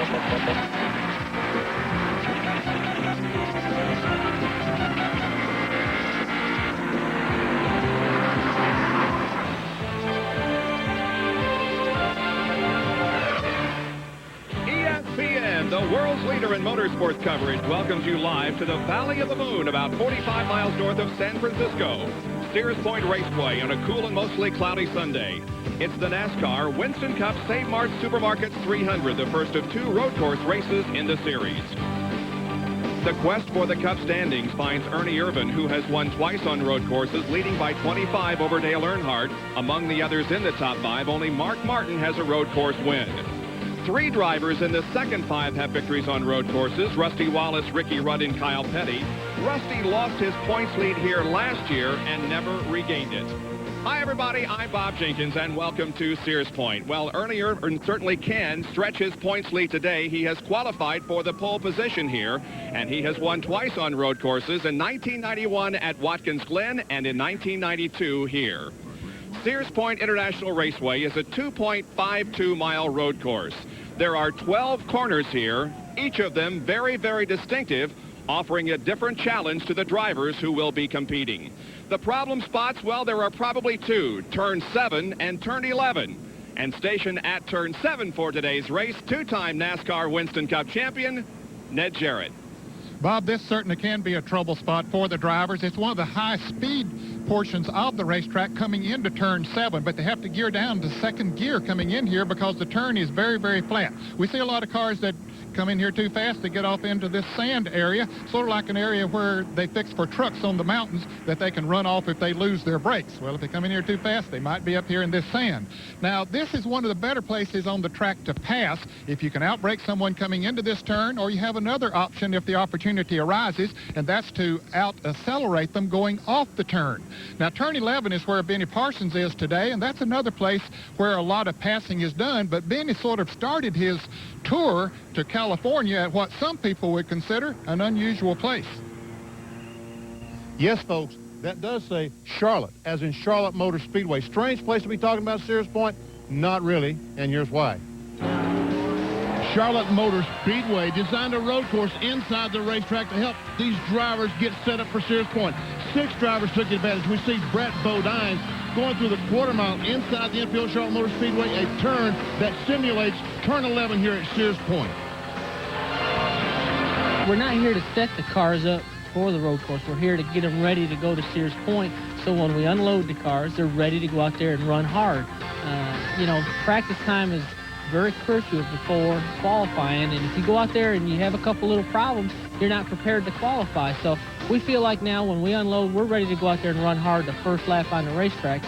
ESPN, the world's leader in motorsports coverage, welcomes you live to the Valley of the Moon, about 45 miles north of San Francisco. Sears Point Raceway on a cool and mostly cloudy Sunday. It's the NASCAR Winston Cup Save Mart Supermarkets 300, the first of 2 road course races in the series. The quest for the Cup standings finds Ernie Irvan, who has won twice on road courses, leading by 25 over Dale Earnhardt. Among the others in the top 5, only Mark Martin has a road course win. 3 drivers in the second 5 have victories on road courses: Rusty Wallace, Ricky Rudd, and Kyle Petty. Rusty lost his points lead here last year and never regained it. Hi, everybody. I'm Bob Jenkins, and welcome to Sears Point. Well, Ernie Irvan certainly can stretch his points lead today. He has qualified for the pole position here, and he has won twice on road courses, in 1991 at Watkins Glen and in 1992 here. Sears Point International Raceway is a 2.52-mile road course. There are 12 corners here, each of them very, very distinctive, offering a different challenge to the drivers who will be competing. The problem spots, well, there are probably 2, turn 7 and turn 11. And stationed at turn 7 for today's race, 2-time NASCAR Winston Cup champion, Ned Jarrett. Bob, this certainly can be a trouble spot for the drivers. It's one of the high-speed portions of the racetrack coming into turn 7, but they have to gear down to second gear coming in here because the turn is very, very flat. We see a lot of cars that come in here too fast to get off into this sand area, sort of like an area where they fix for trucks on the mountains that they can run off if they lose their brakes. Well, if they come in here too fast, they might be up here in this sand. Now, this is one of the better places on the track to pass if you can outbrake someone coming into this turn, or you have another option if the opportunity arises, and that's to out-accelerate them going off the turn. Now, turn 11 is where Benny Parsons is today, and that's another place where a lot of passing is done, but Benny sort of started his tour to California at what some people would consider an unusual place. Yes, folks, that does say Charlotte, as in Charlotte Motor Speedway. Strange place to be talking about Sears Point? Not really, and here's why. Charlotte Motor Speedway designed a road course inside the racetrack to help these drivers get set up for Sears Point. 6 drivers took advantage. We see Brett Bodine going through the quarter mile inside the infield Charlotte Motor Speedway, a turn that simulates turn 11 here at Sears Point. We're not here to set the cars up for the road course. We're here to get them ready to go to Sears Point, so when we unload the cars, they're ready to go out there and run hard. You know, practice time is very crucial before qualifying, and if you go out there and you have a couple little problems, you're not prepared to qualify. So we feel like now when we unload, we're ready to go out there and run hard the first lap on the racetrack.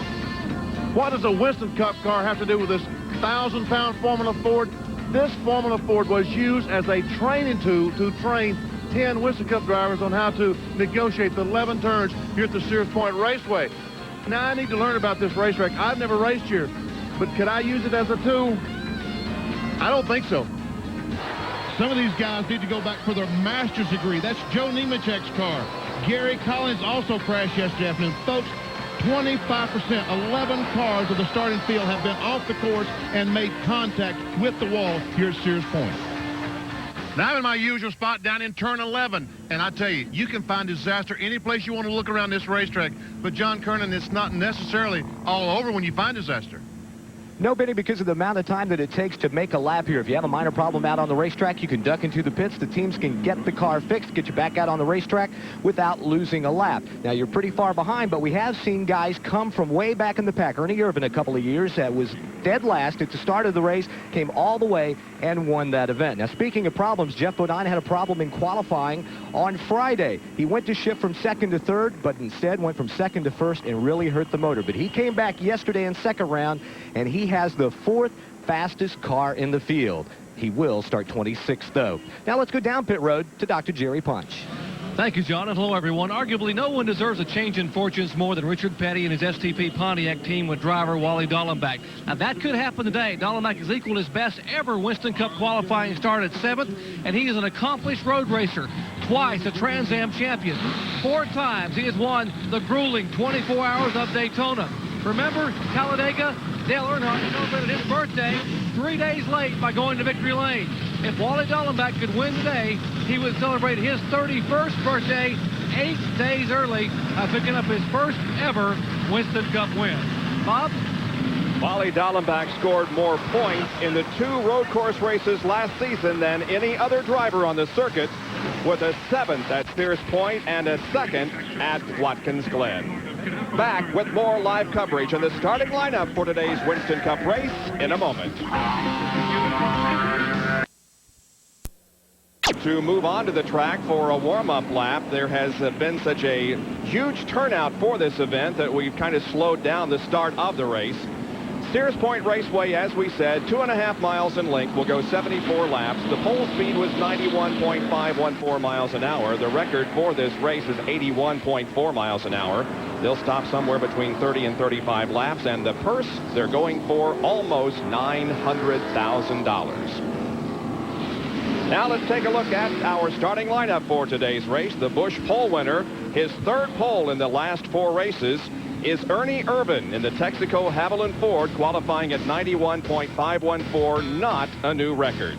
What does a Winston Cup car have to do with this 1,000-pound Formula Ford? This Formula Ford was used as a training tool to train 10 Winston Cup drivers on how to negotiate the 11 turns here at the Sears Point Raceway. Now, I need to learn about this racetrack. I've never raced here, but could I use it as a tool? I don't think so. Some of these guys need to go back for their master's degree. That's Joe Nemechek's car. Gary Collins also crashed yesterday afternoon. Folks, 25%, 11 cars of the starting field have been off the course and made contact with the wall here at Sears Point. Now I'm in my usual spot down in turn 11, and I tell you, you can find disaster any place you want to look around this racetrack. But John Kernan, it's not necessarily all over when you find disaster. No, Benny, because of the amount of time that it takes to make a lap here. If you have a minor problem out on the racetrack, you can duck into the pits. The teams can get the car fixed, get you back out on the racetrack without losing a lap. Now, you're pretty far behind, but we have seen guys come from way back in the pack. Ernie Irvan, a couple of years, was dead last at the start of the race, came all the way and won that event. Now, speaking of problems, Jeff Bodine had a problem in qualifying on Friday. He went to shift from second to third, but instead went from second to first and really hurt the motor. But he came back yesterday in second round, and he has the 4th fastest car in the field. He will start 26th, though. Now let's go down pit road to Dr. Jerry Punch. Thank you, John, and hello, everyone. Arguably, no one deserves a change in fortunes more than Richard Petty and his STP Pontiac team with driver Wally Dallenbach. Now, that could happen today. Dallenbach has equaled his best ever Winston Cup qualifying start at 7th, and he is an accomplished road racer. Twice a Trans Am champion. 4 times he has won the grueling 24 Hours of Daytona. Remember, Talladega, Dale Earnhardt celebrated his birthday 3 days late by going to victory lane. If Wally Dallenbach could win today, he would celebrate his 31st birthday 8 days early by picking up his first ever Winston Cup win. Bob? Wally Dallenbach scored more points in the 2 road course races last season than any other driver on the circuit, with a 7th at Sears Point and a 2nd at Watkins Glen. Back with more live coverage on the starting lineup for today's Winston Cup race in a moment. To move on to the track for a warm-up lap, there has been such a huge turnout for this event that we've kind of slowed down the start of the race. Sears Point Raceway, as we said, 2.5 miles in length, will go 74 laps. The pole speed was 91.514 miles an hour. The record for this race is 81.4 miles an hour. They'll stop somewhere between 30 and 35 laps, and the purse, they're going for almost $900,000. Now let's take a look at our starting lineup for today's race. The Busch pole winner, his 3rd pole in the last 4 races, is Ernie Irvan in the Texaco Haviland Ford, qualifying at 91.514, not a new record.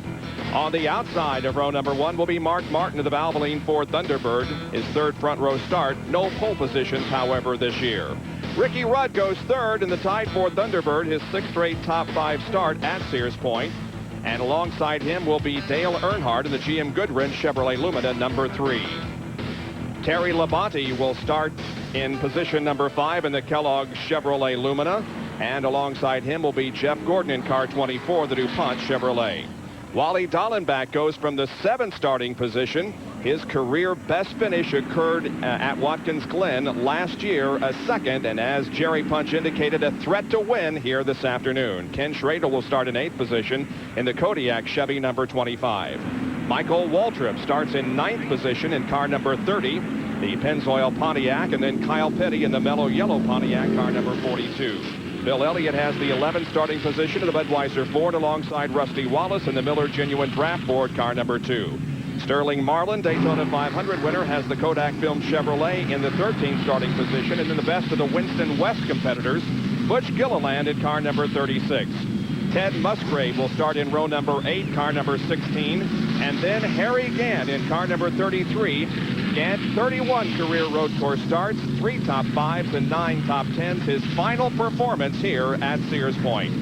On the outside of row number 1 will be Mark Martin of the Valvoline Ford Thunderbird, his 3rd front row start. No pole positions, however, this year. Ricky Rudd goes 3rd in the Tide Ford Thunderbird, his 6th straight top 5 start at Sears Point. And alongside him will be Dale Earnhardt in the GM Goodwrench Chevrolet Lumina number 3. Terry Labonte will start in position number 5 in the Kellogg Chevrolet Lumina, and alongside him will be Jeff Gordon in car 24, the DuPont Chevrolet. Wally Dallenbach goes from the 7th starting position. His career best finish occurred at Watkins Glen last year, a 2nd, and as Jerry Punch indicated, a threat to win here this afternoon. Ken Schrader will start in 8th position in the Kodiak Chevy number 25. Michael Waltrip starts in 9th position in car number 30, the Pennzoil Pontiac, and then Kyle Petty in the mellow yellow Pontiac, car number 42. Bill Elliott has the 11th starting position in the Budweiser Ford alongside Rusty Wallace in the Miller Genuine Draft Ford, car number 2. Sterling Marlin, Daytona 500 winner, has the Kodak Film Chevrolet in the 13th starting position, and then the best of the Winston West competitors, Butch Gilliland in car number 36. Ted Musgrave will start in row number 8, car number 16, and then Harry Gant in car number 33. Gant, 31 career road course starts, 3 top 5s and 9 top 10s, his final performance here at Sears Point.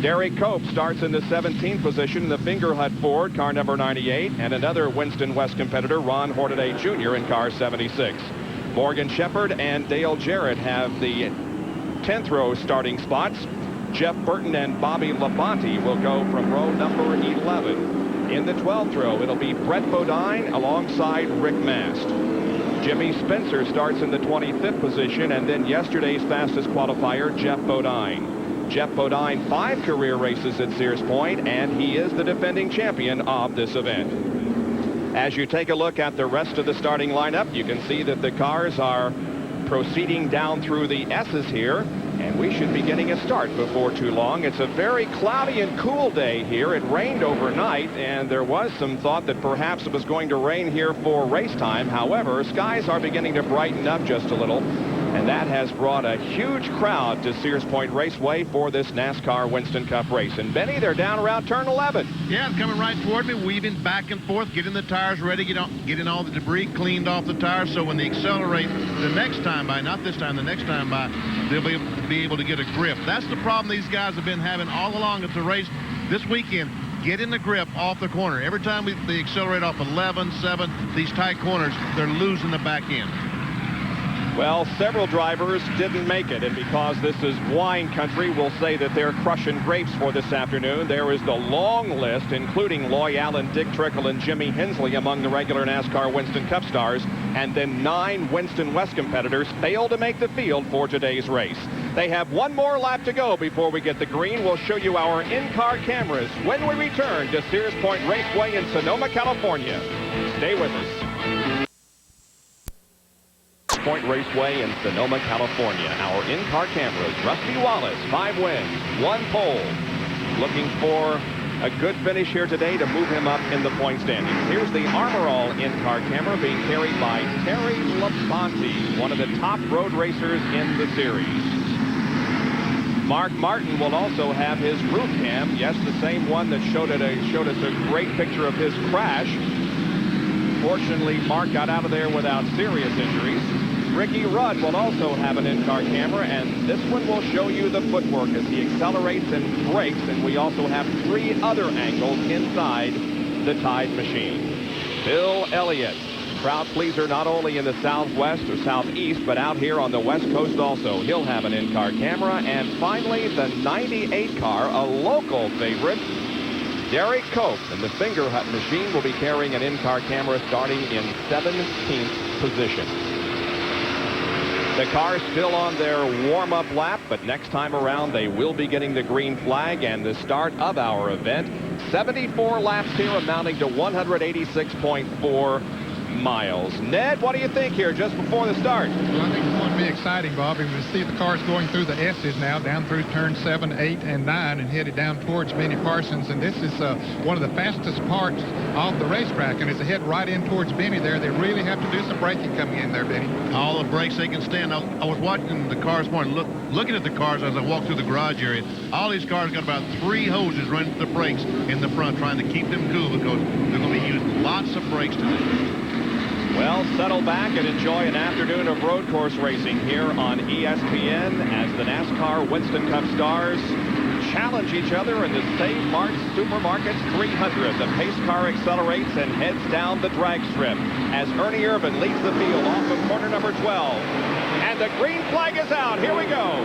Derek Cope starts in the 17th position in the Fingerhut Ford, car number 98, and another Winston West competitor, Ron Hornaday Jr. in car 76. Morgan Shepherd and Dale Jarrett have the 10th row starting spots. Jeff Burton and Bobby Labonte will go from row number 11. In the 12th row, it'll be Brett Bodine alongside Rick Mast. Jimmy Spencer starts in the 25th position, and then yesterday's fastest qualifier, Jeff Bodine. Jeff Bodine, 5 career races at Sears Point, and he is the defending champion of this event. As you take a look at the rest of the starting lineup, you can see that the cars are proceeding down through the S's here, and we should be getting a start before too long. It's a very cloudy and cool day here. It rained overnight, and there was some thought that perhaps it was going to rain here for race time. However, skies are beginning to brighten up just a little, and that has brought a huge crowd to Sears Point Raceway for this NASCAR Winston Cup race. And Benny, they're down around turn 11. Yeah, it's coming right toward me, weaving back and forth, getting the tires ready, getting all the debris cleaned off the tires, so when they accelerate the next time by, not this time, the next time by, they'll be able to get a grip. That's the problem these guys have been having all along at the race this weekend. Getting the grip off the corner. Every time they accelerate off 11, 7, these tight corners, they're losing the back end. Well, several drivers didn't make it, and because this is wine country, we'll say that they're crushing grapes for this afternoon. There is the long list, including Loy Allen, Dick Trickle, and Jimmy Hensley among the regular NASCAR Winston Cup stars, and then 9 Winston West competitors failed to make the field for today's race. They have one more lap to go before we get the green. We'll show you our in-car cameras when we return to Sears Point Raceway in Sonoma, California. Stay with us. Point Raceway in Sonoma, California. Our in-car cameras, Rusty Wallace, 5 wins, 1 pole. Looking for a good finish here today to move him up in the point standings. Here's the Armor All in-car camera being carried by Terry Labonte, one of the top road racers in the series. Mark Martin will also have his roof cam. Yes, the same one that showed us a great picture of his crash. Fortunately, Mark got out of there without serious injuries. Ricky Rudd will also have an in-car camera, and this one will show you the footwork as he accelerates and brakes, and we also have 3 other angles inside the Tide machine. Bill Elliott, crowd pleaser not only in the Southwest or Southeast, but out here on the West Coast also. He'll have an in-car camera. And finally, the 98 car, a local favorite, Derek Cope, and the Finger Hut machine will be carrying an in-car camera starting in 17th position. The car's still on their warm-up lap, but next time around they will be getting the green flag and the start of our event. 74 laps here, amounting to 186.4 miles. Ned, what do you think here just before the start? Well, I think it's going to be exciting, Bobby. We see the cars going through the S's now, down through turn 7, 8, and 9, and headed down towards Benny Parsons. And this is one of the fastest parts of the racetrack. And as they head right in towards Benny there, they really have to do some braking coming in there, Benny. All the brakes they can stand. I was watching the cars more, looking at the cars as I walked through the garage area. All these cars got about 3 hoses running to the brakes in the front, trying to keep them cool because they're going to be using lots of brakes today. Well, settle back and enjoy an afternoon of road course racing here on ESPN as the NASCAR Winston Cup stars challenge each other in the Save Mart Supermarkets 300. The pace car accelerates and heads down the drag strip as Ernie Irvan leads the field off of corner number 12. And the green flag is out. Here we go.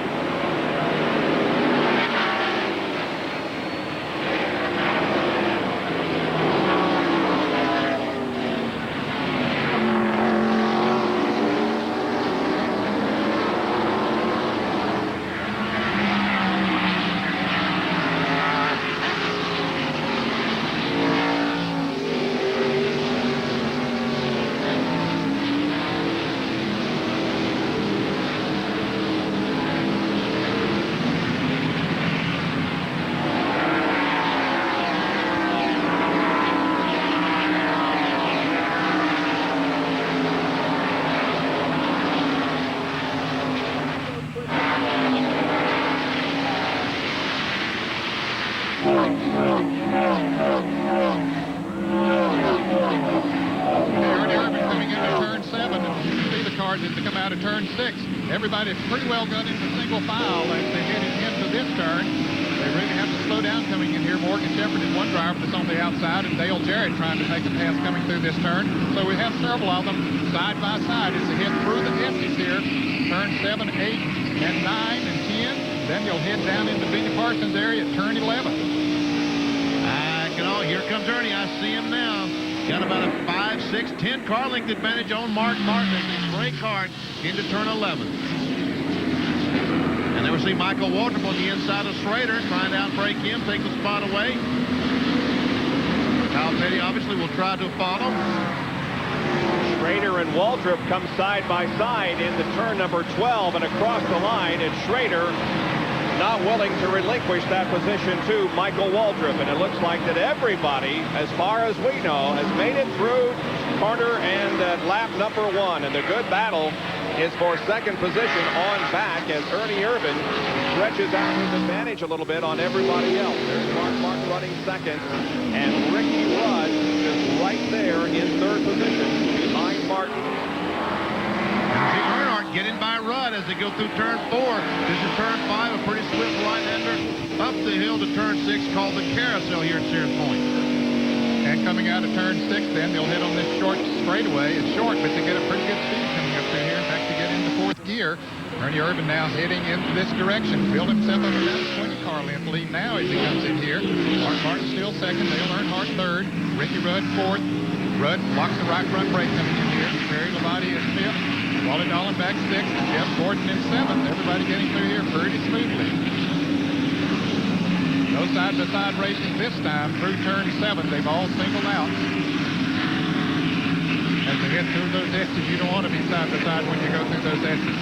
Everybody's pretty well got into single file as they headed into this turn. They really have to slow down coming in here. Morgan Shepherd is one driver that's on the outside, and Dale Jarrett trying to make a pass coming through this turn. So we have several of them side by side as they head through the S's here. Turn 7, 8, and 9, and 10. Then you'll head down into Benny Parsons area at turn 11. Here comes Ernie. I see him now. Got about a 5, 6, 10 car length advantage on Mark Martin as he brake hard into turn 11. And there we see Michael Waltrip on the inside of Schrader trying to outbrake him, take the spot away. Kyle Petty obviously will try to follow. Schrader and Waltrip come side by side into turn number 12 and across the line, and Schrader not willing to relinquish that position to Michael Waltrip. And it looks like that everybody, as far as we know, has made it through corner and lap number 1. And the good battle is for second position on back as Ernie Irvan stretches out his advantage a little bit on everybody else. There's Mark Martin running second, and Ricky Rudd is right there in third position behind Martin. Getting by Rudd as they go through turn 4. This is turn 5, a pretty swift line ender up the hill to turn 6 called the Carousel here at Sears Point. And coming out of turn 6, then they'll hit on this short straightaway. It's short, but they get a pretty good speed coming up through here. In fact, to get into 4th gear. Ernie Irvan now heading in this direction. Built himself up about a 20-car length lead now as he comes in here. Mark Martin still second. Dale Earnhardt third. Ricky Rudd 4th. Rudd blocks the right front brake coming in here. Barry Labonte is 5th. Wally Dallenbach 6th, and Jeff Gordon in 7th. Everybody getting through here pretty smoothly. No side-by-side racing this time through turn 7. They've all singled out. As they get through those S's, you don't want to be side-by-side when you go through those S's.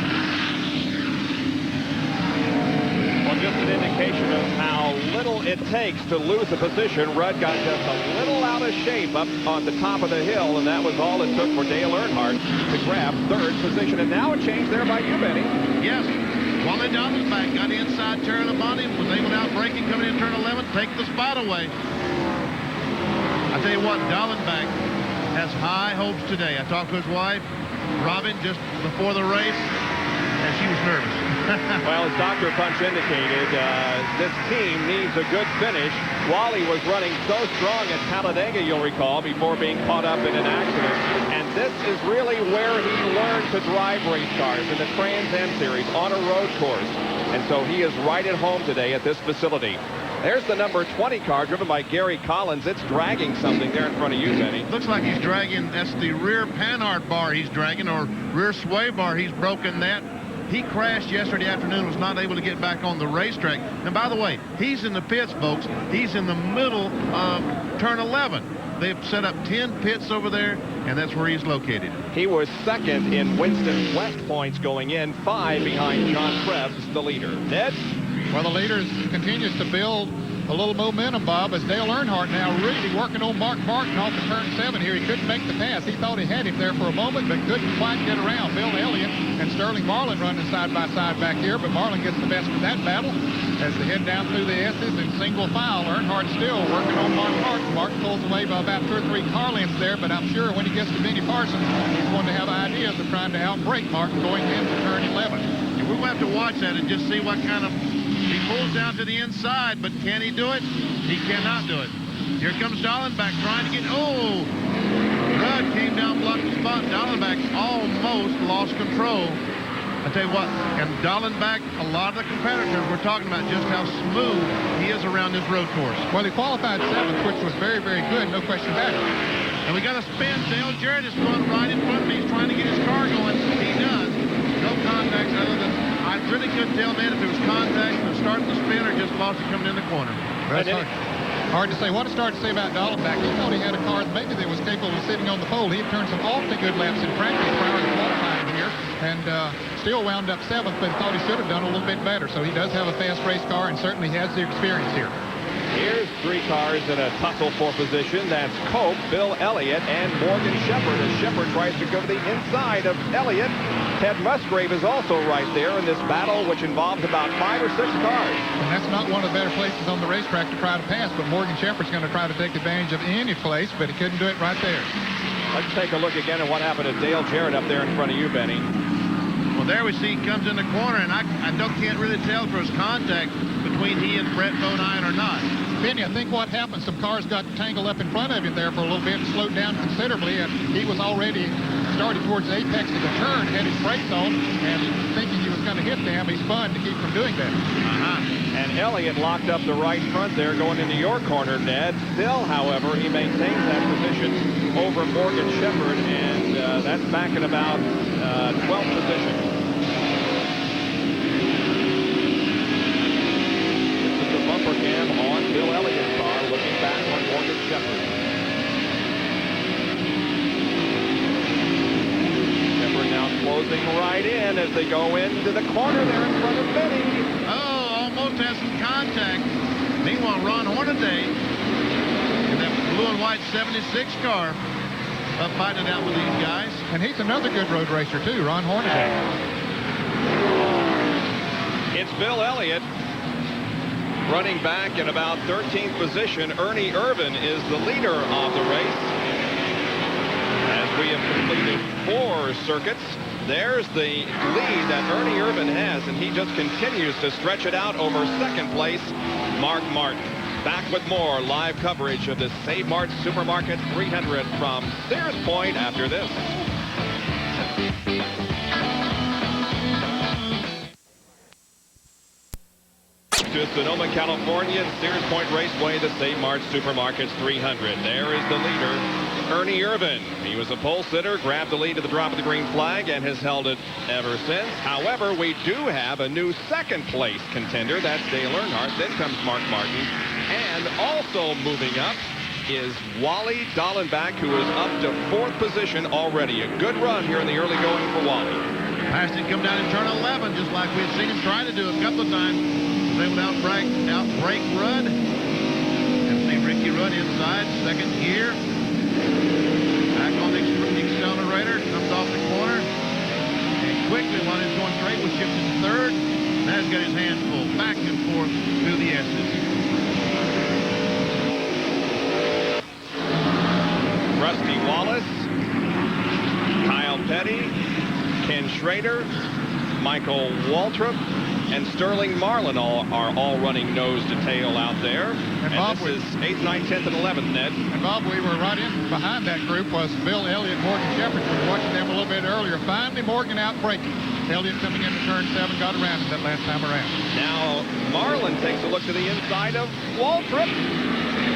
Well, just an indication of how little it takes to lose a position. Rudd got just a little out of shape up on the top of the hill, and that was all it took for Dale Earnhardt to grab third position. And now a change there by you, Benny. Yes. Wally Dallenbach got inside turn upon him, was able to outbreak him coming in turn 11, take the spot away. I tell you what, Dallenbach has high hopes today. I talked to his wife, Robin, just before the race, and she was nervous. Well, as Dr. Punch indicated, this team needs a good finish. Wally was running so strong at Talladega, you'll recall, before being caught up in an accident. And this is really where he learned to drive race cars in the Trans Am Series on a road course. And so he is right at home today at this facility. There's the number 20 car driven by Gary Collins. It's dragging something there in front of you, Benny. Looks like he's dragging, that's the rear panhard bar he's dragging, or rear sway bar. He's broken that. He crashed yesterday afternoon, was not able to get back on the racetrack. And by the way, he's in the pits, folks. He's in the middle of turn 11. They've set up 10 pits over there, and that's where he's located. He was second in Winston West points going in, 5 behind John Krebs, the leader. Ned? Well, the leader continues to build a little momentum, Bob, as Dale Earnhardt now really working on Mark Martin off the turn 7 here. He couldn't make the pass. He thought he had him there for a moment, but couldn't quite get around. Bill Elliott and Sterling Marlin running side by side back here, but Marlin gets the best of that battle as they head down through the S's in single file. Earnhardt still working on Mark Martin. Martin pulls away by about 2 or 3 car lengths there, but I'm sure when he gets to Benny Parsons, he's going to have ideas of trying to outbrake Martin going into turn 11. And we'll have to watch that and just see what kind of... He pulls down to the inside, but can he do it? He cannot do it. Here comes Dallenbach trying to get... Oh! Rudd came down, blocked the spot. Dallenbach almost lost control. I tell you what, and Dallenbach, a lot of the competitors were talking about just how smooth he is around this road course. Well, he qualified 7th, which was very, very good, no question about it. And we got a spin. Dale Jarrett is going right in front of me. He's trying to get his car going. He does. No contacts other than... I really couldn't tell, man, if it was contact, or starting the spin, or just lost it coming in the corner. That's hard to say. What a start to say about Dallenbach. He thought he had a car maybe that was capable of sitting on the pole. He had turned some awfully good laps in practice prior to qualifying here, and still wound up 7th, but thought he should have done a little bit better. So he does have a fast race car and certainly has the experience here. Here's 3 cars in a tussle for position. That's Cope, Bill Elliott, and Morgan Shepherd as Shepherd tries to go to the inside of Elliott. Ted Musgrave is also right there in this battle, which involves about 5 or 6 cars. And that's not one of the better places on the racetrack to try to pass, but Morgan Shepherd's going to try to take advantage of any place, but he couldn't do it right there. Let's take a look again at what happened to Dale Jarrett up there in front of you, Benny. Well, there we see he comes in the corner, and I can't really tell if there's contact between he and Brett Bodine or not. Benny, I think what happened, some cars got tangled up in front of him there for a little bit and slowed down considerably, and he was already started towards the apex of the turn, had his brakes on, and thinking he was going to hit them, he spun to keep from doing that. And Elliott locked up the right front there going into your corner, Ned. Still, however, he maintains that position over Morgan Shepherd, and that's back in about 12th position. This is the bumper cam on Bill Elliott's car, looking back on Morgan Shepherd. Shepherd now closing right in as they go into the corner there in front of Benny. Oh, almost has some contact. Meanwhile, Ron Hornaday in that blue and white 76 car up fighting it out with these guys. And he's another good road racer, too, Ron Hornaday. It's Bill Elliott running back in about 13th position. Ernie Irvin is the leader of the race. As we have completed 4 circuits, there's the lead that Ernie Irvin has, and he just continues to stretch it out over 2nd place, Mark Martin. Back with more live coverage of the Save Mart Supermarket 300 from Sears Point after this. To Sonoma, California, Sears Point Raceway, the Save Mart Supermarkets 300. There is the leader, Ernie Irvin. He was a pole sitter, grabbed the lead at the drop of the green flag, and has held it ever since. However, we do have a new 2nd place contender. That's Dale Earnhardt. Then comes Mark Martin. And also moving up is Wally Dallenbach, who is up to 4th position already. A good run here in the early going for Wally. Passed it come down in turn 11, just like we had seen him try to do a couple of times. They would outbreak Rudd. And see Ricky Rudd inside, 2nd gear. Back on the accelerator, comes off the corner. And quickly, while he's going straight, was shifted to 3rd. Rusty Wallace, Kyle Petty, Ken Schrader, Michael Waltrip, and Sterling Marlin are all running nose to tail out there. And Bob, this is 8th, 9th, 10th, and 11th, Ned. And Bob, we were right in behind that group was Bill Elliott, Morgan Shepherd. We were watching them a little bit earlier. Finally, Morgan out braking. Elliott coming into turn 7, got around it that last time around. Now, Marlin takes a look to the inside of Waltrip.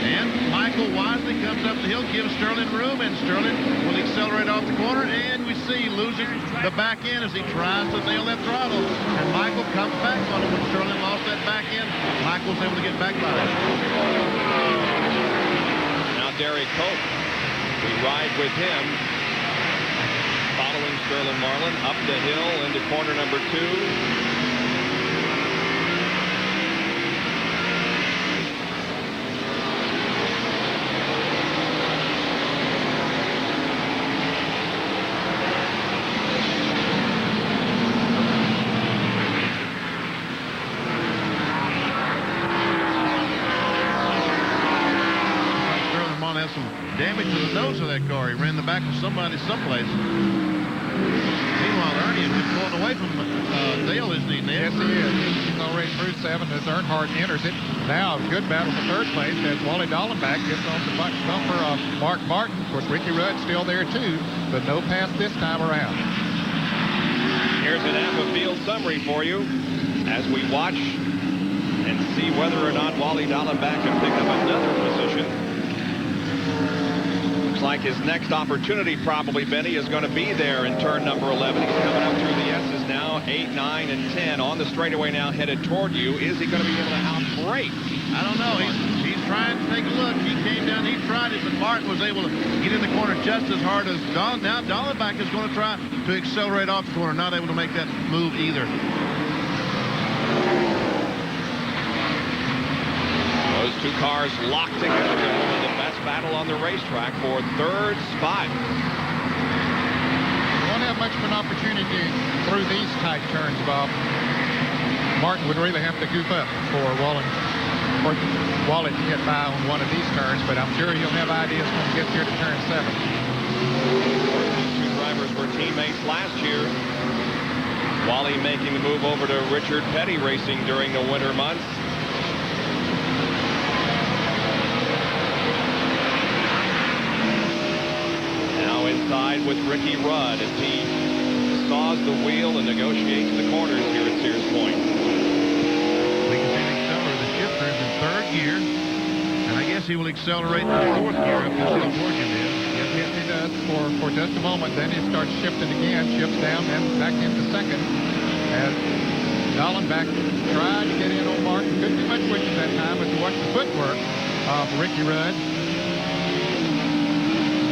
And Michael wisely comes up the hill, gives Sterling room, and Sterling will accelerate off the corner, and we see loses the back end as he tries to nail that throttle. And Michael comes back on him when Sterling lost that back end. Michael's able to get back by it. Now Derek Cope, we ride with him, following Sterling Marlin up the hill into corner number 2. Damage to the nose of that car. He ran the back of somebody someplace. Meanwhile, Ernie is just pulling away from Dale, isn't he, Ned? Yes, he is. He's already through 7 as Earnhardt enters it. Now, good battle for third place as Wally Dallenbach gets on the bumper of Mark Martin. Of course, Ricky Rudd's still there, too, but no pass this time around. Here's an APA field summary for you as we watch and see whether or not Wally Dallenbach can pick up another position. Like his next opportunity probably, Benny, is going to be there in turn number 11. He's coming up through the S's now, 8, 9, and 10 on the straightaway now headed toward you. Is he going to be able to outbrake? I don't know. He's trying to take a look. He came down, he tried it, but Martin was able to get in the corner just as hard as Now Dallenbach is going to try to accelerate off the corner, not able to make that move either. Those two cars locked together in one of the best battle on the racetrack for third spot. You won't have much of an opportunity through these tight turns, Bob. Martin would really have to goof up for Wally to get by on one of these turns, but I'm sure he'll have ideas when he gets here to turn 7. These two drivers were teammates last year. Wally making the move over to Richard Petty Racing during the winter months. Inside with Ricky Rudd as he saws the wheel and negotiates the corners here at Sears Point. We can see the accelerator. The shifter is in 3rd gear, and I guess he will accelerate in the 4th gear up until Morgan is. Yes, he does for just a moment. Then he starts shifting again, shifts down, then back into 2nd. As Dallenbach tried to get in on Martin, couldn't do much with him that time, but to watch the footwork of Ricky Rudd.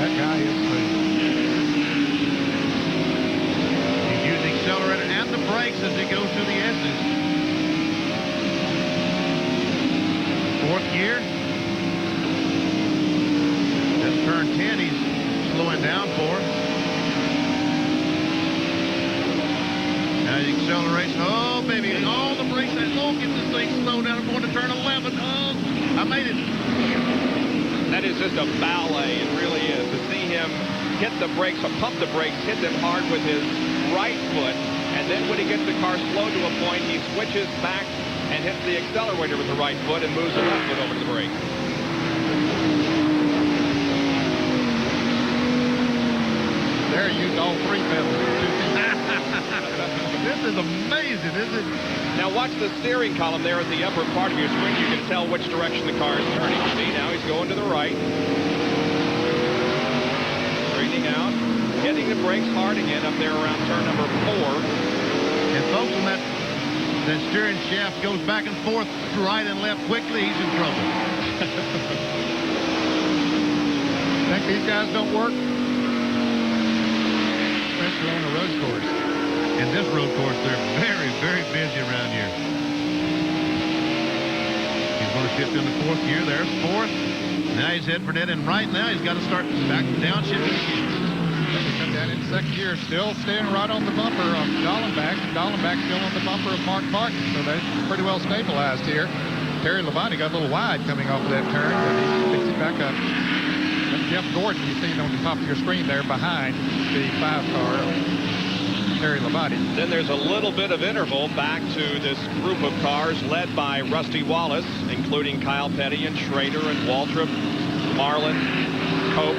That guy is smooth. Accelerator and the brakes as it goes through the S's. 4th gear. That's turn 10 he's slowing down for. Now he accelerates. Oh, baby. All the brakes. Oh, get this thing slowed down. I'm going to turn 11. Oh, I made it. That is just a ballet. It really is. To see him hit the brakes or pump the brakes, hit them hard with his right foot, and then when he gets the car slowed to a point, he switches back and hits the accelerator with the right foot and moves the left foot over to the brake. There, used all 3 pedals. This is amazing, isn't it? Now watch the steering column there at the upper part of your screen. You can tell which direction the car is turning. See, now he's going to the right. Straightening out. Hitting the brakes hard again up there around turn number 4. And folks, when that steering shaft goes back and forth to right and left quickly, he's in trouble. Think these guys don't work? Especially on a road course. In this road course, they're very, very busy around here. He's going to shift into 4th gear. There's 4th. Now he's heading for dead end right. Now he's got to start back down shifting again. Come down in 2nd gear, still staying right on the bumper of Dallenbach. Dallenbach still on the bumper of Mark Martin, so they're pretty well stabilized here. Terry Labonte got a little wide coming off of that turn, but he picks it back up. Jeff Gordon, you see it on the top of your screen there behind the 5 car, Terry Labonte. Then there's a little bit of interval back to this group of cars led by Rusty Wallace, including Kyle Petty and Schrader and Waltrip, Marlin, Cope.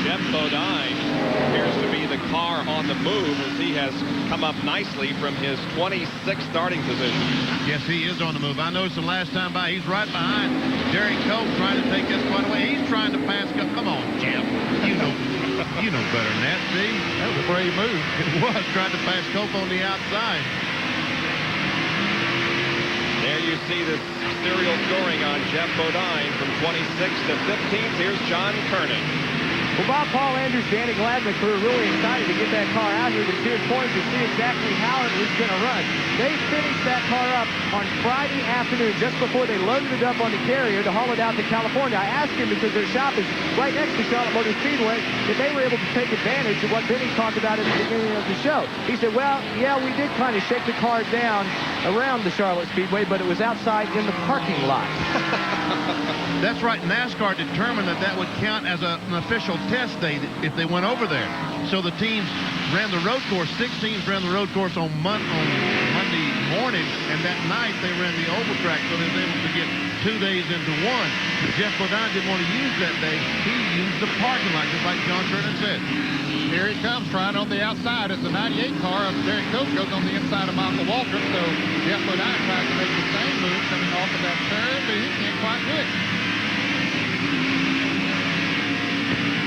Jeff Bodine appears to be the car on the move as he has come up nicely from his 26th starting position. Yes, he is on the move. I noticed the last time by, he's right behind Derek Cope trying to take this spot away. He's trying to pass. Come on, Jeff. You know better than that, see? That was a brave move. It was, trying to pass Cope on the outside. There you see the serial scoring on Jeff Bodine from 26th to 15th. Here's John Kernan. Well, Bob, Paul Andrews, Danny Gladman crew are really excited to get that car out here to Sears Point to see exactly how it was going to run. They finished that car up on Friday afternoon just before they loaded it up on the carrier to haul it out to California. I asked him, because their shop is right next to Charlotte Motor Speedway, if they were able to take advantage of what Benny talked about at the beginning of the show. He said, well, yeah, we did kind of shake the car down around the Charlotte Speedway, but it was outside in the parking lot. That's right. NASCAR determined that would count as an official test day if they went over there. So the teams ran the road course. 6 teams ran the road course on Monday morning, and that night they ran the oval track, so they were able to get 2 days into one. But Jeff Bodine didn't want to use that day. He used the parking lot, just like John Kernan said. Here he comes, trying on the outside as the 98 car of Derek Cope goes on the inside of Michael Waltrip. So Jeff Bodine tries to make the same move coming off of that turn, but he can't quite do it.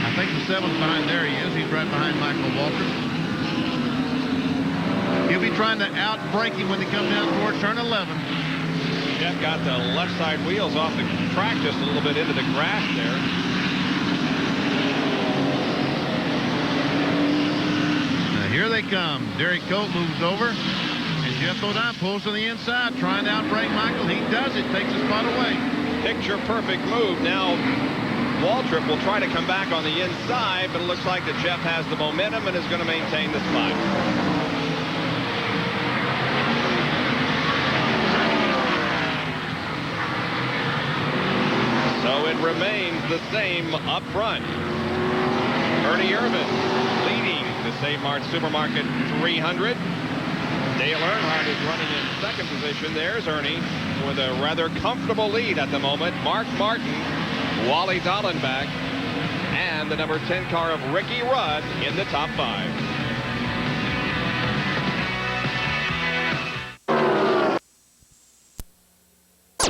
I think the 7's behind. There he is. He's right behind Michael Waltrip. He'll be trying to out-brake him when they come down towards turn 11. Jeff got the left side wheels off the track just a little bit into the grass there. Now here they come. Derek Cope moves over, and Jeff Bodine pulls to the inside, trying to out-brake Michael. He does it, takes the spot away. Picture-perfect move. Now Waltrip will try to come back on the inside, but it looks like that Jeff has the momentum and is going to maintain the spot. So it remains the same up front. Ernie Irvin leading the Save Mart Supermarket 300. Dale Earnhardt is running in second position. There's Ernie with a rather comfortable lead at the moment. Mark Martin, Wally Dallenbach, and the number 10 car of Ricky Rudd in the top 5.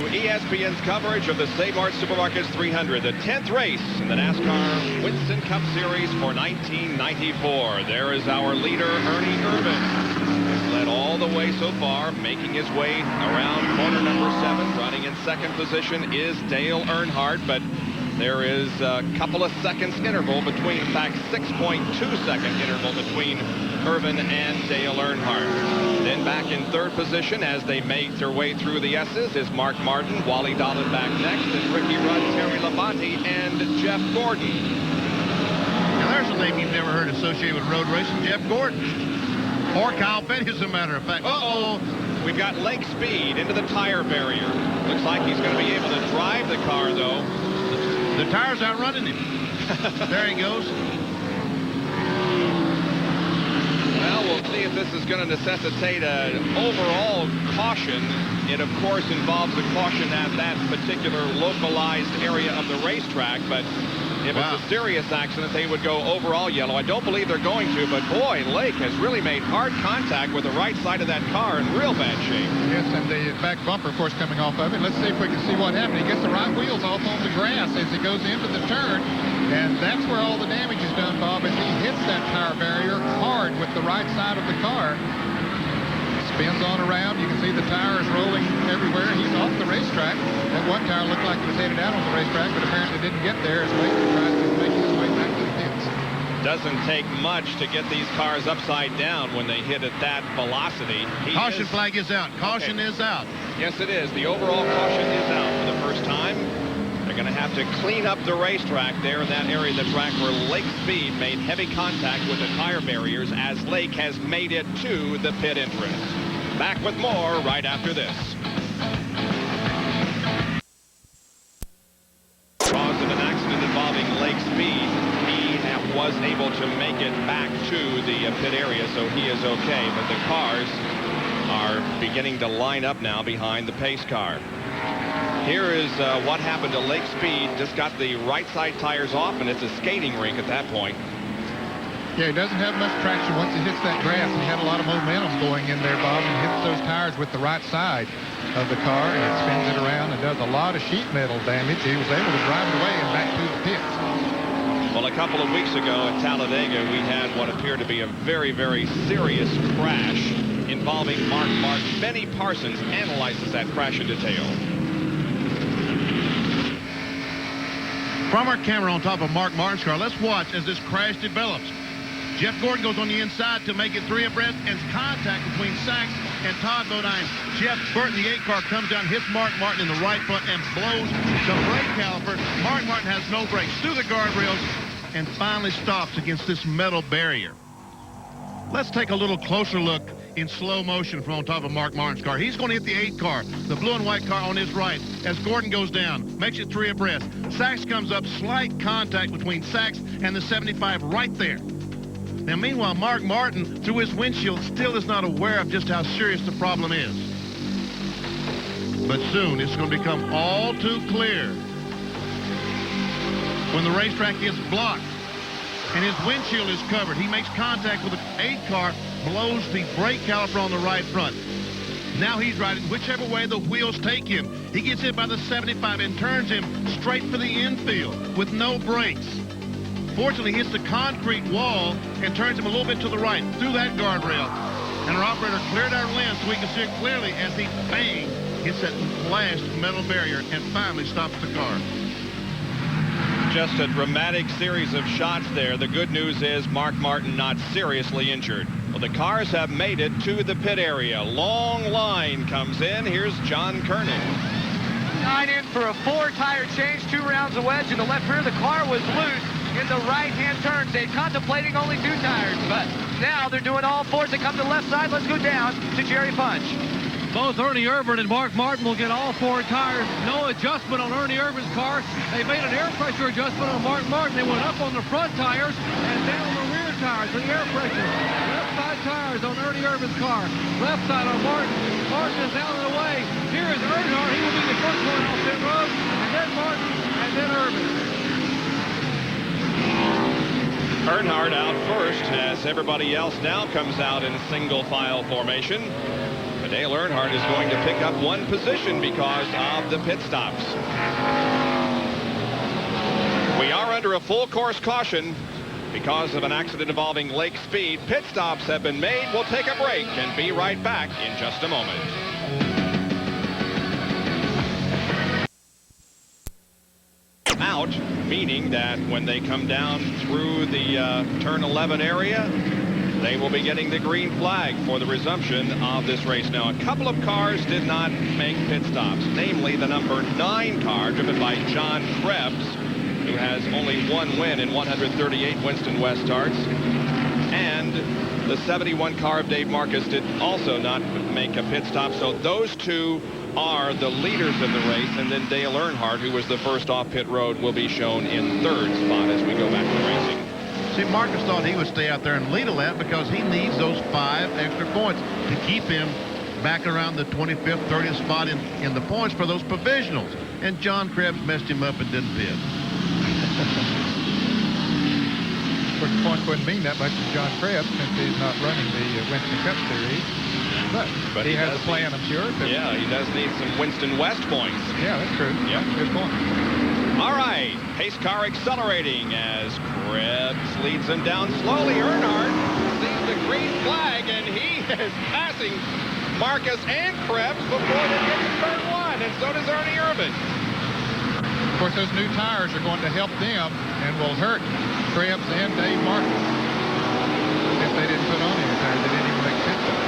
ESPN's coverage of the Save Mart Supermarkets 300, the 10th race in the NASCAR Winston Cup Series for 1994. There is our leader, Ernie Irvin. He's led all the way so far, making his way around corner number 7. Running in second position is Dale Earnhardt, but there is a couple of seconds interval between, in fact, 6.2 second interval between Irvin and Dale Earnhardt. Then back in third position as they make their way through the S's is Mark Martin, Wally Dallenbach next, and Ricky Rudd, Terry Labonte, and Jeff Gordon. Now there's a name you've never heard associated with road racing, Jeff Gordon. Or Kyle Petty, as a matter of fact. Uh-oh. We've got Lake Speed into the tire barrier. Looks like he's going to be able to drive the car, though. The tire's outrunning him. There he goes. Well, we'll see if this is going to necessitate an overall caution. It, of course, involves a caution at that particular localized area of the racetrack, but if it's a serious accident, they would go overall yellow. I don't believe they're going to, but boy, Lake has really made hard contact with the right side of that car in real bad shape. Yes, and the back bumper, of course, coming off of it. Let's see if we can see what happened. He gets the right wheels off on the grass as he goes into the turn, and that's where all the damage is done, Bob, as he hits that tire barrier hard with the right side of the car. Spins on around. You can see the tires rolling everywhere. He's off the racetrack. That one tire looked like it was headed out on the racetrack, but apparently didn't get there as Lake tries to make his way back to the pits. Doesn't take much to get these cars upside down when they hit at that velocity. Caution flag is out. Caution is out. Yes, it is. The overall caution is out for the first time. They're going to have to clean up the racetrack there in that area of the track where Lake Speed made heavy contact with the tire barriers as Lake has made it to the pit entrance. Back with more right after this. Caused in an accident involving Lake Speed. He was able to make it back to the pit area, so he is okay. But the cars are beginning to line up now behind the pace car. Here is what happened to Lake Speed. Just got the right side tires off, and it's a skating rink at that point. Yeah, he doesn't have much traction once he hits that grass. He had a lot of momentum going in there, Bob, and hits those tires with the right side of the car, and it spins it around and does a lot of sheet metal damage. He was able to drive it away and back to the pits. Well, a couple of weeks ago at Talladega, we had what appeared to be a very, very serious crash involving Mark Mart. Benny Parsons analyzes that crash in detail. From our camera on top of Mark Martin's car, let's watch as this crash develops. Jeff Gordon goes on the inside to make it 3 abreast as contact between Sachs and Todd Bodine. Jeff Burton, the 8 car, comes down, hits Mark Martin in the right front and blows the brake caliper. Mark Martin has no brakes, through the guardrails, and finally stops against this metal barrier. Let's take a little closer look in slow motion from on top of Mark Martin's car. He's going to hit the 8 car, the blue and white car on his right, as Gordon goes down, makes it 3 abreast. Sachs comes up, slight contact between Sachs and the 75 right there. Now, meanwhile, Mark Martin, through his windshield, still is not aware of just how serious the problem is. But soon, it's going to become all too clear when the racetrack is blocked and his windshield is covered. He makes contact with the 8 car, blows the brake caliper on the right front. Now he's riding whichever way the wheels take him. He gets hit by the 75 and turns him straight for the infield with no brakes. Fortunately, hits the concrete wall and turns him a little bit to the right through that guardrail. And our operator cleared our lens so we can see it clearly as he bang hits that last metal barrier and finally stops the car. Just a dramatic series of shots there. The good news is Mark Martin not seriously injured. Well, the cars have made it to the pit area. Long line comes in. Here's John Kernan. 9 in for a 4-tire change, 2 rounds of wedge in the left rear. The car was loose in the right-hand turns. They're contemplating only 2 tires, but now they're doing all 4s. They come to the left side. Let's go down to Jerry Punch. Both Ernie Irvin and Mark Martin will get all 4 tires. No adjustment on Ernie Irvin's car. They made an air pressure adjustment on Mark Martin. They went up on the front tires and down on the rear tires for the air pressure. Left side tires on Ernie Irvin's car. Left side on Martin. Martin is out of the way. Here is Earnhardt. He will be the first one off pit road. And then Martin, and then Irvin. Earnhardt out first as everybody else now comes out in single file formation. But Dale Earnhardt is going to pick up 1 position because of the pit stops. We are under a full course caution because of an accident involving Lake Speed. Pit stops have been made. We'll take a break and be right back in just a moment. Out, meaning that when they come down through the turn 11 area, they will be getting the green flag for the resumption of this race. Now, a couple of cars did not make pit stops, namely the number 9 car driven by John Krebs, who has only 1 win in 138 Winston West starts, and the 71 car of Dave Marcus did also not make a pit stop. So those 2 are the leaders of the race, and then Dale Earnhardt, who was the first off pit road, will be shown in 3rd spot as we go back to racing. See, Marcus thought he would stay out there and lead a lap because he needs those 5 extra points to keep him back around the 25th, 30th spot in the points for those provisionals. And John Krebs messed him up and didn't pit. Of course, the points wouldn't mean that much to John Krebs since he's not running the Winston Cup Series. But he has a plan, I'm sure. Yeah, he does need some Winston West points. Yeah, that's true. Yep. Good point. All right, pace car accelerating as Krebs leads him down slowly. Earnhardt sees the green flag, and he is passing Marcus and Krebs before they get to turn 1, and so does Ernie Irvin. Of course, those new tires are going to help them and will hurt Krebs and Dave Marcus if they didn't put on any tires. They didn't even make pit stops.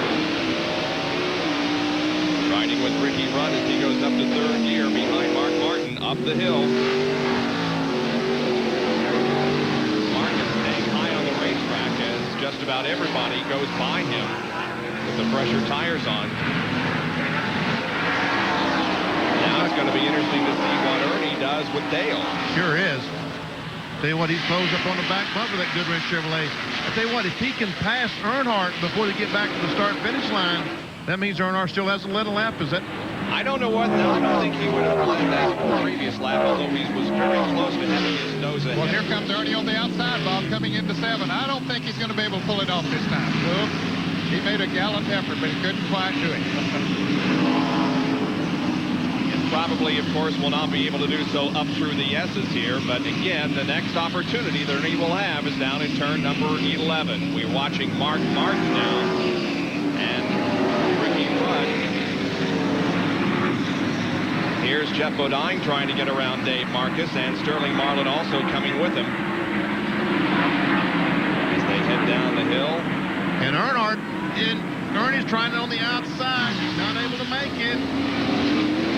Riding with Ricky Rudd as he goes up to 3rd gear behind Mark Martin. up the hill. Marcus staying high on the racetrack as just about everybody goes by him with the pressure tires on. Now it's going to be interesting to see what Ernie does with Dale. Sure is. Tell you what, he throws up on the back bumper, that Goodrich Chevrolet. I tell you what, if he can pass Earnhardt before they get back to the start-finish line, that means Earnhardt still hasn't led a lap. Is that? I don't know what. I don't think he would have led that previous lap, although he was very close to having his nose ahead. Well, here comes Ernie on the outside, Bob, coming into 7. I don't think he's going to be able to pull it off this time. Nope. He made a gallant effort, but he couldn't quite do it. Probably, of course, will not be able to do so up through the S's here. But again, the next opportunity that Ernie will have is down in turn number 11. We're watching Mart now and Ricky Rudd. Here's Jeff Bodine trying to get around Dave Marcus, and Sterling Marlin also coming with him as they head down the hill. And Ernie's trying it on the outside. He's not able to make it.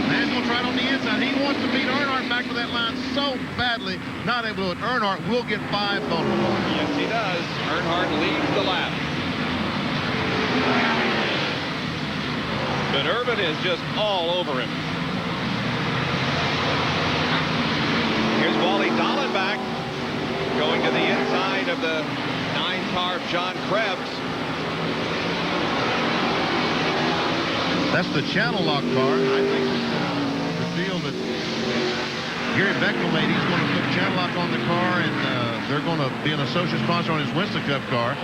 Man's going to try it on the inside. He wants to beat Earnhardt back to that line so badly. Not able to do it. Earnhardt will get 5 bonus points. Yes, he does. Earnhardt leads the lap. But Irvin is just all over him. Here's Wally Dallenbach going to the inside of the 9 car of John Krebs. That's the channel lock car. I think the deal that Gary Beckle made, he's going to put channel lock on the car, and they're going to be an associate sponsor on his Winston Cup car.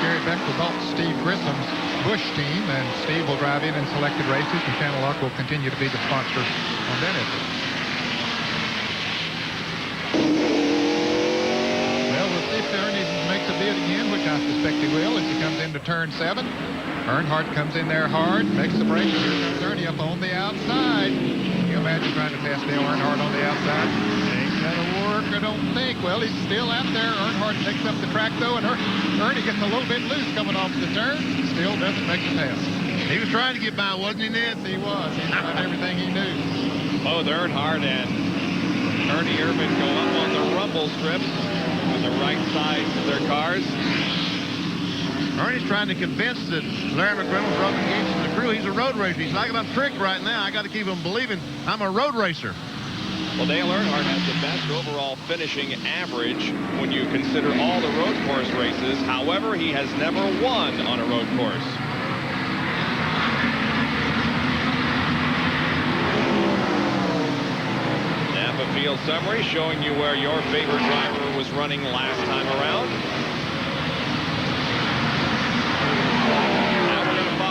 Gary Beckle bought Steve Grissom's Busch team, and Steve will drive in selected races, and Channel Lock will continue to be the sponsor on that effort. Well, we'll see if Ernie makes a bid again, which I suspect he will as he comes into turn 7. Earnhardt comes in there hard, makes the break. Here comes Ernie up on the outside. Can you imagine trying to pass Dale Earnhardt on the outside? Ain't gonna work, I don't think. Well, he's still out there. Earnhardt takes up the track, though, and Ernie gets a little bit loose coming off the turn. Still doesn't make the pass. He was trying to get by, wasn't he, Ned? He was. He tried everything he knew. Both Earnhardt and Ernie Irvin go up on the rumble strips on the right sides of their cars. Ernie's trying to convince that Larry McReynolds, Robin Gates, and the crew, he's a road racer. He's like, I'm tricked right now. I got to keep him believing I'm a road racer. Well, Dale Earnhardt has the best overall finishing average when you consider all the road course races. However, he has never won on a road course. Napa Field summary showing you where your favorite driver was running last time around.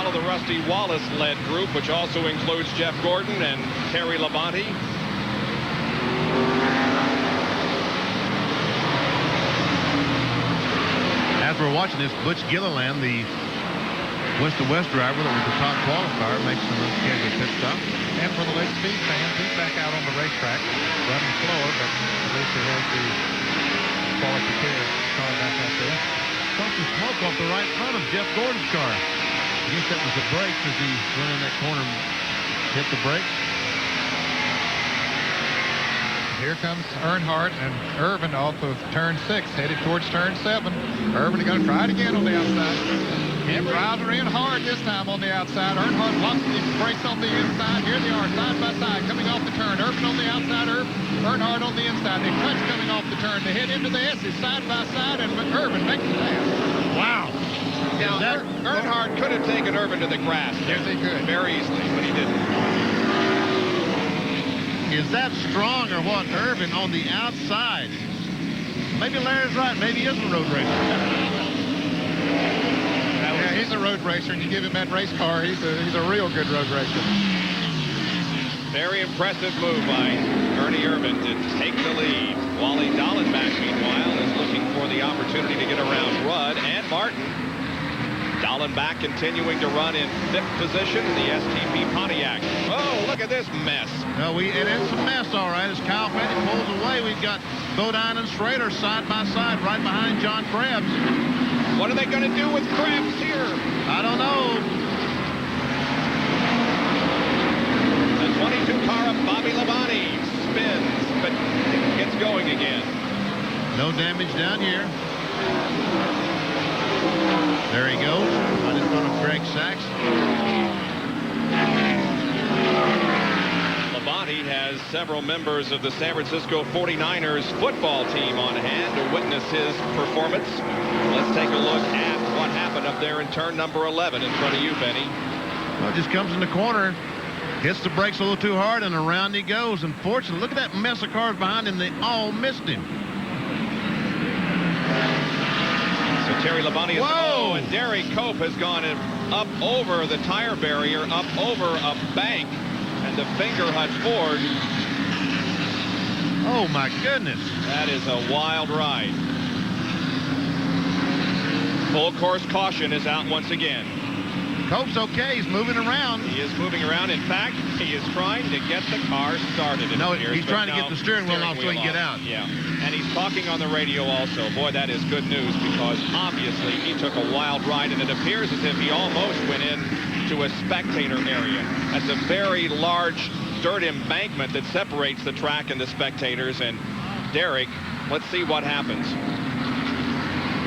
The Rusty Wallace-led group, which also includes Jeff Gordon and Terry Labonte. As we're watching this, Butch Gilliland, the West-to-West driver that was the top qualifier, makes some scheduled pit stop. And for the late speed fans, he's back out on the racetrack, running slower, but at least he has the qualification car back out there. Saw some smoke off the right front of Jeff Gordon's car. I guess that was the brakes as he went in that corner and hit the brakes. Here comes Earnhardt and Irvin off of turn 6, headed towards turn 7. Irvin is going to try it again on the outside. He drives her in hard this time on the outside. Earnhardt locks his brakes on the inside. Here they are, side by side, coming off the turn. Irvin on the outside, Earnhardt on the inside. They touch coming off the turn. They head into the S's side by side, and Irvin makes the pass. Wow. Now, Earnhardt could have taken Irvin to the grass. Yes, he could. Very easily, but he didn't. Is that strong or what? Irvin on the outside. Maybe Larry's right. Maybe he is a road racer. Yeah, he's a road racer, and you give him that race car, he's a real good road racer. Very impressive move by Ernie Irvin to take the lead. Wally Dallenbach, meanwhile, is looking for the opportunity to get around Rudd and Martin. Dallenbach continuing to run in 5th position in the STP Pontiac. Oh, look at this mess. No, it is a mess, all right. As Kyle Petty pulls away, we've got Bodine and Schrader side by side right behind John Krebs. What are they going to do with Krebs here? I don't know. The 22 damage down here. There he goes, right in front of Greg Sachs. Labonte has several members of the San Francisco 49ers football team on hand to witness his performance. Let's take a look at what happened up there in turn number 11 in front of you, Benny. Well, just comes in the corner, hits the brakes a little too hard, and around he goes. Unfortunately, look at that mess of cars behind him. They all missed him. So Terry Labonte is, Whoa! and Derek Cope has gone up over the tire barrier, up over a bank, and the finger hut Ford. Oh, my goodness. That is a wild ride. Full course caution is out once again. Cope's okay. He's moving around. He is moving around. In fact, he is trying to get the car started. No, he's trying to get the steering wheel off so he can get out. Yeah, and he's talking on the radio also. Boy, that is good news, because obviously he took a wild ride, and it appears as if he almost went into a spectator area. That's a very large dirt embankment that separates the track and the spectators. And Derek, let's see what happens.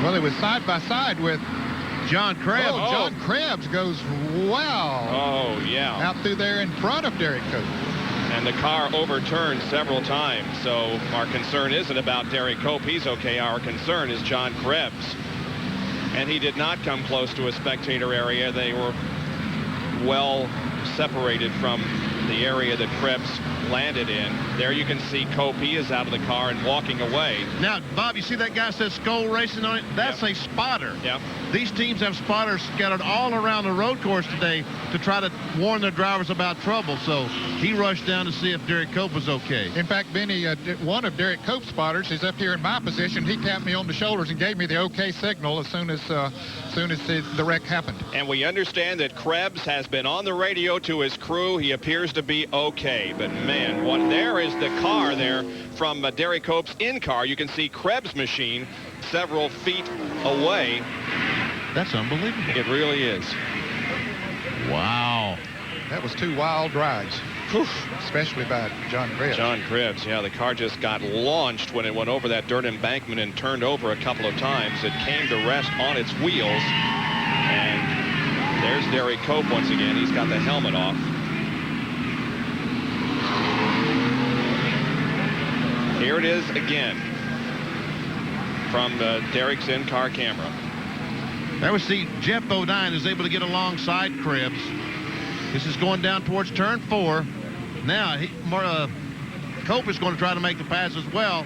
Well, it was side by side with John Krebs. Oh, John Krebs goes, wow. Oh, yeah. Out through there in front of Derek Cope. And the car overturned several times. So our concern isn't about Derek Cope. He's okay. Our concern is John Krebs. And he did not come close to a spectator area. They were well separated from the area that Krebs landed in. There you can see Cope. He is out of the car and walking away. Now, Bob, you see that guy says Skull Racing on it? That's a spotter. Yeah. These teams have spotters scattered all around the road course today to try to warn their drivers about trouble. So he rushed down to see if Derek Cope was okay. In fact, Benny, one of Derek Cope's spotters is up here in my position. He tapped me on the shoulders and gave me the okay signal as soon as the wreck happened. And we understand that Krebs has been on the radio to his crew. He appears to be okay. But man, there is the car there from Derek Cope's in-car. You can see Krebs' machine several feet away. That's unbelievable. It really is. Wow. That was two wild rides. Whew. Especially by John Krebs. John Krebs, yeah, the car just got launched when it went over that dirt embankment and turned over a couple of times. It came to rest on its wheels. And there's Derek Cope once again. He's got the helmet off. Here it is again from Derek's in-car camera. There we see Jeff Bodine is able to get alongside Krebs. This is going down towards turn 4. Now, Cope is going to try to make the pass as well,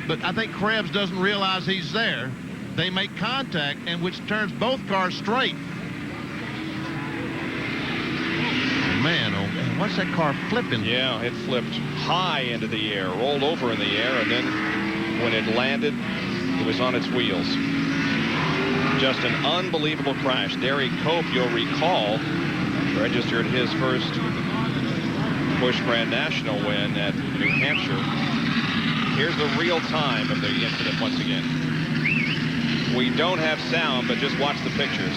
but I think Krebs doesn't realize he's there. They make contact, and which turns both cars straight. Man, oh man, what's that car flipping? Yeah, it flipped high into the air, rolled over in the air, and then when it landed, it was on its wheels. Just an unbelievable crash. Derek Cope, you'll recall, registered his first Busch Grand National win at New Hampshire. Here's the real time of the incident once again. We don't have sound, but just watch the pictures.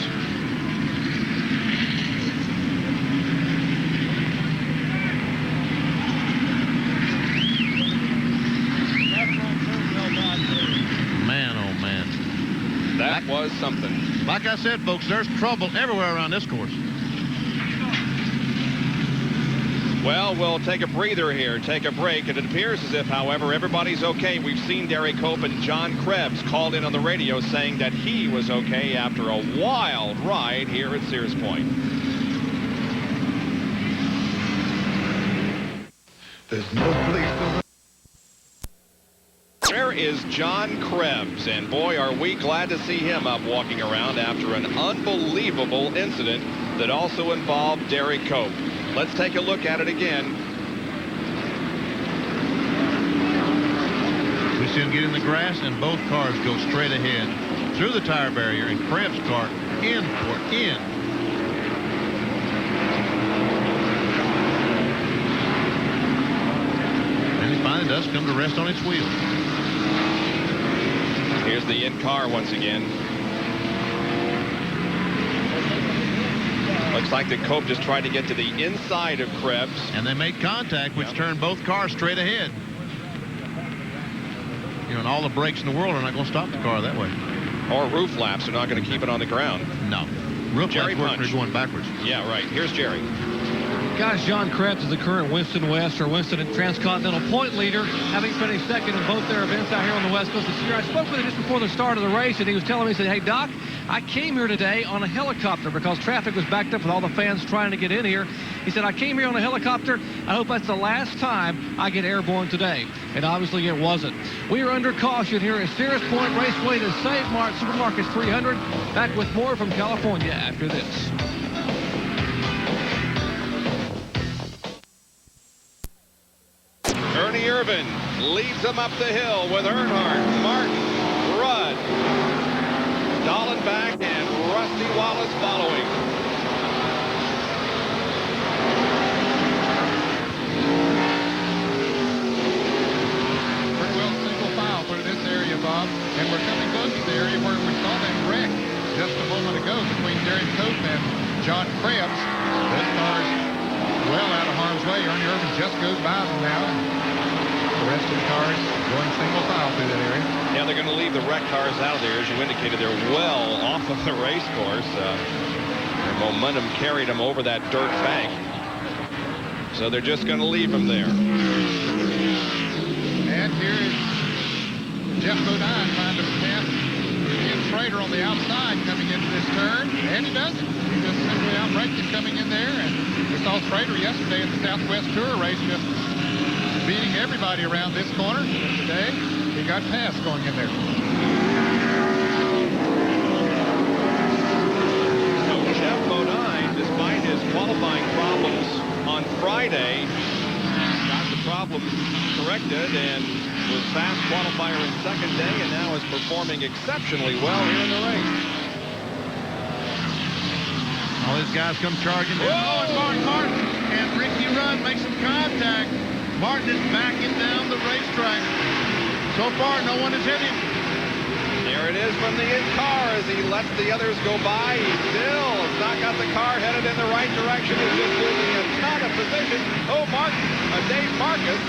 Man, oh man. That was something. Like I said, folks, there's trouble everywhere around this course. Well, we'll take a breather here, take a break, and it appears as if, however, everybody's okay. We've seen Derek Cope and John Krebs called in on the radio saying that he was okay after a wild ride here at Sears Point. There's no place to... There is John Krebs, and boy, are we glad to see him up walking around after an unbelievable incident that also involved Derek Cope. Let's take a look at it again. We see him get in the grass, and both cars go straight ahead through the tire barrier, and Krebs' car in for in. And he finally does come to rest on its wheels. Here's the in-car once again. Looks like the Cope just tried to get to the inside of Krebs. And they made contact, which turned both cars straight ahead. You know, and all the brakes in the world are not going to stop the car that way. Or roof flaps are not going to keep it on the ground. No. Roof Jerry flaps work when Punch. you're going backwards. Yeah, right. Here's Jerry. Guys, John Krebs is the current Winston West or Winston Transcontinental point leader, having finished second in both their events out here on the West Coast this year. I spoke with him just before the start of the race, and he was telling me, he said, hey, Doc, I came here today on a helicopter because traffic was backed up with all the fans trying to get in here. He said, I came here on a helicopter. I hope that's the last time I get airborne today. And obviously it wasn't. We are under caution here at Sears Point Raceway to save Mart Supermarkets 300. Back with more from California after this. Ernie Irvin leads them up the hill with Earnhardt, Martin, Rudd, Dallenbach, and Rusty Wallace following. Pretty well single file through this area, Bob. And we're coming close to the area where we saw that wreck just a moment ago between Darren Cope and John Krebs. Those cars well out of harm's way. Ernie Irvin just goes by them now. The rest of the cars going single file through that area. Yeah, they're going to leave the wrecked cars out of there. As you indicated, they're well off of the race course. Their momentum carried them over that dirt bank. So they're just going to leave them there. And here is Jeff Bodine trying to pass Ken Schrader on the outside coming into this turn. And he does it. He just simply outbraked him coming in there. And we saw Schrader yesterday in the Southwest Tour race just beating everybody around this corner. Today, he got past going in there. So Jeff Bodine, despite his qualifying problems on Friday, got the problem corrected and was fast qualifier in second day and now is performing exceptionally well here in the race. All these guys come charging in. Oh, and Martin and Ricky Rudd make some contact. Martin is backing down the racetrack. So far, no one has hit him. There it is from the in-car as he lets the others go by. He still has not got the car headed in the right direction. He's just losing a ton of position. Oh, Dave Marcus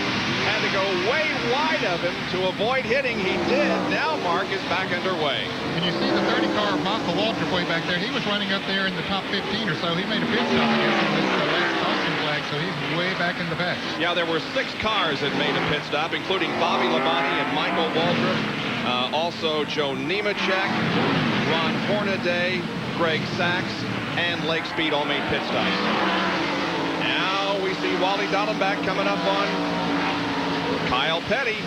had to go way wide of him to avoid hitting. He did. Now Mark is back underway. Can you see the 30 car of Michael Walter way back there? He was running up there in the top 15 or so. He made a pit stop against this last caution flag, so he's way back in the back. Yeah, there were 6 cars that made a pit stop, including Bobby Labonte and Michael Walter. Also Joe Nemechek, Ron Hornaday, Greg Sachs, and Lake Speed all made pit stops. Now we see Wally Dallenbach coming up on Kyle Petty.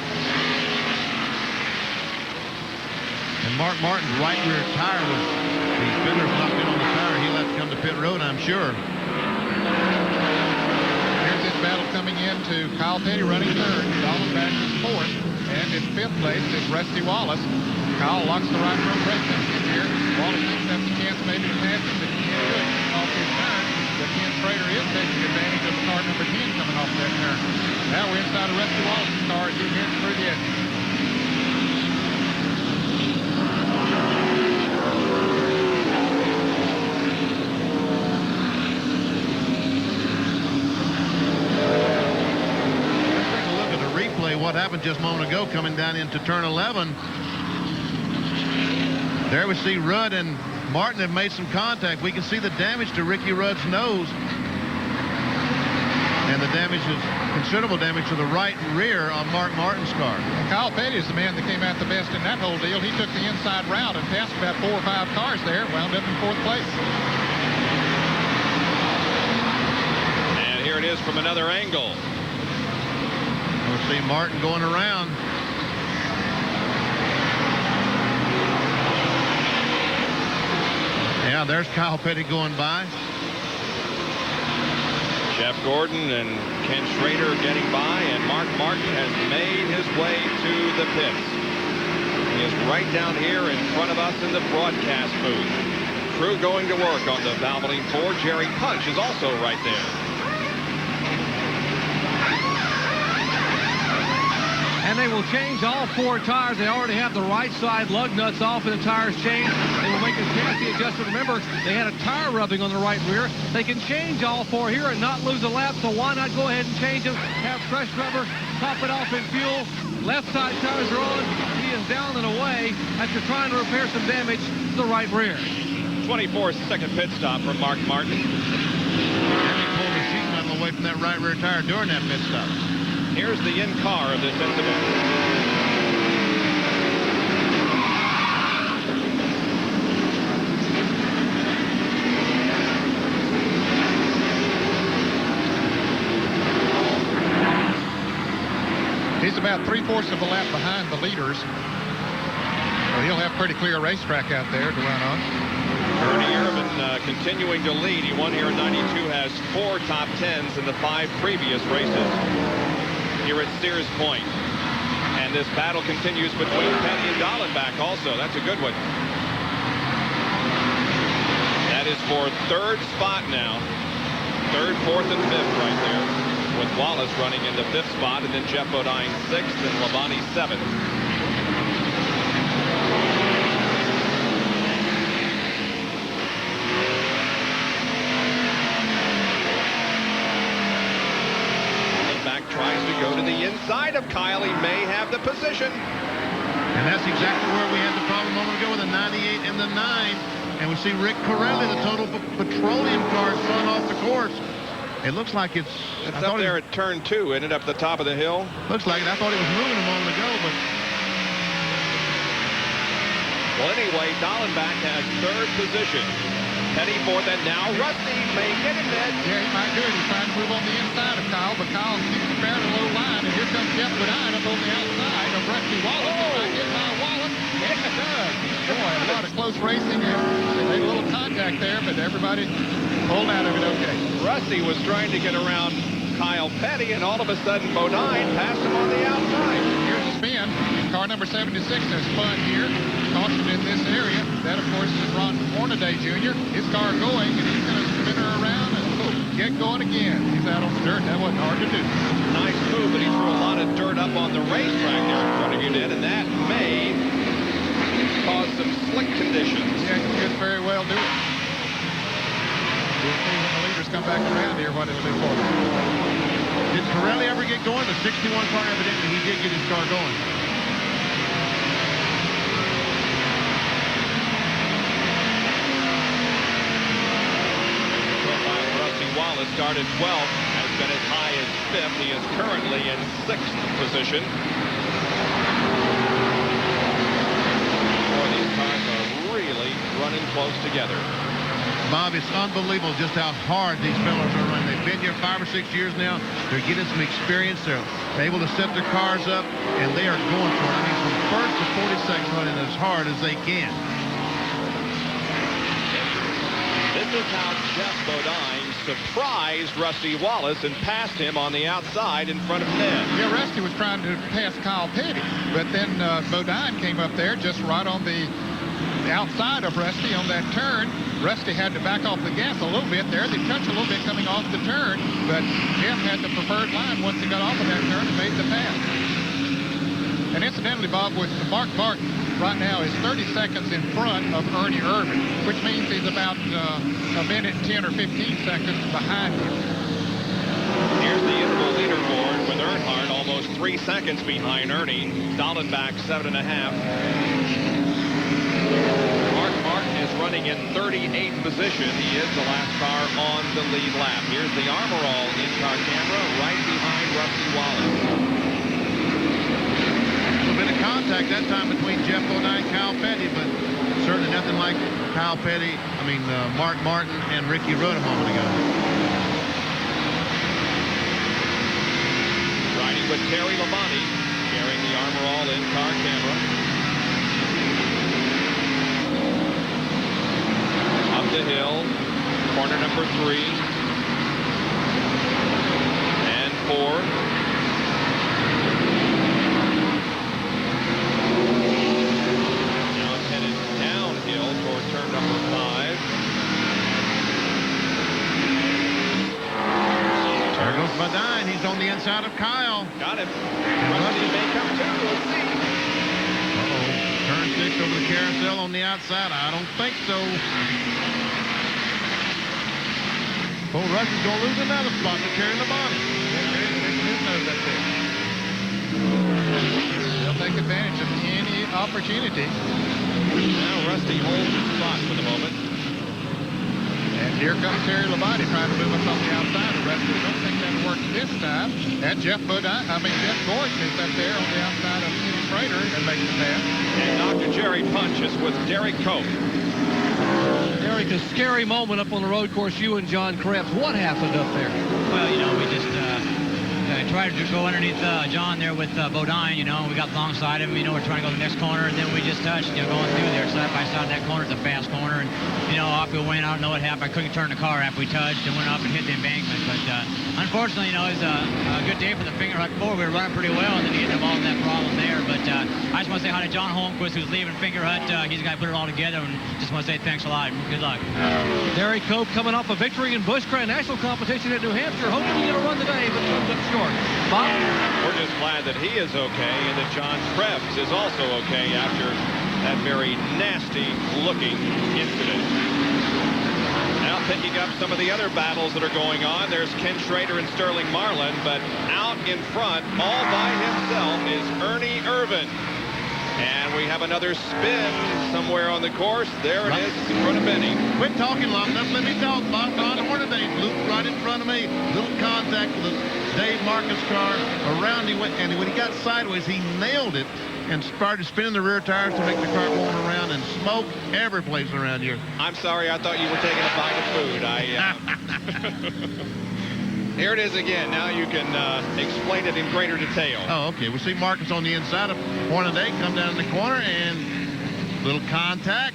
And Mark Martin's right rear tire was, the fenders knocked in on the tire. He'll have to come to pit road, I'm sure. Here's this battle coming into Kyle Petty running third. Dallenbach is fourth. And in fifth place is Rusty Wallace. Kyle locks the right front brake in here. Wallace thinks that's a chance maybe to pass him, but he can't do it. Off his turn. But Ken Schrader is taking advantage of the car number 10 coming off that turn. Now we're inside of Rusty Wallace's car as he heads through the exit. What happened just a moment ago coming down into turn 11. There we see Rudd and Martin have made some contact. We can see the damage to Ricky Rudd's nose. And the damage is considerable damage to the right and rear on Mark Martin's car. And Kyle Petty is the man that came out the best in that whole deal. He took the inside route and passed about 4 or 5 cars there, wound up in 4th place. And here it is from another angle. We'll see Martin going around. Yeah, there's Kyle Petty going by. Jeff Gordon and Ken Schrader getting by, and Mark Martin has made his way to the pits. He is right down here in front of us in the broadcast booth. Crew going to work on the Valvoline 4. Jerry Punch is also right there. And they will change all 4 tires. They already have the right side lug nuts off and the tires changed. They will make make a chassis adjustment. Remember, they had a tire rubbing on the right rear. They can change all four here and not lose a lap, so why not go ahead and change them, have fresh rubber, top it off in fuel. Left side tires are on. He is down and away after trying to repair some damage to the right rear. 24-second pit stop from Mark Martin. And he pulled the sheet metal away from that right rear tire during that pit stop. Here's the in-car of this incident. He's about 3/4 of a lap behind the leaders. So he'll have pretty clear racetrack out there to run on. Ernie Irvin continuing to lead. He won here in 92, has 4 top 10s in the 5 previous races here at Sears Point. And this battle continues between Petty and Dallenbach also. That's a good one. That is for 3rd spot now. 3rd, 4th, and 5th right there, with Wallace running in the 5th spot, and then Jeff Bodine 6th and Labonte 7th. Dallenbach tries to go to the inside of Kyle. He may have the position. And that's exactly where we had the problem a moment ago with the 98 and the 9. And we see Rick Corelli, the Total Petroleum car, run off the course. It looks like it's up there at turn 2, ended up the top of the hill. Looks like it. I thought it was moving a moment ago, but... Well, anyway, Dallenbach has 3rd position. Petty 4th, and now Rusty may get him there. Yeah, he might do it. He's trying to move on the inside of Kyle, but Kyle keeps a fairly low line, and here comes Jeff Bodine up on the outside of Rusty Wallace. Oh! Might get by Wallace. Yes, it does. Boy, a lot of close racing. They made a little contact there, but everybody pulled out of it okay. Rusty was trying to get around Kyle Petty, and all of a sudden Bodine passed him on the outside. Here's a spin. Car number 76 has spun here. Caution in this area. That, of course, is Ron Hornaday Jr. His car going, and he's going to spin her around and get going again. He's out on the dirt. That wasn't hard to do. Nice move, but he threw a lot of dirt up on the racetrack there in front of you, Ned, and that may cause some slick conditions. Yeah, he could very well do it. We'll see when the leaders come back around here what it'll do for them. Did Corelli ever get going? The 61 car, evidently, he did get his car going. Rusty Wallace started 12th, has been as high as 5th. He is currently in 6th position. Boy, these cars are really running close together. Bob, it's unbelievable just how hard these fellows are running. They've been here 5 or 6 years now. They're getting some experience. They're able to set their cars up, and they are going for it. I mean, from 1st to 42nd running as hard as they can. This is how Jeff Bodine surprised Rusty Wallace and passed him on the outside in front of Ned. Yeah, Rusty was trying to pass Kyle Petty, but then Bodine came up there just right on the outside of Rusty on that turn. Rusty had to back off the gas a little bit there. They touched a little bit coming off the turn, but Jeff had the preferred line once he got off of that turn and made the pass. And incidentally, Bob, with Mark Martin right now is 30 seconds in front of Ernie Irvin, which means he's about a minute 10 or 15 seconds behind him. Here's the Intl leaderboard with Earnhardt almost 3 seconds behind Ernie. Dallenbach 7.5. Mark Martin is running in 38th position. He is the last car on the lead lap. Here's the Armor All in-car camera right behind Rusty Wallace. A little bit of contact that time between Jeff Bodine and Kyle Petty, but certainly nothing like Mark Martin and Ricky Rudd a moment ago. Riding with Terry Labonte, carrying the Armor All in-car camera. Up the hill, corner number 3 and 4. Now headed downhill toward turn number 5. There goes Bodine. He's on the inside of Kyle. Got him. Rusty may come too. We'll see. Turn 6 Switched over the carousel on the outside. I don't think so. Bull Rush is going to lose another spot to Terry Labonte. They'll take advantage of any opportunity. Now Rusty holds his spot for the moment. And here comes Terry Labonte trying to move us on the outside. The rest of it don't think that'll work this time. And Jeff Gordon is up there on the outside of Kenny Schrader and makes the pass. And Dr. Jerry punches with Derek Cope. Derek, a scary moment up on the road course. You and John Krebs. What happened up there? Well, you know, we just tried to go underneath John there with Bodine, you know. We got alongside him, you know, we're trying to go to the next corner, and then we just touched, you know, going through there. Side by side, that corner is a fast corner, and, you know, off we went. I don't know what happened. I couldn't turn the car after we touched and went up and hit the embankment. But unfortunately, you know, it was a good day for the finger hut forward. We were running pretty well, and then he ended up all that problem there. But I just want to say hi to John Holmquist, who's leaving finger hut. He's the guy who put it all together, and just want to say thanks a lot. Good luck. Derek Cope coming off a victory in Busch Grand National competition at New Hampshire, hoping to get a run today, but comes up short. Bob? We're just glad that he is okay and that John Krebs is also okay after that very nasty-looking incident. Now picking up some of the other battles that are going on. There's Ken Schrader and Sterling Marlin, but out in front, all by himself, is Ernie Irvin. And we have another spin somewhere on the course. There it is in front of Benny. Quit talking long enough. Let me talk. Ron Hornaday looped right in front of me. Little contact with Dave Marcus' car. Around he went, and when he got sideways, he nailed it and started spinning the rear tires to make the car going around, and smoke every place around here. I'm sorry. I thought you were taking a bite of food. Here it is again. Now you can explain it in greater detail. Oh, okay. We see Marcus on the inside of Hornaday come down in the corner, and little contact.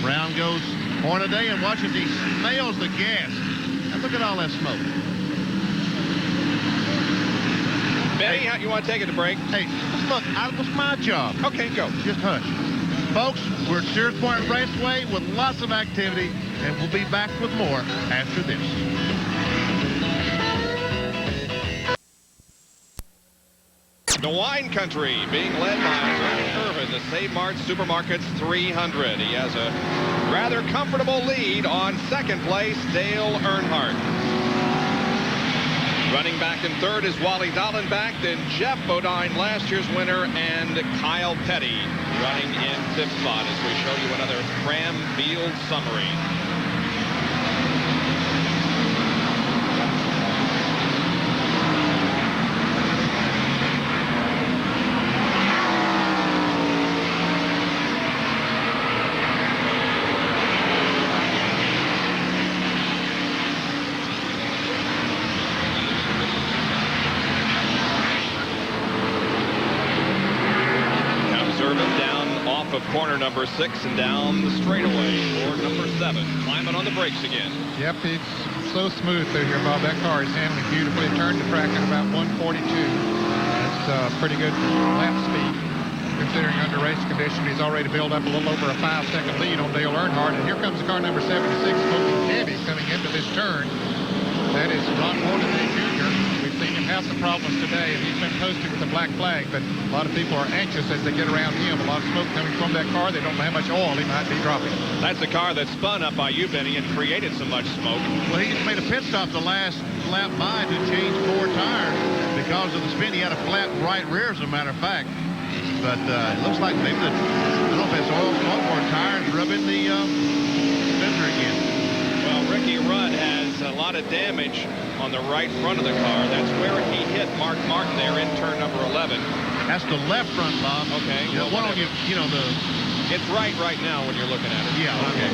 Round goes Hornaday, and watch as he nails the gas. And look at all that smoke. Benny, you want to take it to break? Hey, look, that was my job. Okay, go. Just hush. Folks, we're at Sears Point Raceway with lots of activity, and we'll be back with more after this. The Wine Country being led by Ernie Irvin, the Save Mart Supermarkets 300. He has a rather comfortable lead on second place, Dale Earnhardt. Running back in third is Wally Dallenbach, then Jeff Bodine, last year's winner, and Kyle Petty running in fifth spot as we show you another Cram Field summary. Of corner number 6 and down the straightaway for number 7. Climbing on the brakes again. Yep, it's so smooth through here, Bob. That car is handling beautifully. It turned the track at about 142. That's pretty good lap speed. Considering under race condition, he's already built up a little over a 5-second lead on Dale Earnhardt. And here comes car number 76, smoking heavy, coming into this turn. That is Ron Hornaday Jr. We've seen him have some problems today, and he's been posted with a black flag, but a lot of people are anxious as they get around him. A lot of smoke coming from that car. They don't know how much oil he might be dropping. That's the car that spun up by you, Benny, and created so much smoke. Well, he just made a pit stop the last lap by to change 4 tires because of the spin. He had a flat right rear, as a matter of fact. But it looks like maybe I don't know if it's oil smoke or tires rubbing the fender again. Well, Ricky Rudd has a lot of damage on the right front of the car. That's where he hit Mark Martin there in turn number 11. That's the left front, Bob. Okay. You know, one on you know, the... It's right now when you're looking at it. Yeah, okay.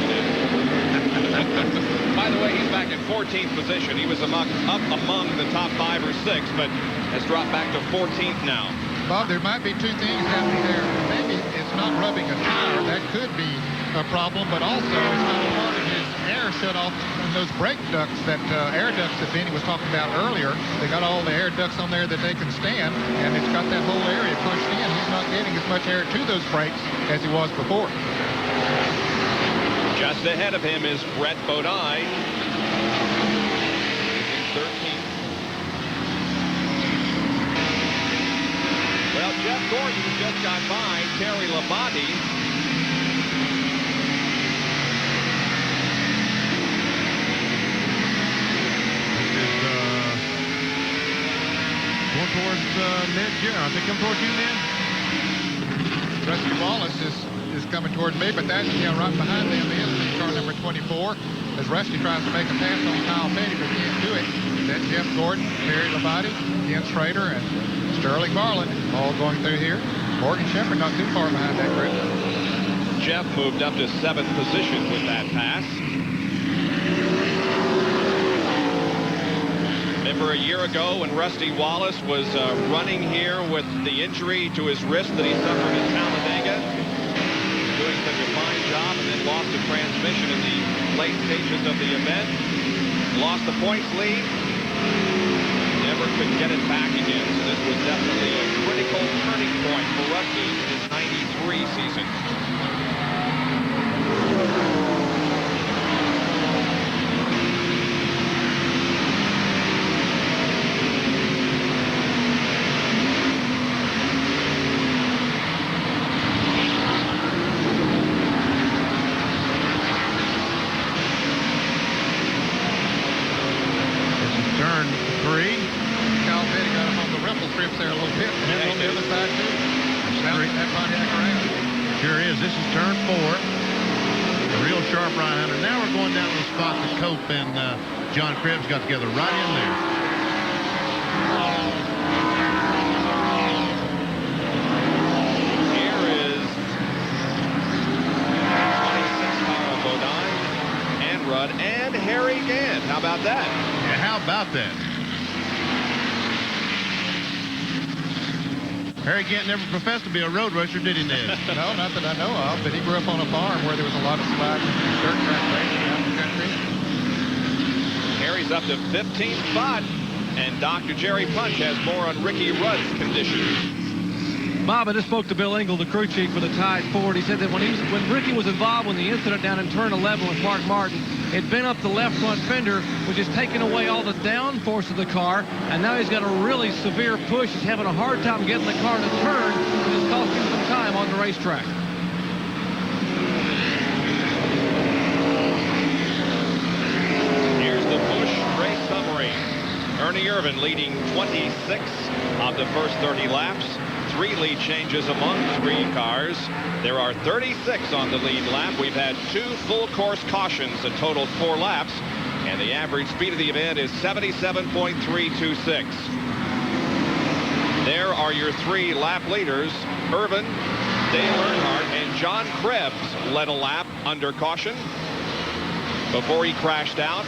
By the way, he's back in 14th position. He was up among the top 5 or 6, but has dropped back to 14th now. Bob, there might be 2 things happening there. Maybe it's not rubbing a tire. That could be a problem, but also it's not a part of his air shut off in those brake ducts, that air ducts that Benny was talking about earlier. They got all the air ducts on there that they can stand, and it's got that whole area pushed in. He's not getting as much air to those brakes as he was before. Just ahead of him is Brett Bodine. 13th. Well, Jeff Gordon just got by Terry Labonte. Going towards Ned Jarrett. I think come towards you, Ned. Rusty Wallace is coming towards me, but that's right behind them is car number 24. As Rusty tries to make a pass on Kyle Petty, but can't do it. That's Jeff Gordon, Terry Labonte, Ken Schrader, and Sterling Barlin all going through here. Morgan Shepherd not too far behind that group. Jeff moved up to 7th position with that pass. Remember a year ago when Rusty Wallace was running here with the injury to his wrist that he suffered in Talladega, doing such a fine job, and then lost a transmission in the late stages of the event. Lost the points lead. Never could get it back again. So this was definitely a critical turning point for Rusty in his 93 season. This is turn 4. A real sharp right-hander. Now we're going down to the spot that Cope and John Krebs got together right in there. Here is 26 Kyle Bodine and Rudd and Harry Gant. How about that? Yeah, how about that? Harry Gant never professed to be a road racer, did he, Ned? No, not that I know of, but he grew up on a farm where there was a lot of slack and dirt track racing out in the country. Harry's up to 15th spot, and Dr. Jerry Punch has more on Ricky Rudd's condition. Bob, I just spoke to Bill Engel, the crew chief for the Tide Ford. He said that when Ricky was involved in the incident down in turn 11 with Mark Martin, it'd been up the left front fender, which has taken away all the downforce of the car, and now he's got a really severe push. He's having a hard time getting the car to turn, and it's costing him some time on the racetrack. Here's the Busch race summary. Ernie Irvan leading 26 of the first 30 laps. 3 lead changes among 3 cars. There are 36 on the lead lap. We've had 2 full course cautions, a total 4 laps, and the average speed of the event is 77.326. There are your 3 lap leaders. Irvan, Dale Earnhardt, and John Krebs led a lap under caution before he crashed out.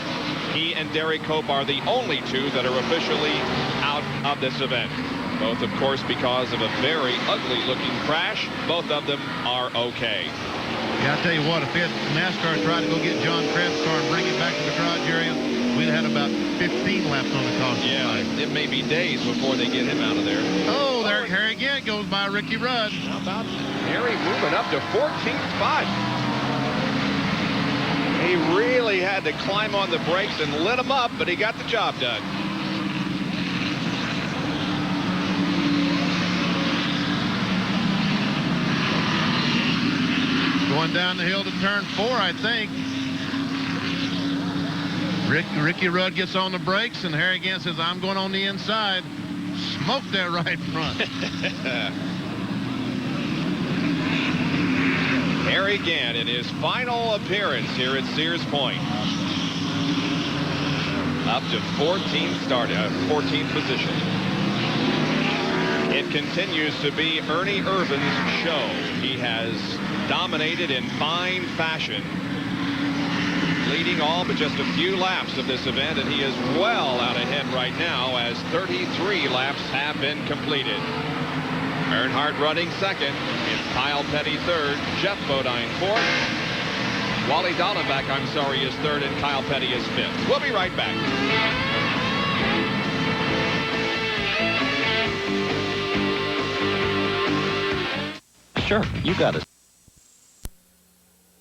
He and Derek Cope are the only 2 that are officially out of this event. Both, of course, because of a very ugly-looking crash. Both of them are okay. Yeah, I'll tell you what, if NASCAR tried to go get John Krebs' car and bring it back to the garage area, we'd have had about 15 laps on the caution. Yeah, it may be days before they get him out of there. Oh, there Harry again goes by Ricky Rudd. How about Harry moving up to 14th spot? He really had to climb on the brakes and lit him up, but he got the job done. Going down the hill to turn 4, I think. Ricky Rudd gets on the brakes, and Harry Gant says, I'm going on the inside. Smoke that right front. Harry Gant in his final appearance here at Sears Point. Up to 14th position. It continues to be Ernie Irvan's show. He has dominated in fine fashion, leading all but just a few laps of this event, and he is well out ahead right now as 33 laps have been completed. Earnhardt running second. It's Kyle Petty third. Jeff Bodine fourth. Wally Dallenbach, I'm sorry, is third, and Kyle Petty is fifth. We'll be right back. Sure, you got it.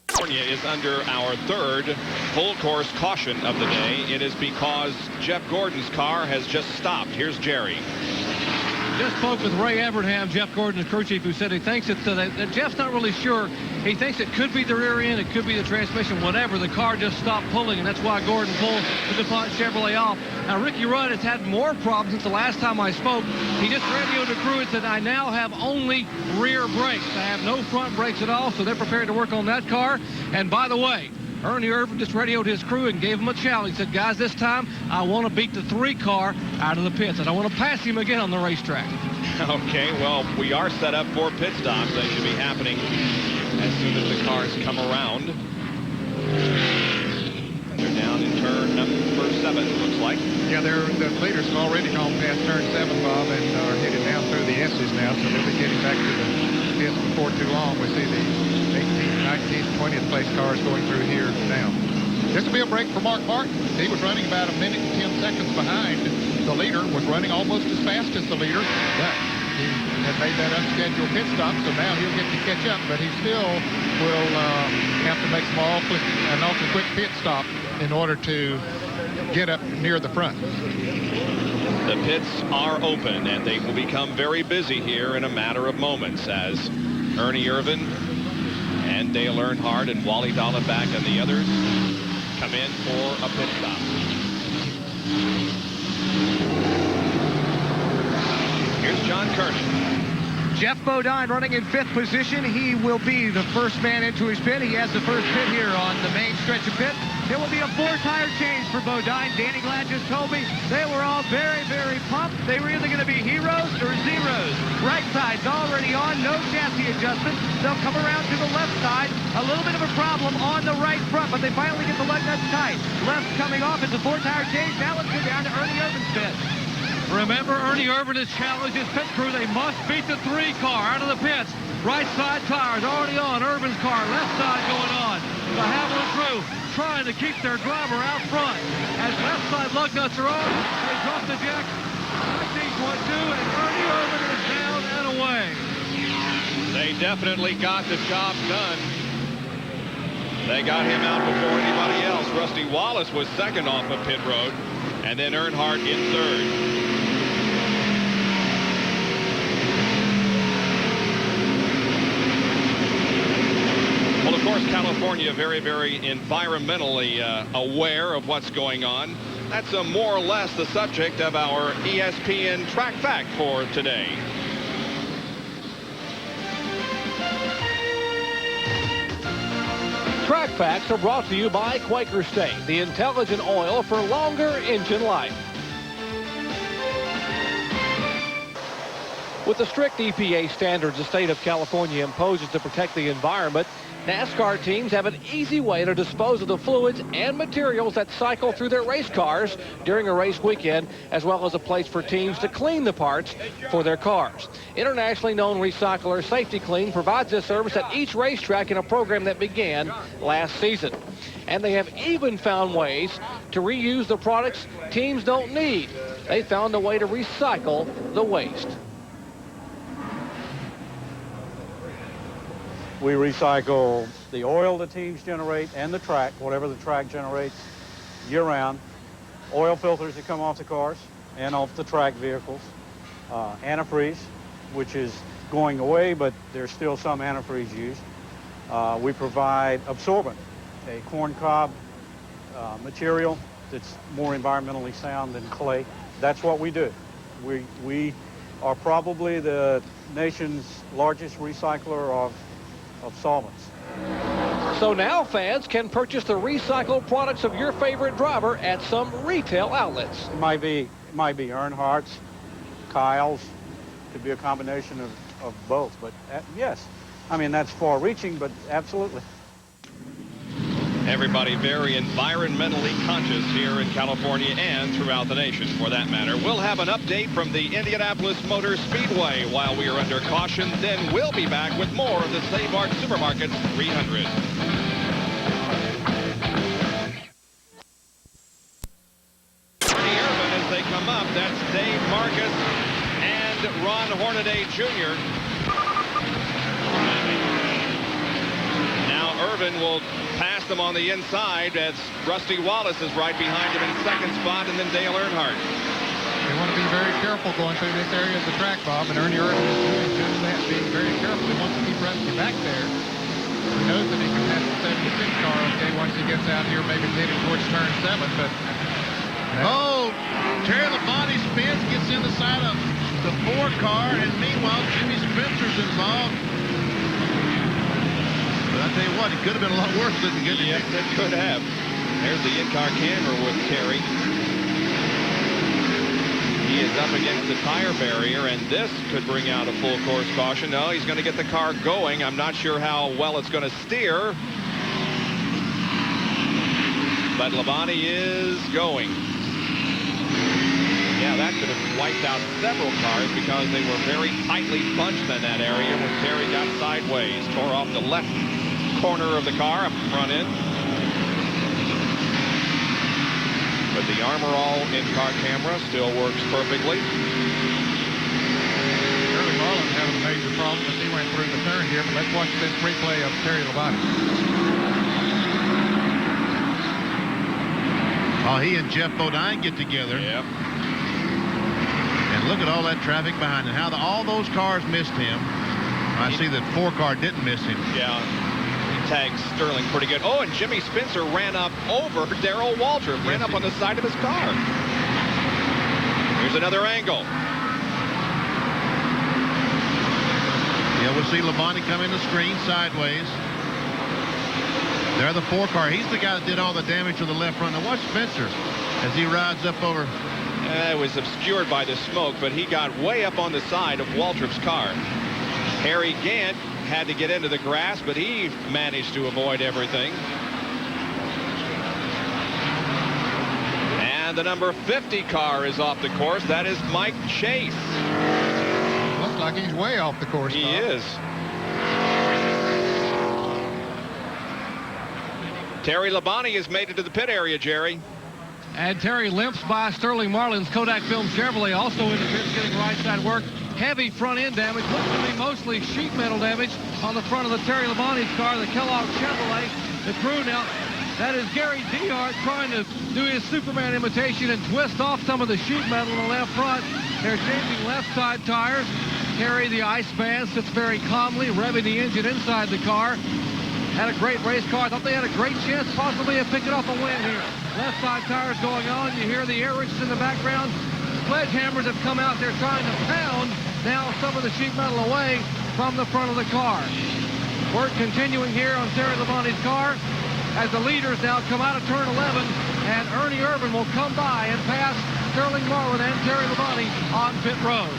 California is under our 3rd full course caution of the day. It is because Jeff Gordon's car has just stopped. Here's Jerry. Just spoke with Ray Evernham, Jeff Gordon's crew chief, who said he thinks that Jeff's not really sure. He thinks it could be the rear end, it could be the transmission, whatever. The car just stopped pulling, and that's why Gordon pulled the DuPont Chevrolet off. Now, Ricky Rudd has had more problems since the last time I spoke. He just radioed the crew and said, I now have only rear brakes. I have no front brakes at all, so they're prepared to work on that car. And by the way, Ernie Irvin just radioed his crew and gave him a challenge. He said, guys, this time I want to beat the 3 car out of the pits, and I want to pass him again on the racetrack. Okay, well, we are set up for pit stops. They should be happening as soon as the cars come around. And they're down in turn number 7, looks like. Yeah, the leaders have already gone past turn 7, Bob, and are headed down through the S's now, so they'll be getting back to the pits before too long. We see the 18th, 19th, 20th place cars going through here now. This will be a break for Mark Martin. He was running about 1 minute and 10 seconds behind. The leader was running almost as fast as the leader, but he had made that unscheduled pit stop, so now he'll get to catch up, but he still will have to make an awfully quick pit stop in order to get up near the front. The pits are open, and they will become very busy here in a matter of moments as Ernie Irvin and Dale Earnhardt and Wally Dallenbach and the others come in for a pit stop. Here's John Kernan. Jeff Bodine running in 5th position. He will be the first man into his pit. He has the first pit here on the main stretch of pit. There will be a 4-tire change for Bodine. Danny Glad just told me they were all very, very pumped. They were either going to be heroes or zeros. Right side's already on, no chassis adjustment. They'll come around to the left side. A little bit of a problem on the right front, but they finally get the lug nuts tight. Left coming off. It's a 4-tire change. Now let's go down to Ernie Irvin's pit. Remember, Ernie Irvin has challenged his pit crew. They must beat the 3 car out of the pits. Right side tires already on. Irvin's car, left side going on. The Haviland crew trying to keep their driver out front. As left side lug nuts are on, they drop the jack. 19.2, and Ernie Irvin is down and away. They definitely got the job done. They got him out before anybody else. Rusty Wallace was second off of pit road, and then Earnhardt in 3rd. Well, of course, California very, very environmentally aware of what's going on. That's more or less the subject of our ESPN Track Fact for today. Track Facts are brought to you by Quaker State, the intelligent oil for longer engine life. With the strict EPA standards the state of California imposes to protect the environment, NASCAR teams have an easy way to dispose of the fluids and materials that cycle through their race cars during a race weekend, as well as a place for teams to clean the parts for their cars. Internationally known recycler Safety Clean provides this service at each racetrack in a program that began last season. And they have even found ways to reuse the products teams don't need. They found a way to recycle the waste. We recycle the oil the teams generate and the track, whatever the track generates year-round. Oil filters that come off the cars and off the track vehicles. Antifreeze, which is going away, but there's still some antifreeze used. We provide absorbent, a corn cob material that's more environmentally sound than clay. That's what we do. We are probably the nation's largest recycler of solvents. So now fans can purchase the recycled products of your favorite driver at some retail outlets. It might be Earnhardt's, Kyle's, could be a combination of both, but yes. I mean, that's far-reaching, but absolutely. Everybody very environmentally conscious here in California and throughout the nation, for that matter. We'll have an update from the Indianapolis Motor Speedway while we are under caution. Then we'll be back with more of the Save Mart Supermarkets 300. Ernie Irvin as they come up. That's Dave Marcus and Ron Hornaday Jr. Now Irvin will pass them on the inside as Rusty Wallace is right behind him in 2nd spot, and then Dale Earnhardt. And want to be very careful going through this area of the track, Bob, and Ernie Irvin is doing just that, being very careful. He wants to keep Rusty back there. He knows that he can pass the 76 car, okay, once he gets out here, maybe heading towards turn 7, but... Oh, Terry Labonte spins, gets in the side of the 4 car, and meanwhile, Jimmy Spencer's involved. But I tell you what, it could have been a lot worse than it. Yes, it could have. There's the in-car camera with Terry. He is up against the tire barrier, and this could bring out a full course caution. No, he's going to get the car going. I'm not sure how well it's going to steer. But Labonte is going. Yeah, that could have wiped out several cars because they were very tightly bunched in that area when Terry got sideways. Tore off the left corner of the car up front end. But the Armor All in-car camera still works perfectly. Shirley Marlin's having a major problem as he went through the turn here, but let's watch this replay of Terry Labonte. Oh, he and Jeff Bodine get together. Yep. And look at all that traffic behind him. How all those cars missed him. I see that 4 car didn't miss him. Yeah. Tagged Sterling pretty good. Oh, and Jimmy Spencer ran up over Darrell Waltrip, ran up on the side of his car. Here's another angle. Yeah, we'll see Labonte come in the screen sideways. There, the 4 car. He's the guy that did all the damage to the left front. Now watch Spencer as he rides up over. It was obscured by the smoke, but he got way up on the side of Waltrip's car. Harry Gant had to get into the grass, but he managed to avoid everything. And the number 50 car is off the course. That is Mike Chase. Looks like he's way off the course. He is. Terry Labonte has made it to the pit area, Jerry. And Terry limps by Sterling Marlin's Kodak Film Chevrolet, also in the pits, getting right side work. Heavy front end damage, looks to be mostly sheet metal damage on the front of the Terry Labonte's car, the Kellogg Chevrolet. The crew now, that is Gary Dehart trying to do his Superman imitation and twist off some of the sheet metal on the left front. They're changing left side tires. Terry, the ice man, sits very calmly, revving the engine inside the car. Had a great race car. I thought they had a great chance possibly of picking up a win here. Left side tires going on. You hear the air wrenches in the background. Sledgehammers have come out there trying to pound now some of the sheet metal away from the front of the car. Work continuing here on Terry Labonte's car as the leaders now come out of turn 11, and Ernie Irvin will come by and pass Sterling Marlin and Terry Labonte on pit road.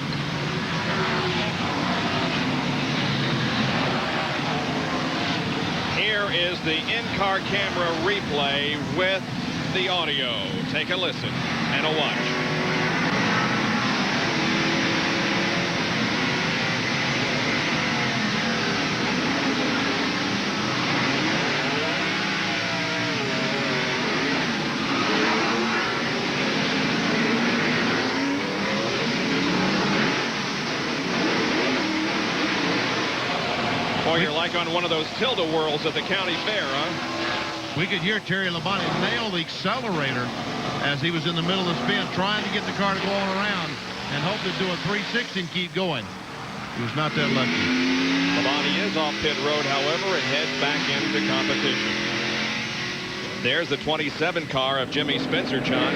Here is the in-car camera replay with the audio. Take a listen and a watch. Boy, you're like on one of those tilt-a-whirls at the county fair, huh? We could hear Terry Labonte nail the accelerator as he was in the middle of the spin, trying to get the car to go on around and hope to do a 360 and keep going. He was not that lucky. Labonte is off pit road, however, and heads back into competition. There's the 27 car of Jimmy Spencer, John.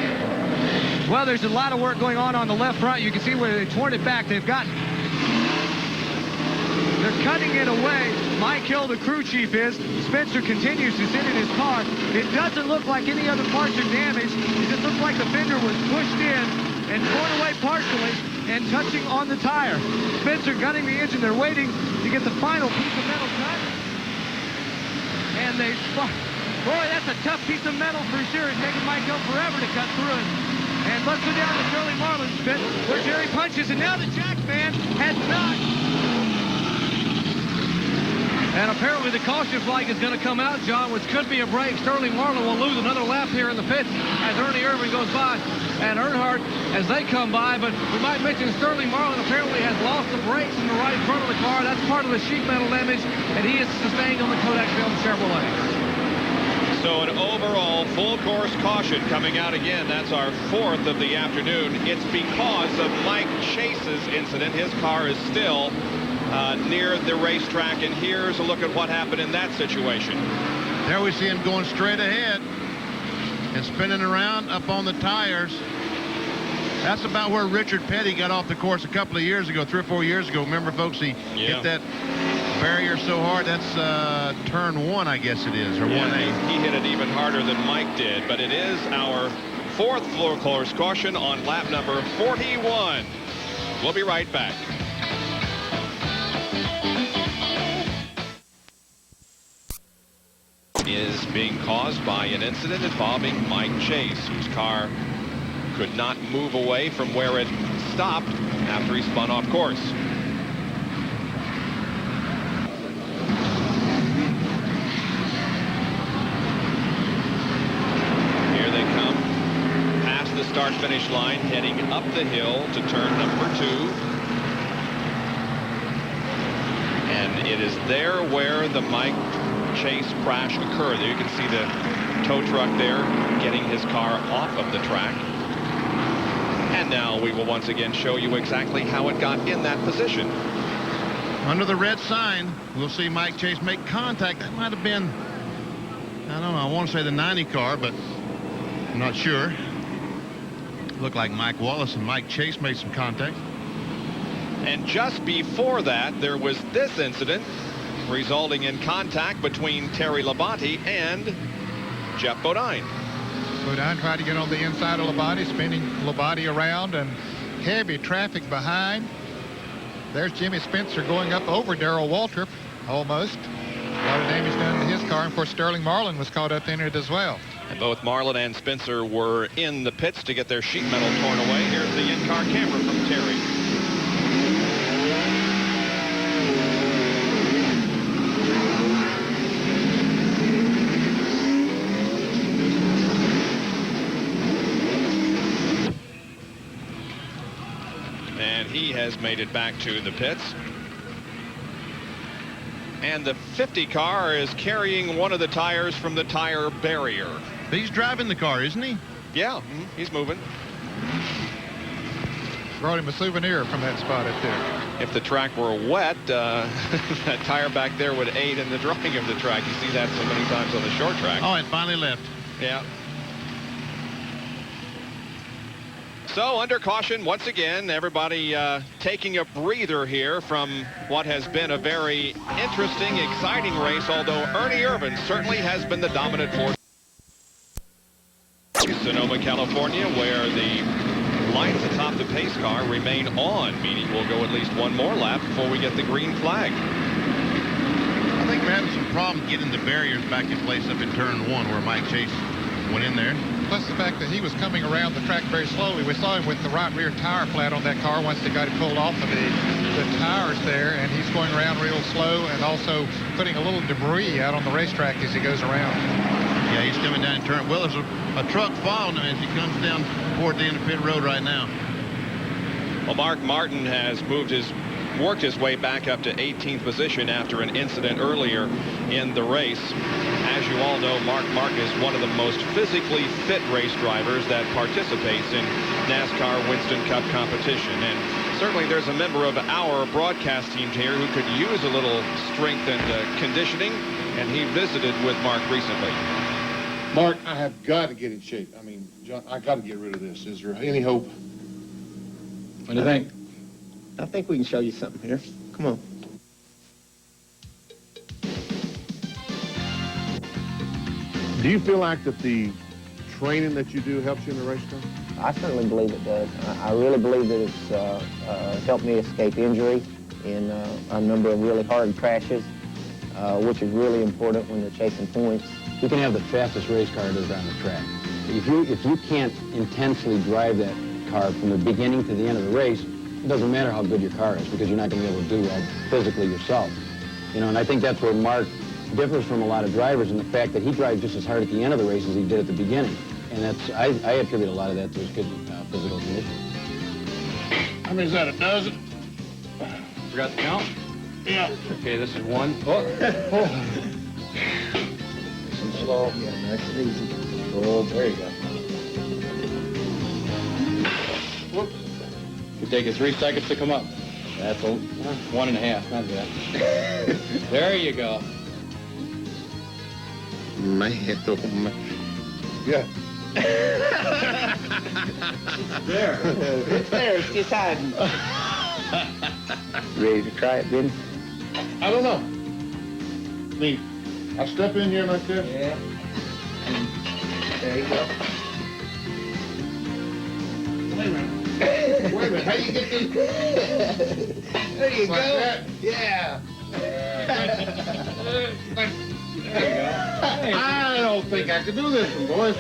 Well, there's a lot of work going on the left front. You can see where they torn it back. They're cutting it away. Mike Hill, the crew chief, is. Spencer continues to sit in his car. It doesn't look like any other parts are damaged. It just looks like the fender was pushed in and torn away partially and touching on the tire. Spencer gunning the engine. They're waiting to get the final piece of metal cut. And they... Boy, that's a tough piece of metal for sure. It's taking Mike Hill forever to cut through it. And let's go down to Sterling Marlin's pit where Jerry punches. And now the Jack man has not... And apparently the caution flag is going to come out, John, which could be a break. Sterling Marlin will lose another lap here in the pits as Ernie Irvin goes by and Earnhardt as they come by. But we might mention Sterling Marlin apparently has lost the brakes in the right front of the car. That's part of the sheet metal damage that he has sustained on the Kodak Film Chevrolet. So an overall full course caution coming out again. That's our 4th of the afternoon. It's because of Mike Chase's incident. His car is still near the racetrack, and here's a look at what happened in that situation. There we see him going straight ahead and spinning around up on the tires. That's about where Richard Petty got off the course a couple of years ago, 3 or 4 years ago. Remember, folks, he hit that barrier so hard. That's turn 1, I guess it is, or 1A. He hit it even harder than Mike did, but it is our 4th full course caution on lap number 41. We'll be right back. Is being caused by an incident involving Mike Chase, whose car could not move away from where it stopped after he spun off course. Here they come past the start-finish line, heading up the hill to turn number 2. And it is there where the Mike Chase crash occurred. There you can see the tow truck there getting his car off of the track. And now we will once again show you exactly how it got in that position. Under the red sign, we'll see Mike Chase make contact. That might have been, I don't know, I want to say the 90 car, but I'm not sure. Looked like Mike Wallace and Mike Chase made some contact. And just before that, there was this incident resulting in contact between Terry Labonte and Jeff Bodine. Bodine tried to get on the inside of Labonte, spinning Labonte around, and heavy traffic behind. There's Jimmy Spencer going up over Darrell Waltrip, almost. A lot of damage done to his car. And of course, Sterling Marlin was caught up in it as well. And both Marlin and Spencer were in the pits to get their sheet metal torn away. Here's the in-car camera from Terry. He has made it back to the pits. And the 50 car is carrying one of the tires from the tire barrier. He's driving the car, isn't he? Yeah, he's moving. Brought him a souvenir from that spot up there. If the track were wet, that tire back there would aid in the drawing of the track. You see that so many times on the short track. Oh, it finally left. Yeah. So under caution once again, everybody taking a breather here from what has been a very interesting, exciting race, although Ernie Irvan certainly has been the dominant force. Sonoma, California, where the lights atop the pace car remain on, meaning we'll go at least one more lap before we get the green flag. I think we're having some problem getting the barriers back in place up in turn 1 where Mike Chase went in there. Plus the fact that he was coming around the track very slowly. We saw him with the right rear tire flat on that car once they got it pulled off of the tires there, and he's going around real slow and also putting a little debris out on the racetrack as he goes around. Yeah, he's coming down in turn. Well, there's a truck following him as he comes down toward the end of pit road right now. Well, Mark Martin has worked his way back up to 18th position after an incident earlier in the race. As you all know, Mark Martin is one of the most physically fit race drivers that participates in NASCAR Winston Cup competition. And certainly there's a member of our broadcast team here who could use a little strength and conditioning, and he visited with Mark recently. Mark, I have got to get in shape. I mean, John, I got to get rid of this. Is there any hope? What do you think? I think we can show you something here. Come on. Do you feel like that the training that you do helps you in the racetrack? I certainly believe it does. I really believe that it's helped me escape injury in a number of really hard crashes, which is really important when you're chasing points. You can have the fastest race car there is on the track. If you can't intensely drive that car from the beginning to the end of the race, it doesn't matter how good your car is because you're not going to be able to do that physically yourself. You know, and I think that's where Mark differs from a lot of drivers in the fact that he drives just as hard at the end of the race as he did at the beginning. And that's, I attribute a lot of that to his good physical condition. How many is that, a dozen? Forgot to count? Yeah. Okay, this is one. slow. Yeah, nice and easy. Oh, there you go. Whoops. It'll take you 3 seconds to come up. That's 1.5, not bad. There you go. Man, oh man. Yeah. There. It's there. It's just hiding. Ready to try it, Ben? I don't know. I mean, I step in here like this. Yeah. There you go. Wait a minute. How do you get this? There you Like go. that? Yeah. I don't think I can do this one, boys.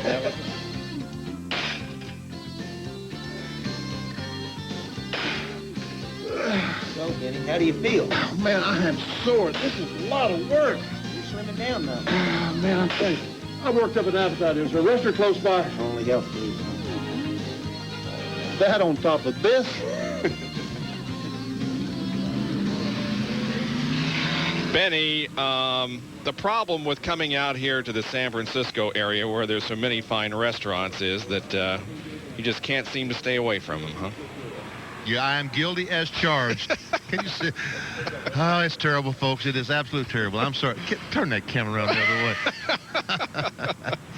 So, Benny, how do you feel? Oh, man, I am sore. This is a lot of work. You're slimming down now. Oh, man, I'm telling you. I worked up an appetite. There's a restaurant close by. Only helps me. That on top of this. Benny, the problem with coming out here to the San Francisco area where there's so many fine restaurants is that you just can't seem to stay away from them, huh? Yeah, I am guilty as charged. Can you see? Oh, it's terrible, folks. It is absolutely terrible. I'm sorry. Turn that camera around the other way.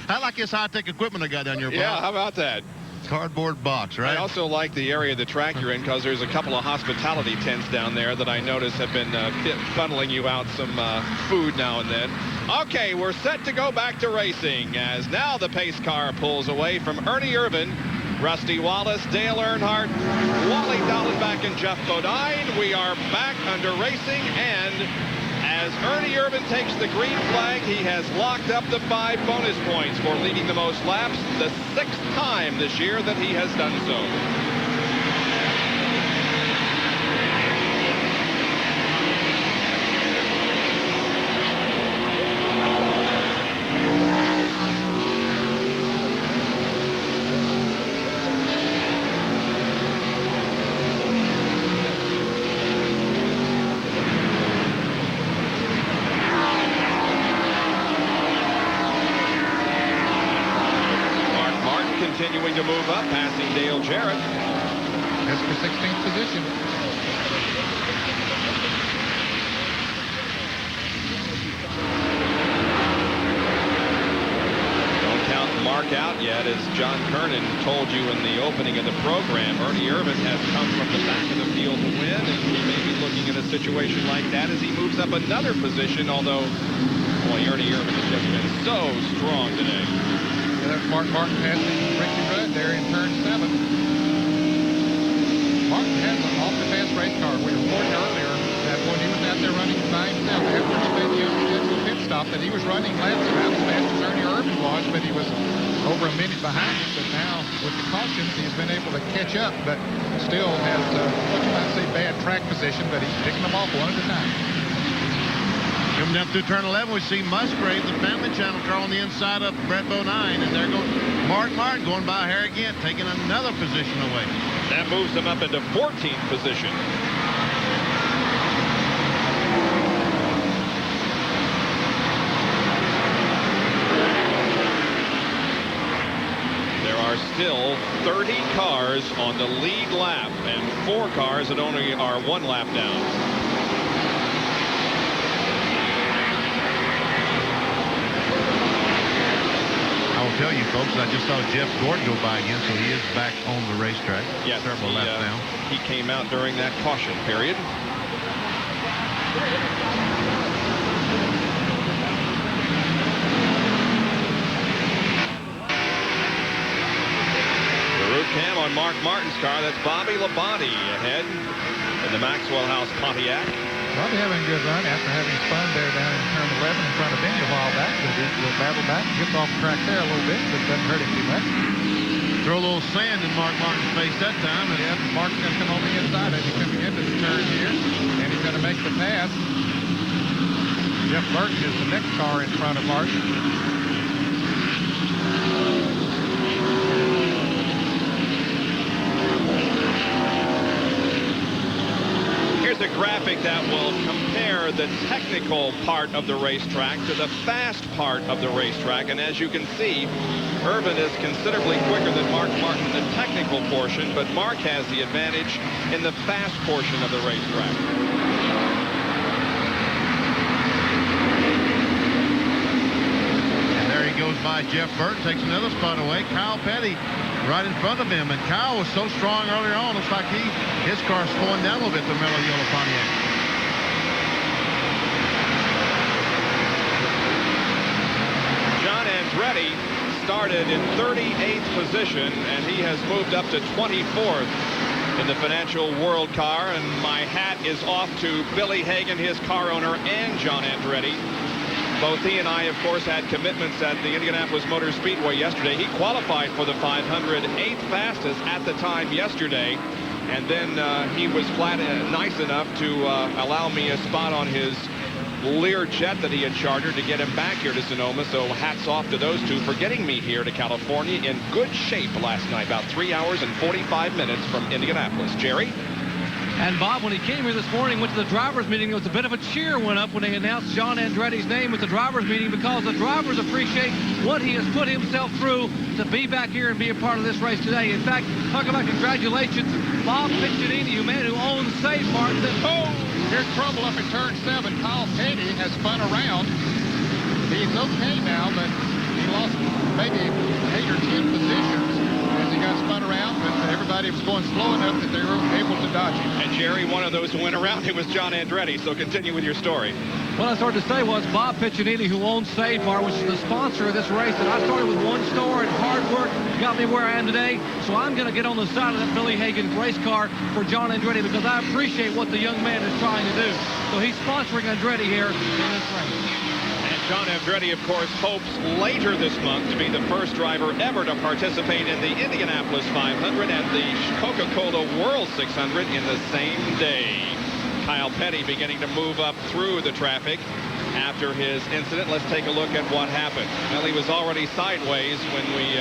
I like this high-tech equipment I got down here, Bob. Yeah, how about that? Cardboard box, right? I also like the area of the track you're in because there's a couple of hospitality tents down there that I notice have been funneling you out some food now and then. Okay, we're set to go back to racing as now the pace car pulls away from Ernie Irvan, Rusty Wallace, Dale Earnhardt, Wally Dallenbach, and Jeff Bodine. We are back under racing, and as Ernie Irvan takes the green flag, he has locked up the 5 bonus points for leading the most laps, the 6th time this year that he has done so. Continuing to move up, passing Dale Jarrett. That's for 16th position. Don't count Mark out yet, as John Kernan told you in the opening of the program. Ernie Irvan has come from the back of the field to win, and he may be looking at a situation like that as he moves up another position, although, boy, Ernie Irvan has just been so strong today. That's Mark Martin passing Ricky Rudd there in turn 7. Martin has an awfully fast race car. We reported earlier that when he was out there running by himself after the scheduled pit stop that he was running laps about as fast as Ernie Irvan was, but he was over a minute behind him. But now with the cautions, he's been able to catch up, but still has what you might say bad track position, but he's picking them off one at a time. Coming down through turn 11, we see Musgrave, the family channel car, on the inside of Brett Bodine, and there goes Mark Martin going by here again, taking another position away. That moves him up into 14th position. There are still 30 cars on the lead lap and 4 cars that only are 1 lap down. I'll tell you, folks, I just saw Jeff Gordon go by again, so he is back on the racetrack. Yes, several laps now. He came out during that caution period. The root cam on Mark Martin's car. That's Bobby Labonte ahead in the Maxwell House Pontiac. Probably having a good run after having spun there down in turn 11 in front of Benny a while back. But he will battle back, gets off the track there a little bit, but doesn't hurt him too much. Throw a little sand in Mark Martin's face that time. And yeah, Mark's going to come on the inside as he's coming into the turn here, and he's going to make the pass. Jeff Burton is the next car in front of Martin. Here's a graphic that will compare compare the technical part of the racetrack to the fast part of the racetrack. And as you can see, Irvin is considerably quicker than Mark Martin in the technical portion, but Mark has the advantage in the fast portion of the racetrack. And there he goes by Jeff Burton, takes another spot away. Kyle Petty right in front of him, and Kyle was so strong earlier on. Looks like his car's slowing down a little bit, the Mellow Yellow Pontiac. John Andretti started in 38th position, and he has moved up to 24th in the Financial World Car. And my hat is off to Billy Hagan, his car owner, and John Andretti. Both he and I, of course, had commitments at the Indianapolis Motor Speedway yesterday. He qualified for the 500, 8th fastest at the time yesterday. And then he was nice enough to allow me a spot on his Lear jet that he had chartered to get him back here to Sonoma. So hats off to those two for getting me here to California in good shape last night, about 3 hours and 45 minutes from Indianapolis. Jerry? And Bob, when he came here this morning, went to the drivers' meeting, there was a bit of a cheer went up when they announced John Andretti's name at the drivers' meeting, because the drivers appreciate what he has put himself through to be back here and be a part of this race today. In fact, talking about congratulations, Bob Piccinini, who owns Save Mart, said, "Oh, here's trouble up in turn 7. Kyle Petty has spun around. He's okay now, but he lost maybe 8 or 10 positions as he got spun around, but everybody was going slow enough that they were able to dodge him." And Jerry, one of those who went around, it was John Andretti. So continue with your story. What I started to say was Bob Piccinini, who owns Save Mart, which is the sponsor of this race, and I started with one store, and hard work got me where I am today. So I'm going to get on the side of that Billy Hagan race car for John Andretti, because I appreciate what the young man is trying to do. So he's sponsoring Andretti here in this race. And John Andretti, of course, hopes later this month to be the first driver ever to participate in the Indianapolis 500 and the Coca-Cola World 600 in the same day. Kyle Petty beginning to move up through the traffic after his incident. Let's take a look at what happened. Well, he was already sideways when we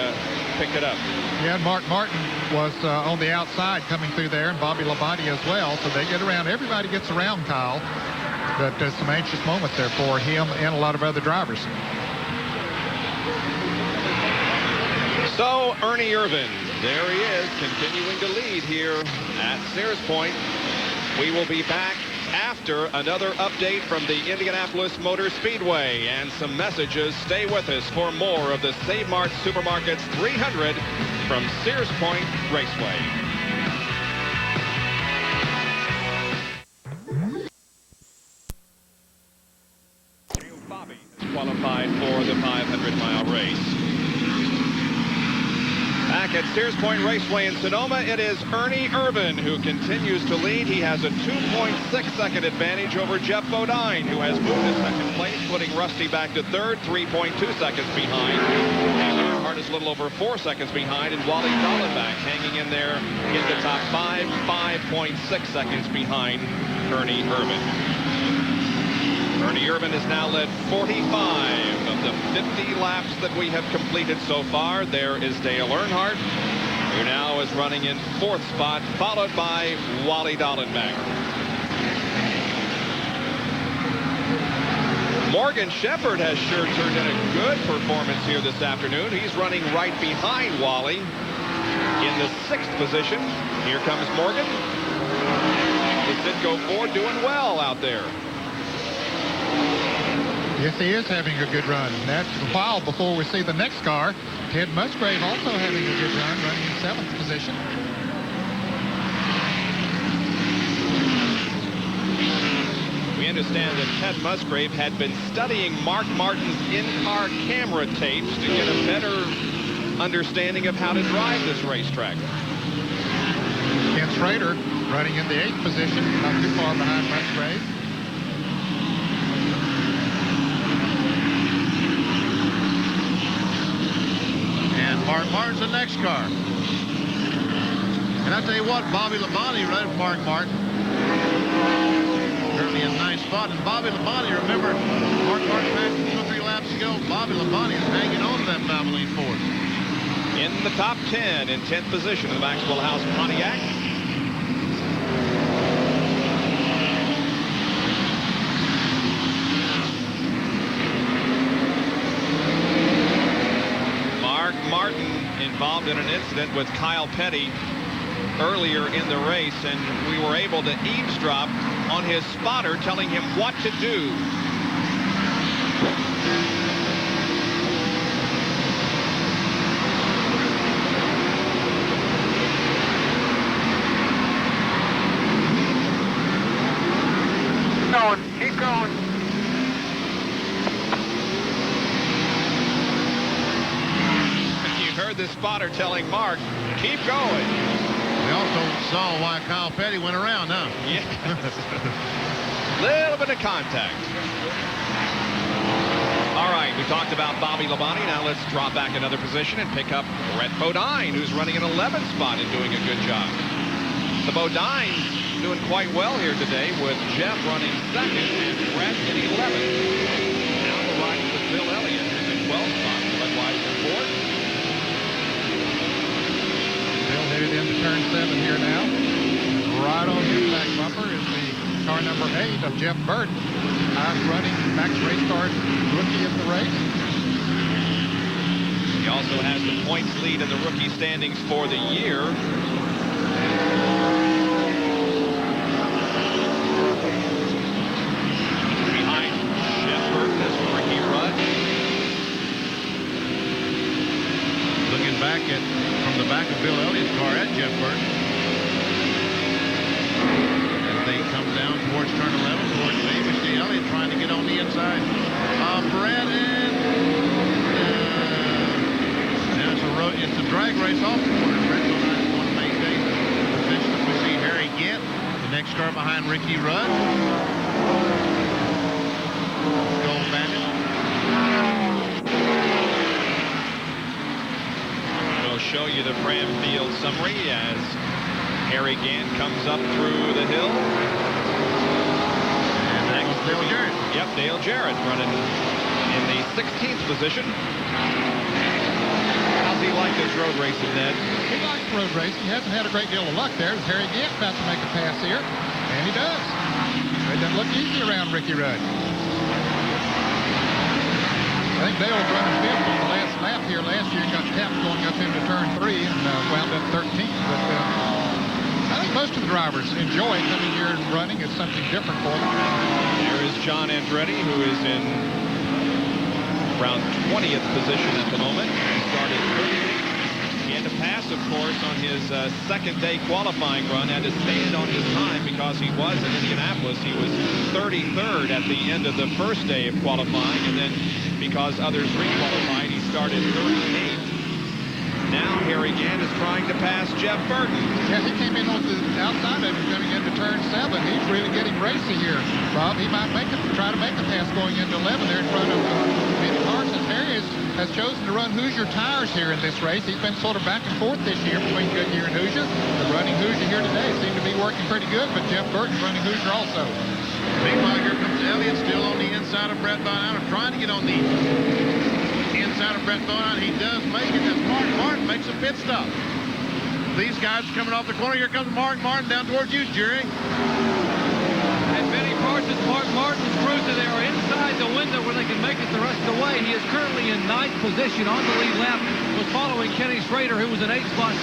picked it up. Yeah, and Mark Martin was on the outside coming through there, and Bobby Labonte as well. So they get around. Everybody gets around Kyle. But some anxious moments there for him and a lot of other drivers. So Ernie Irvin, there he is, continuing to lead here at Sears Point. We will be back after another update from the Indianapolis Motor Speedway and some messages. Stay with us for more of the Save Mart Supermarkets 300 from Sears Point Raceway. Bobby qualified for the 500-mile race. Back at Sears Point Raceway in Sonoma, it is Ernie Irvin who continues to lead. He has a 2.6-second advantage over Jeff Bodine, who has moved to second place, putting Rusty back to third, 3.2 seconds behind. And Earnhardt is a little over 4 seconds behind, and Wally Dallenbach hanging in there in the top 5.6 seconds behind Ernie Irvin. Ernie Irvin has now led 45 of the 50 laps that we have completed so far. There is Dale Earnhardt, who now is running in 4th spot, followed by Wally Dallenbach. Morgan Shepherd has sure turned in a good performance here this afternoon. He's running right behind Wally in the 6th position. Here comes Morgan. The Citgo Ford doing well out there. Yes, he is having a good run. That's a while before we see the next car. Ted Musgrave also having a good run, running in 7th position. We understand that Ted Musgrave had been studying Mark Martin's in-car camera tapes to get a better understanding of how to drive this racetrack. Ken Schrader running in the 8th position, not too far behind Musgrave. Mark Martin's the next car. And I tell you what, Bobby Labonte right at Mark Martin. Currently in 9th spot. And Bobby Labonte, remember, Mark Martin passed 2 or 3 laps ago. Bobby Labonte is hanging on to that Valvoline Ford. In the top 10, in 10th position in the Maxwell House Pontiac. involved in an incident with Kyle Petty earlier in the race, and we were able to eavesdrop on his spotter telling him what to do. Keep going. You heard the spotter telling Mark, keep going. We also saw why Kyle Petty went around, huh? Yeah. Little bit of contact. All right, we talked about Bobby Labonte. Now let's drop back another position and pick up Brett Bodine, who's running an 11th spot and doing a good job. The Bodines doing quite well here today with Jeff running second and Brett in 11th. Now the ride with Bill Elliott, who's in 12th spot. Budweiser fourth. Bill headed into turn 7 here now. Right on his back bumper is the car number 8 of Jeff Burton. Highest running Max Race Car rookie of the race. He also has the points lead in the rookie standings for the year. From the back of Bill Elliott's car at Jeff Burton. As they come down towards turn 11, towards me, we see Elliott trying to get on the inside. Brett and it's a drag race off the corner. Brett Bodine is going to maintain position. We see Harry Gant, the next car behind Ricky Rudd. Gold Bandit. We'll show you the Fram Field summary as Harry Gant comes up through the hill. And that was Dale Jarrett. Yep, Dale Jarrett running in the 16th position. How's he like this road racing, Ned? He likes road racing. He hasn't had a great deal of luck there. Harry Gant about to make a pass here, and he does. It doesn't look easy around Ricky Rudd. I think Dale was running fifth on the last lap here last year and got tapped going up into turn 3 and wound up 13th. But I think most of the drivers enjoy coming here and running. It's something different for them. There is John Andretti, who is in around 20th position at the moment. He started 38th. He had to pass, of course, on his second day qualifying run. Had to stand on his time because he was in Indianapolis. He was 33rd at the end of the first day of qualifying, and then because others re-qualified, he started 38th. Now Harry Gant is trying to pass Jeff Burton. Yeah, he came in on the outside of him coming into turn 7. He's really getting racy here, Bob. He might try to make a pass going into 11 there in front of Benny Parsons. Harry has chosen to run Hoosier tires here in this race. He's been sort of back and forth this year between Goodyear and Hoosier. The running Hoosier here today seemed to be working pretty good, but Jeff Burton's running Hoosier also. Meanwhile, here comes Elliott still on the inside of Brett Bodine, trying to get on the inside of Brett Bodine. He does make it as Martin makes a pit stop. These guys are coming off the corner. Here comes Martin down towards you, Jerry. And Benny Parsons, Martin's cruising. They are inside the window where they can make it the rest of the way. He is currently in 9th position on the lead lap. Was following Kenny Schrader, who was in 8th spot.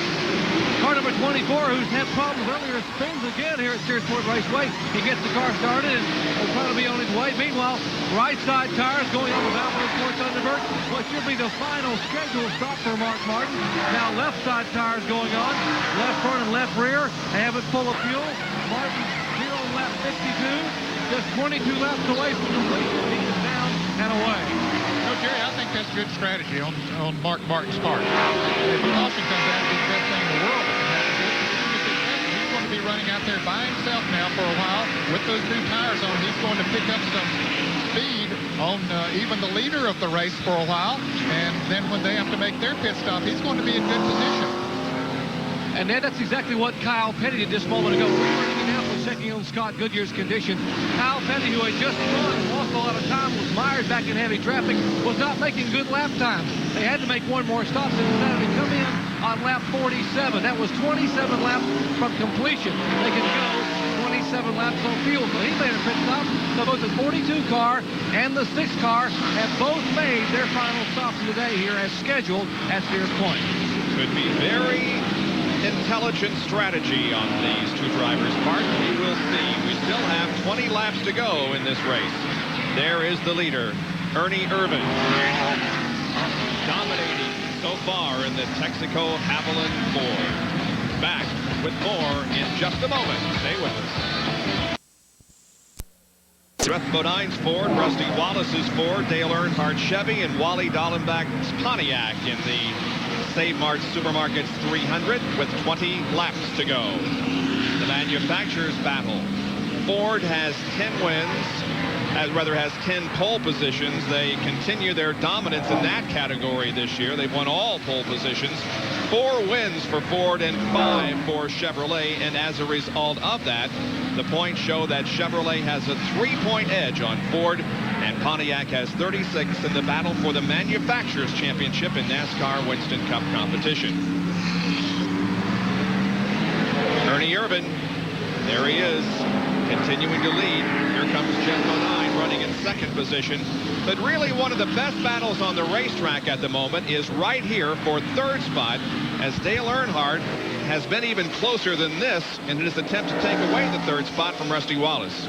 Car number 24, who's had problems earlier, spins again here at Sears Raceway. He gets the car started and will try to be on his way. Meanwhile, right side tires going on the Valvoline towards Thunderbird. What should be the final scheduled stop for Mark Martin. Now left side tires going on. Left front and left rear. They have it full of fuel. Martin here on lap 52. Just 22 laps away from completion. He is down and away. No, Jerry, I think that's a good strategy on Mark Martin's part. If caution comes out, it'd be the best thing in the world. He's going to be running out there by himself now for a while. With those new tires on, he's going to pick up some speed on even the leader of the race for a while. And then when they have to make their pit stop, he's going to be in good position. And then that's exactly what Kyle Petty did just a moment ago. We were in Indianapolis checking on Scott Goodyear's condition. Kyle Petty, who had just run and lost a lot of time, was mired back in heavy traffic, was not making good lap times. They had to make one more stop and decided to come in on lap 47. That was 27 laps from completion. They can go 27 laps on fuel. So he made a pit stop. So both the 42 car and the 6 car have both made their final stops today here as scheduled at Sears Point. could be very intelligent strategy on these two drivers' part. We will see. We still have 20 laps to go in this race. There is the leader, Ernie Irvan, dominating so far in the Texaco Haviland Ford. Back with more in just a moment. Stay with us. Jeff Bodine's Ford, Rusty Wallace's Ford, Dale Earnhardt Chevy, and Wally Dallenbach's Pontiac in the Save Mart Supermarkets 300 with 20 laps to go. The manufacturer's battle. Ford has 10 wins, has 10 pole positions. They continue their dominance in that category this year. They've won all pole positions. 4 wins for Ford and 5 for Chevrolet, and as a result of that, the points show that Chevrolet has a 3-point edge on Ford, and Pontiac has 36 in the battle for the Manufacturers Championship in NASCAR Winston Cup competition. Ernie Irvan, there he is, continuing to lead. Here comes Jeff Bodine running in second position. But really one of the best battles on the racetrack at the moment is right here for third spot, as Dale Earnhardt has been even closer than this in his attempt to take away the third spot from Rusty Wallace.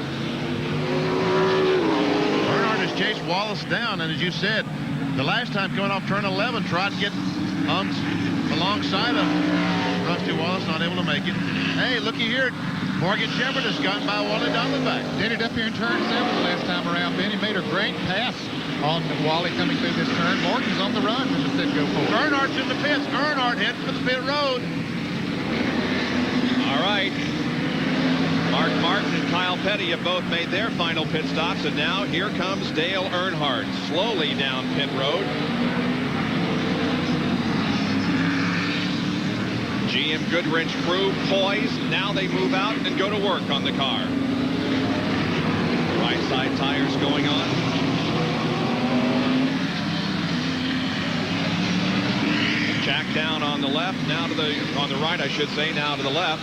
Earnhardt has chased Wallace down, and as you said, the last time coming off turn 11, tried to get alongside of Rusty Wallace, not able to make it. Hey, looky here. Morgan Shepherd has gotten by Wally Dallenbach. Did it up here in turn 7 last time around. Benny made a great pass on Wally coming through this turn. Morgan's on the run from the Citgo Ford. Earnhardt's in the pits. Earnhardt heading for the pit road. All right. Mark Martin and Kyle Petty have both made their final pit stops, and now here comes Dale Earnhardt slowly down pit road. GM Goodwrench crew poised. Now they move out and go to work on the car. Right side tires going on. Jack down on the left, now to on the right, I should say, now to the left.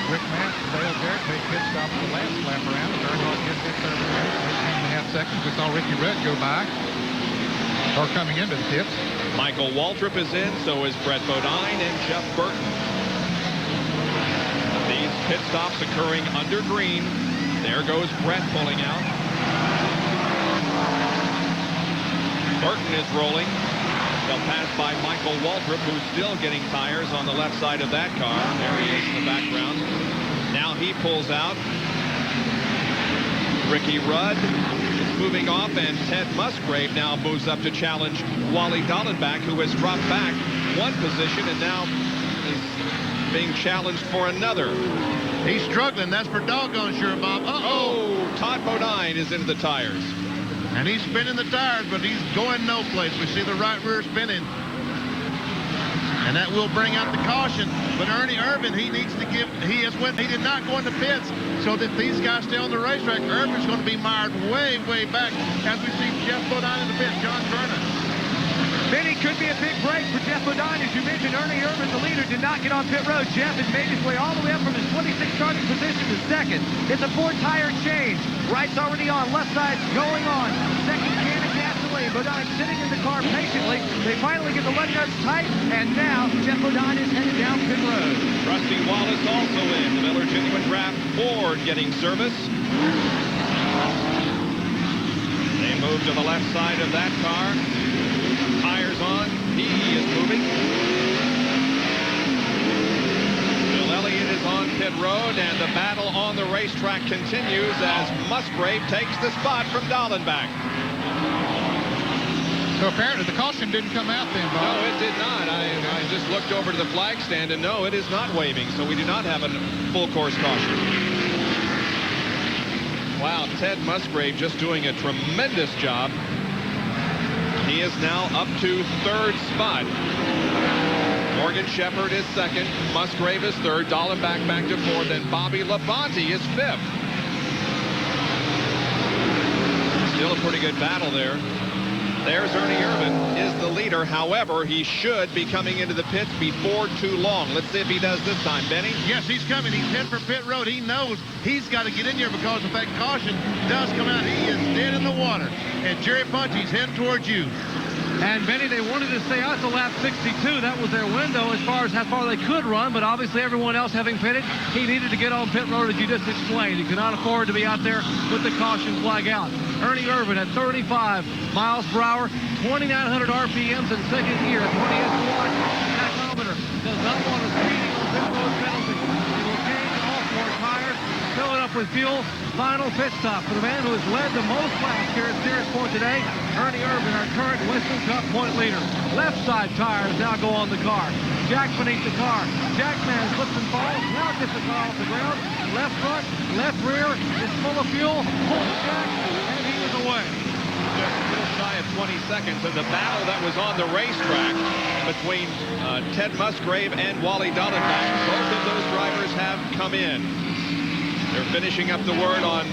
Rick Mack and Dale Jarrett made pit stops the last lap around. Earnhardt gets it 18.5 seconds. We saw Ricky Rudd go by, or coming into the pits. Michael Waltrip is in, so is Brett Bodine and Jeff Burton. These pit stops occurring under green. There goes Brett pulling out. Burton is rolling. They'll pass by Michael Waltrip, who's still getting tires on the left side of that car. There he is in the background. Now he pulls out. Ricky Rudd is moving off, and Ted Musgrave now moves up to challenge Wally Dallenbach, who has dropped back 1 position and now is being challenged for another. He's struggling. That's for doggone sure, Bob. Oh, Todd Bodine is into the tires. And he's spinning the tires, but he's going no place. We see the right rear spinning. And that will bring out the caution. But Ernie Irvan, he needs to give, he did not go into pits so that these guys stay on the racetrack. Irvan's going to be mired way, way back as we see Jeff Bodine in the pit. John Vernon. Benny, could be a big break for Jeff Bodine. As you mentioned, Ernie Irvan, the leader, did not get on pit road. Jeff has made his way all the way up from his 26th starting position to second. It's a 4-tire change. Right's already on, left side's going on. Second can of gasoline. Bodine sitting in the car patiently. They finally get the lug nuts tight, and now Jeff Bodine is headed down pit road. Rusty Wallace also in. The Miller Genuine Draft Ford getting service. They move to the left side of that car. Tires on. He is moving. Bill Elliott is on pit road, and the battle on the racetrack continues as Musgrave takes the spot from Dallenbach. So apparently the caution didn't come out then, Bob. No, it did not. I just looked over to the flag stand, and no, it is not waving, so we do not have a full course caution. Wow, Ted Musgrave just doing a tremendous job. He is now up to third spot. Morgan Shepherd is second. Musgrave is third. Dallenbach back to fourth. And Bobby Labonte is fifth. Still a pretty good battle there. There's Ernie Irvan, is the leader. However, he should be coming into the pits before too long. Let's see if he does this time. Benny? Yes, he's coming. He's heading for pit road. He knows he's got to get in here because if that caution does come out, he is dead in the water. And Jerry Punchy's heading towards you. And Benny, they wanted to stay out to lap 62. That was their window as far as how far they could run, but obviously everyone else having pitted, he needed to get on pit road, as you just explained. He could not afford to be out there with the caution flag out. Ernie Irvan at 35 miles per hour, 2,900 RPMs in second gear. 20 is to watch. Tachometer does not want a speeding on pit road penalty. He will change all 4 tires, fill it up with fuel. Final pit stop for the man who has led the most laps here at Sears Point today, Ernie Irvan, our current Winston Cup point leader. Left side tires now go on the car. Jack beneath the car. Jackman slips and falls. Now gets the car off the ground. Left front, left rear is full of fuel. Pulls Jack, and he is away. Just a little shy of 20 seconds in the battle that was on the racetrack between Ted Musgrave and Wally Dallenbach. Both of those drivers have come in. They're finishing up the work on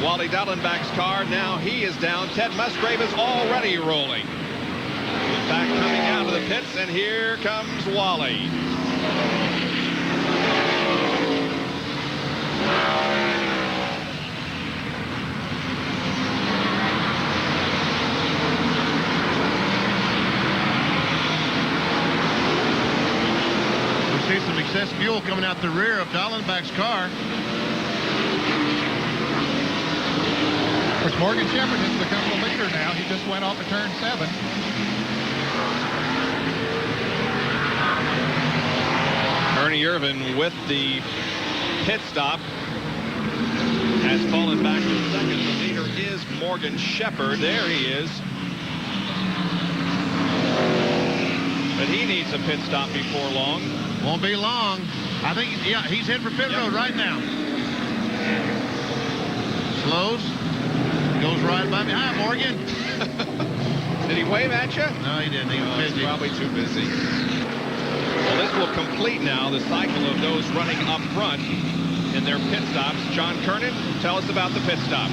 Wally Dallenbach's car. Now he is down. Ted Musgrave is already rolling. Back coming out of the pits, and here comes Wally. We see some excess fuel coming out the rear of Dallenbach's car. Of course, Morgan Shepherd has become the leader now. He just went off of turn 7. Ernie Irvan with the pit stop has fallen back to second. The leader is Morgan Shepherd. There he is. But he needs a pit stop before long. Won't be long. I think, yeah, he's heading for pit road right now. Slows. Goes right by me. Hi, Morgan. Did he wave at you? No, he didn't. He was busy. He's probably too busy. Well, this will complete now the cycle of those running up front in their pit stops. John Kernan, tell us about the pit stop.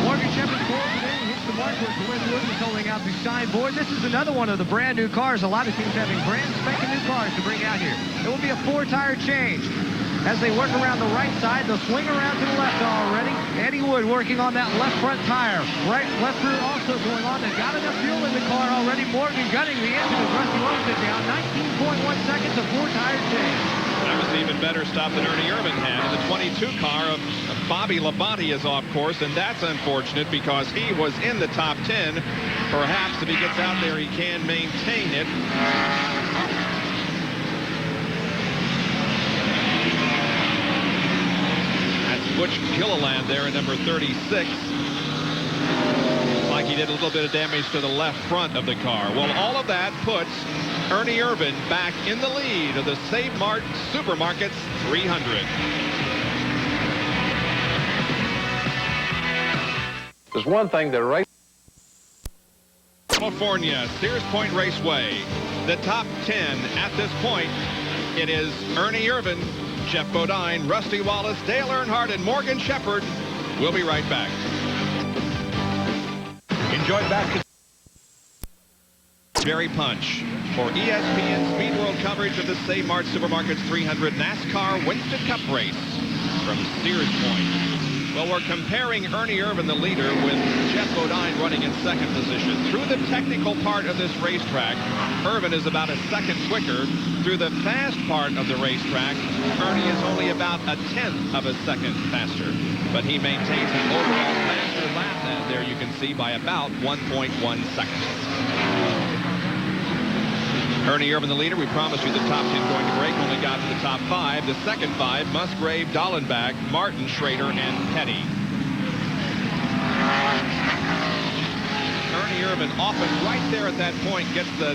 Morgan Shepherd pulls it in, hits the mark where Glenn Wood is holding out the signboard. This is another one of the brand new cars. A lot of teams having brand spanking new cars to bring out here. It will be a 4-tire change. As they work around the right side, they'll swing around to the left already. Eddie Wood working on that left front tire. Left rear also going on. They've got enough fuel in the car already. Morgan gunning the engine as Rusty loads it down. 19.1 seconds, a 4-tire change. That was an even better stop than Ernie Irvan had. And the 22 car of Bobby Labonte is off course, and that's unfortunate because he was in the top 10. Perhaps if he gets out there, he can maintain it. Butch Gilliland there in number 36. Looks like he did a little bit of damage to the left front of the car. Well, all of that puts Ernie Irvan back in the lead of the Save Mart Supermarkets 300. There's one thing that California, Sears Point Raceway. The top 10 at this point, it is Ernie Irvan, Jeff Bodine, Rusty Wallace, Dale Earnhardt, and Morgan Shepherd. We'll be right back. Enjoy back. Jerry Punch for ESPN Speed World coverage of the Save Mart Supermarkets 300 NASCAR Winston Cup race from Sears Point. Well, we're comparing Ernie Irvan, the leader, with Jeff Bodine running in second position. Through the technical part of this racetrack, Irvan is about a second quicker. Through the fast part of the racetrack, Ernie is only about a tenth of a second faster. But he maintains an overall faster lap there, you can see, by about 1.1 seconds. Ernie Irvan, the leader. We promised you the top 10 going to break. Only got to the top 5. The second 5, Musgrave, Dallenbach, Martin, Schrader, and Petty. Ernie Irvan often right there at that point gets the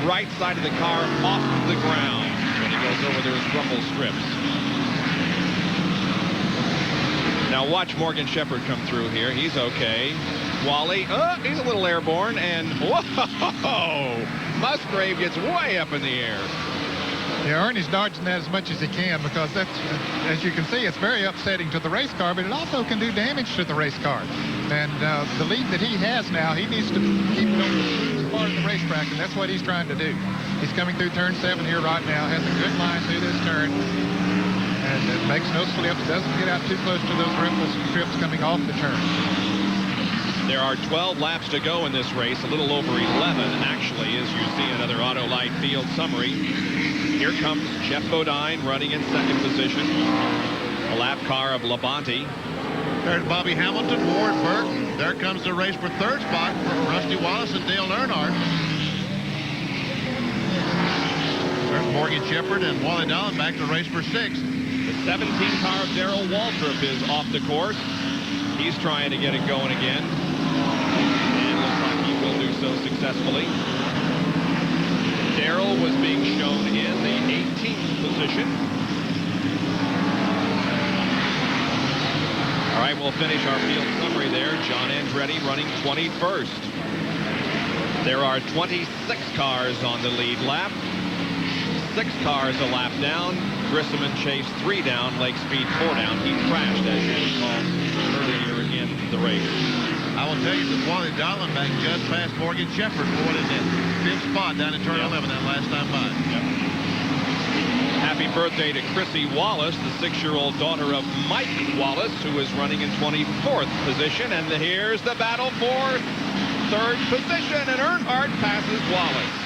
right side of the car off the ground when he goes over those rumble strips. Now watch Morgan Shepherd come through here. He's okay. Wally, he's a little airborne, and whoa! Musgrave gets way up in the air. Yeah, Ernie's dodging that as much as he can because that's, as you can see, it's very upsetting to the race car, but it also can do damage to the race car. And the lead that he has now, he needs to keep going as far as the racetrack, and that's what he's trying to do. He's coming through turn 7 here right now, has a good line through this turn, and it makes no slips, doesn't get out too close to those rumble strips coming off the turn. There are 12 laps to go in this race, a little over 11, actually, as you see another Autolite field summary. Here comes Jeff Bodine running in second position. A lap car of Labonte. There's Bobby Hamilton, Ward Burton. There comes the race for third spot for Rusty Wallace and Dale Earnhardt. There's Morgan Shepherd and Wally Dolan back to race for sixth. The 17 car of Darrell Waltrip is off the course. He's trying to get it going again. And looks like he will do so successfully. Darrell was being shown in the 18th position. All right, we'll finish our field summary there. John Andretti running 21st. There are 26 cars on the lead lap. 6 cars a lap down. Grissom and Chase 3 down. Lake Speed 4 down. He crashed, as you recall, earlier in the race. I will tell you that Wally Dallenbach just passed Morgan Shepherd for what is that? 5th spot down in turn 11 that last time by. Yep. Happy birthday to Chrissy Wallace, the 6-year-old daughter of Mike Wallace, who is running in 24th position. And here's the battle for 3rd position, and Earnhardt passes Wallace.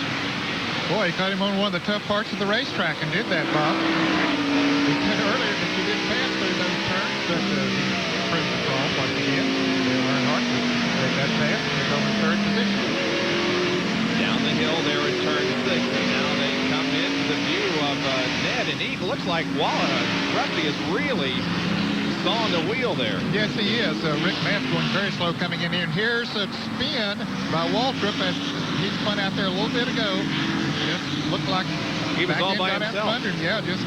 Boy, he caught him on one of the tough parts of the racetrack and did that, Bob. He said earlier that you didn't pass through those turns that he proved it wrong once again. Dale Earnhardt would take that pass and go in 3rd position. Down the hill there at turn 6, and now they come into the view of Ned, and he looks like Rusty is really sawing the wheel there. Yes, he is. Rick Matt's going very slow coming in here, and here's a spin by Waltrip as he spun out there a little bit ago. Just looked like he was all by himself. Under. Yeah, just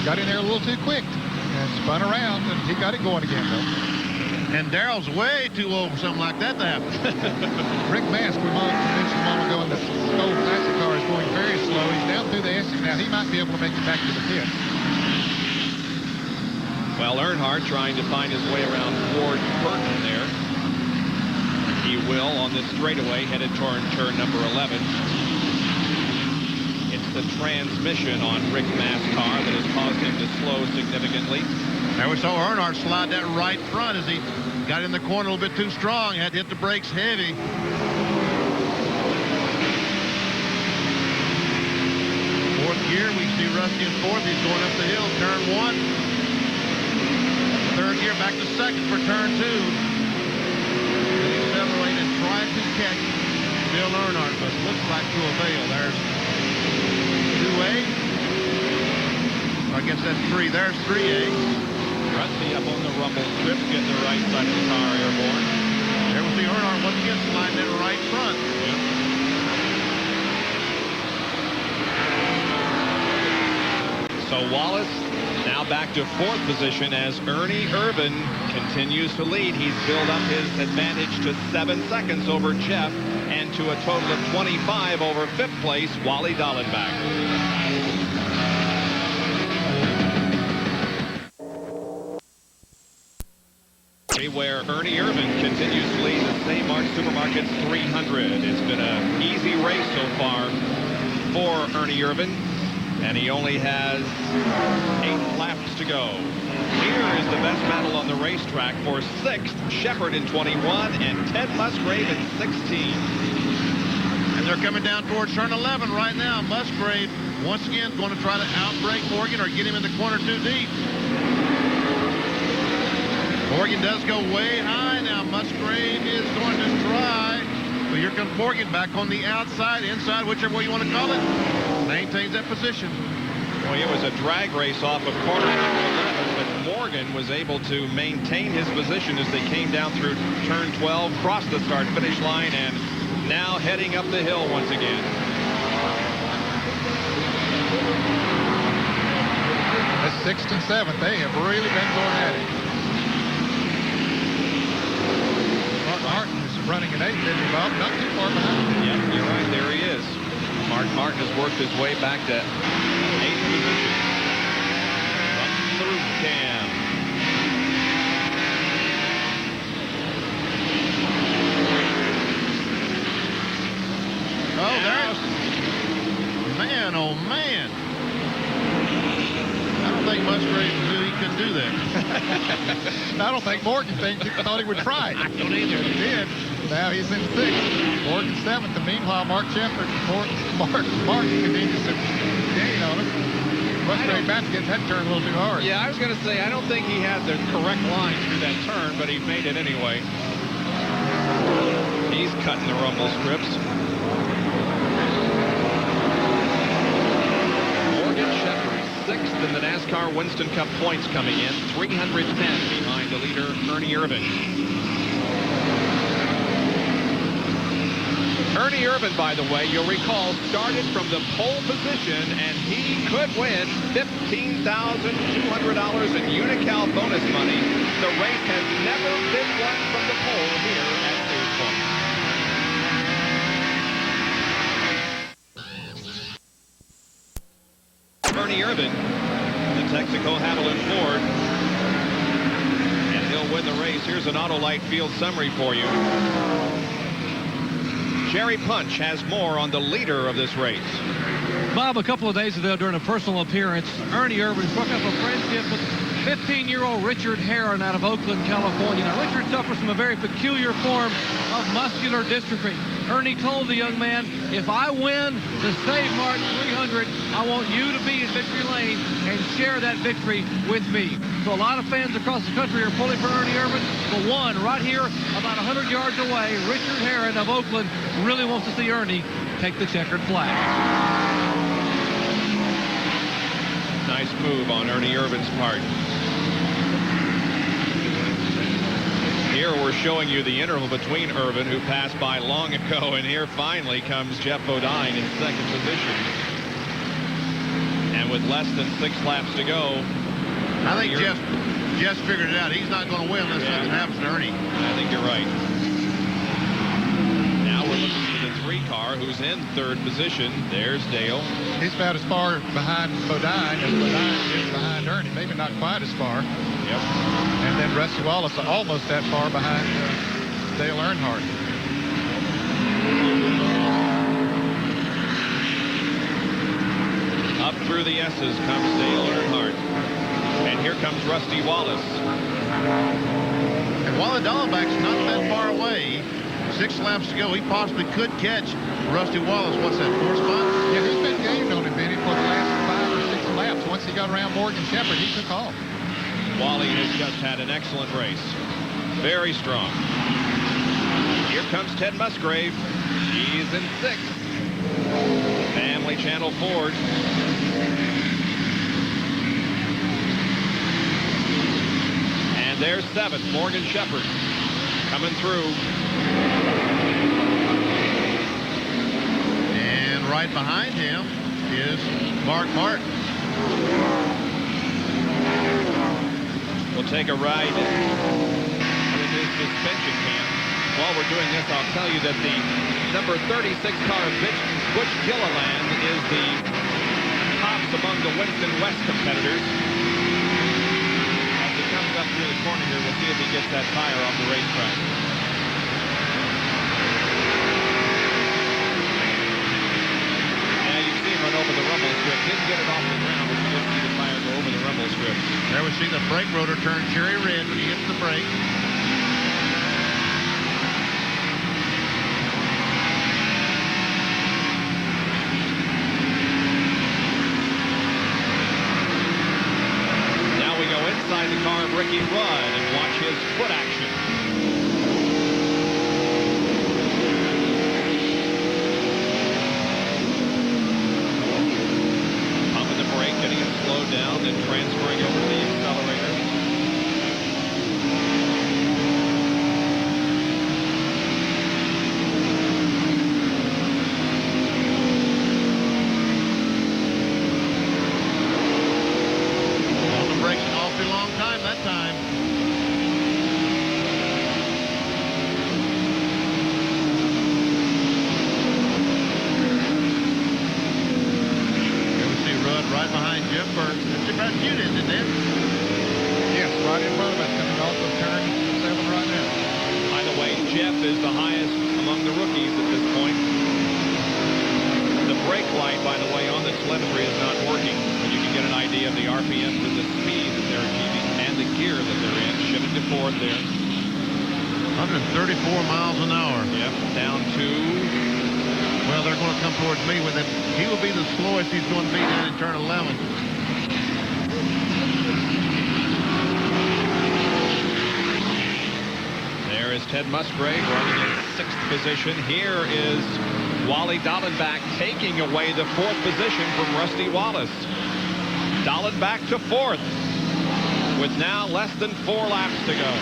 got in there a little too quick and spun around, and he got it going again, though. And Darrell's way too old for something like that to happen. Rick Mask, we mentioned a moment ago, in the Skoal Classic car is going very slow. He's down through the S now. He might be able to make it back to the pit. Well, Earnhardt trying to find his way around Ward Burton there. He will on this straightaway headed toward turn number 11. It's the transmission on Rick Mast's car that has caused him to slow significantly. There we saw Earnhardt slide that right front as he got in the corner a little bit too strong. Had to hit the brakes heavy. Fourth gear, we see Rusty in 4th. He's going up the hill, turn 1. 3rd gear, back to 2nd for turn 2. He accelerated and tried to catch Dale Earnhardt, but looks like to avail. There's 2A. I guess that's 3. There's 3A. Rusty up on the rumble strip, getting the right side of the car airborne. There we see Earnhardt once again sliding in right front. Yep. So Wallace now back to 4th position as Ernie Irvan continues to lead. He's built up his advantage to 7 seconds over Jeff and to a total of 25 over 5th place, Wally Dallenbach. Where Ernie Irvan continues to lead the St. Mark's Supermarkets 300. It's been an easy race so far for Ernie Irvan, and he only has 8 laps to go. Here is the best battle on the racetrack for 6th, Shepherd in 21 and Ted Musgrave in 16. And they're coming down towards turn 11 right now. Musgrave once again going to try to outbrake Morgan or get him in the corner too deep. Morgan does go way high now. Musgrave is going to try. But here comes Morgan back on the outside, inside, whichever way you want to call it. Maintains that position. Well, it was a drag race off of corner number 11, but Morgan was able to maintain his position as they came down through turn 12, crossed the start-finish line, and now heading up the hill once again. The 6th and 7th, they have really been going at it. Martin is running at 8th, isn't he, Bob? Not too far behind. Yep, you're right. There he is. Mark Martin has worked his way back to 8th position. From through cam. Oh, there's... Man, oh, man. I don't think Musgrave knew he couldn't do that. I don't think Morgan thought he would try it. I don't either. He did. Now he's in 6th. Morgan 7th. And meanwhile, Mark Shepard, Mark continues to gain on him. Musgrave about to get that turn a little too hard. Yeah, I was going to say, I don't think he had the correct line through that turn, but he made it anyway. He's cutting the rumble strips. Morgan Shepard, 6th in the NASCAR Winston Cup points coming in, 310 behind the leader, Ernie Irvan. Ernie Irvan, by the way, you'll recall, started from the pole position, and he could win $15,200 in Unocal bonus money. The race has never been won from the pole here at Sears Point. Ernie Irvan, the Texaco Haviland Ford, and he'll win the race. Here's an Autolite field summary for you. Jerry Punch has more on the leader of this race. Bob, a couple of days ago during a personal appearance, Ernie Irvan struck up a friendship with 15-year-old Richard Herron out of Oakland, California. Now, Richard suffers from a very peculiar form of muscular dystrophy. Ernie told the young man, if I win the Save Mart 300, I want you to be in victory lane and share that victory with me. So a lot of fans across the country are pulling for Ernie Irvan. But one right here, about 100 yards away, Richard Herron of Oakland really wants to see Ernie take the checkered flag. Nice move on Ernie Irvan's part. Here we're showing you the interval between Irvan, who passed by long ago, and here finally comes Jeff Bodine in 2nd position. And with less than 6 laps to go, I think Jeff figured it out. He's not going to win unless something happens to Ernie. I think you're right. Now we're looking for the 3 car, who's in 3rd position. There's Dale. He's about as far behind Bodine as Bodine is behind Ernie. Maybe not quite as far. Yep. And then Rusty Wallace almost that far behind Dale Earnhardt. Up through the S's comes Dale Earnhardt. And here comes Rusty Wallace. And Wally Dallenbach's not that far away. 6 laps to go. He possibly could catch Rusty Wallace. What's that, 4 spot? Yeah, he's been gained on him, Benny, for the last 5 or 6 laps. Once he got around Morgan Shepard, he took off. Wally has just had an excellent race. Very strong. Here comes Ted Musgrave. He's in 6th. Family Channel Ford. And there's 7th, Morgan Shepard, coming through. And right behind him is Mark Mart. We'll take a ride with his suspension cam. While we're doing this, I'll tell you that the number 36 car, Butch Gilliland, is the tops among the Winston West competitors. As he comes up through the corner here, we'll see if he gets that tire off the racetrack. Now you see him run over the rumble strip. Didn't get it off the ground, but you did see the tire go over the rumble strip. There we see the brake rotor turn cherry red when he hits the brake. Now we go inside the car of Ricky Rudd and watch his foot action. Pumping the brake, getting it slowed down, then transferring over to the accelerator. On the brakes an awfully long time that time. Here we see Rudd right behind Jeff Burke. That's about you, isn't it, Dan? Yes, right in front of us, coming off of turn 7 right now. By the way, Jeff is the highest among the rookies at this point. The brake light, by the way, on the telemetry is not working, but you can get an idea of the RPMs and the speed that they're achieving gear that they're in. Shifting to fourth there. 134 miles an hour. Yep, down to... Well, they're going to come towards me with it. He will be the slowest he's going to be down in turn 11. There is Ted Musgrave running in 6th position. Here is Wally Dallenbach taking away the 4th position from Rusty Wallace. Dallenbach to 4th with now less than 4 laps to go.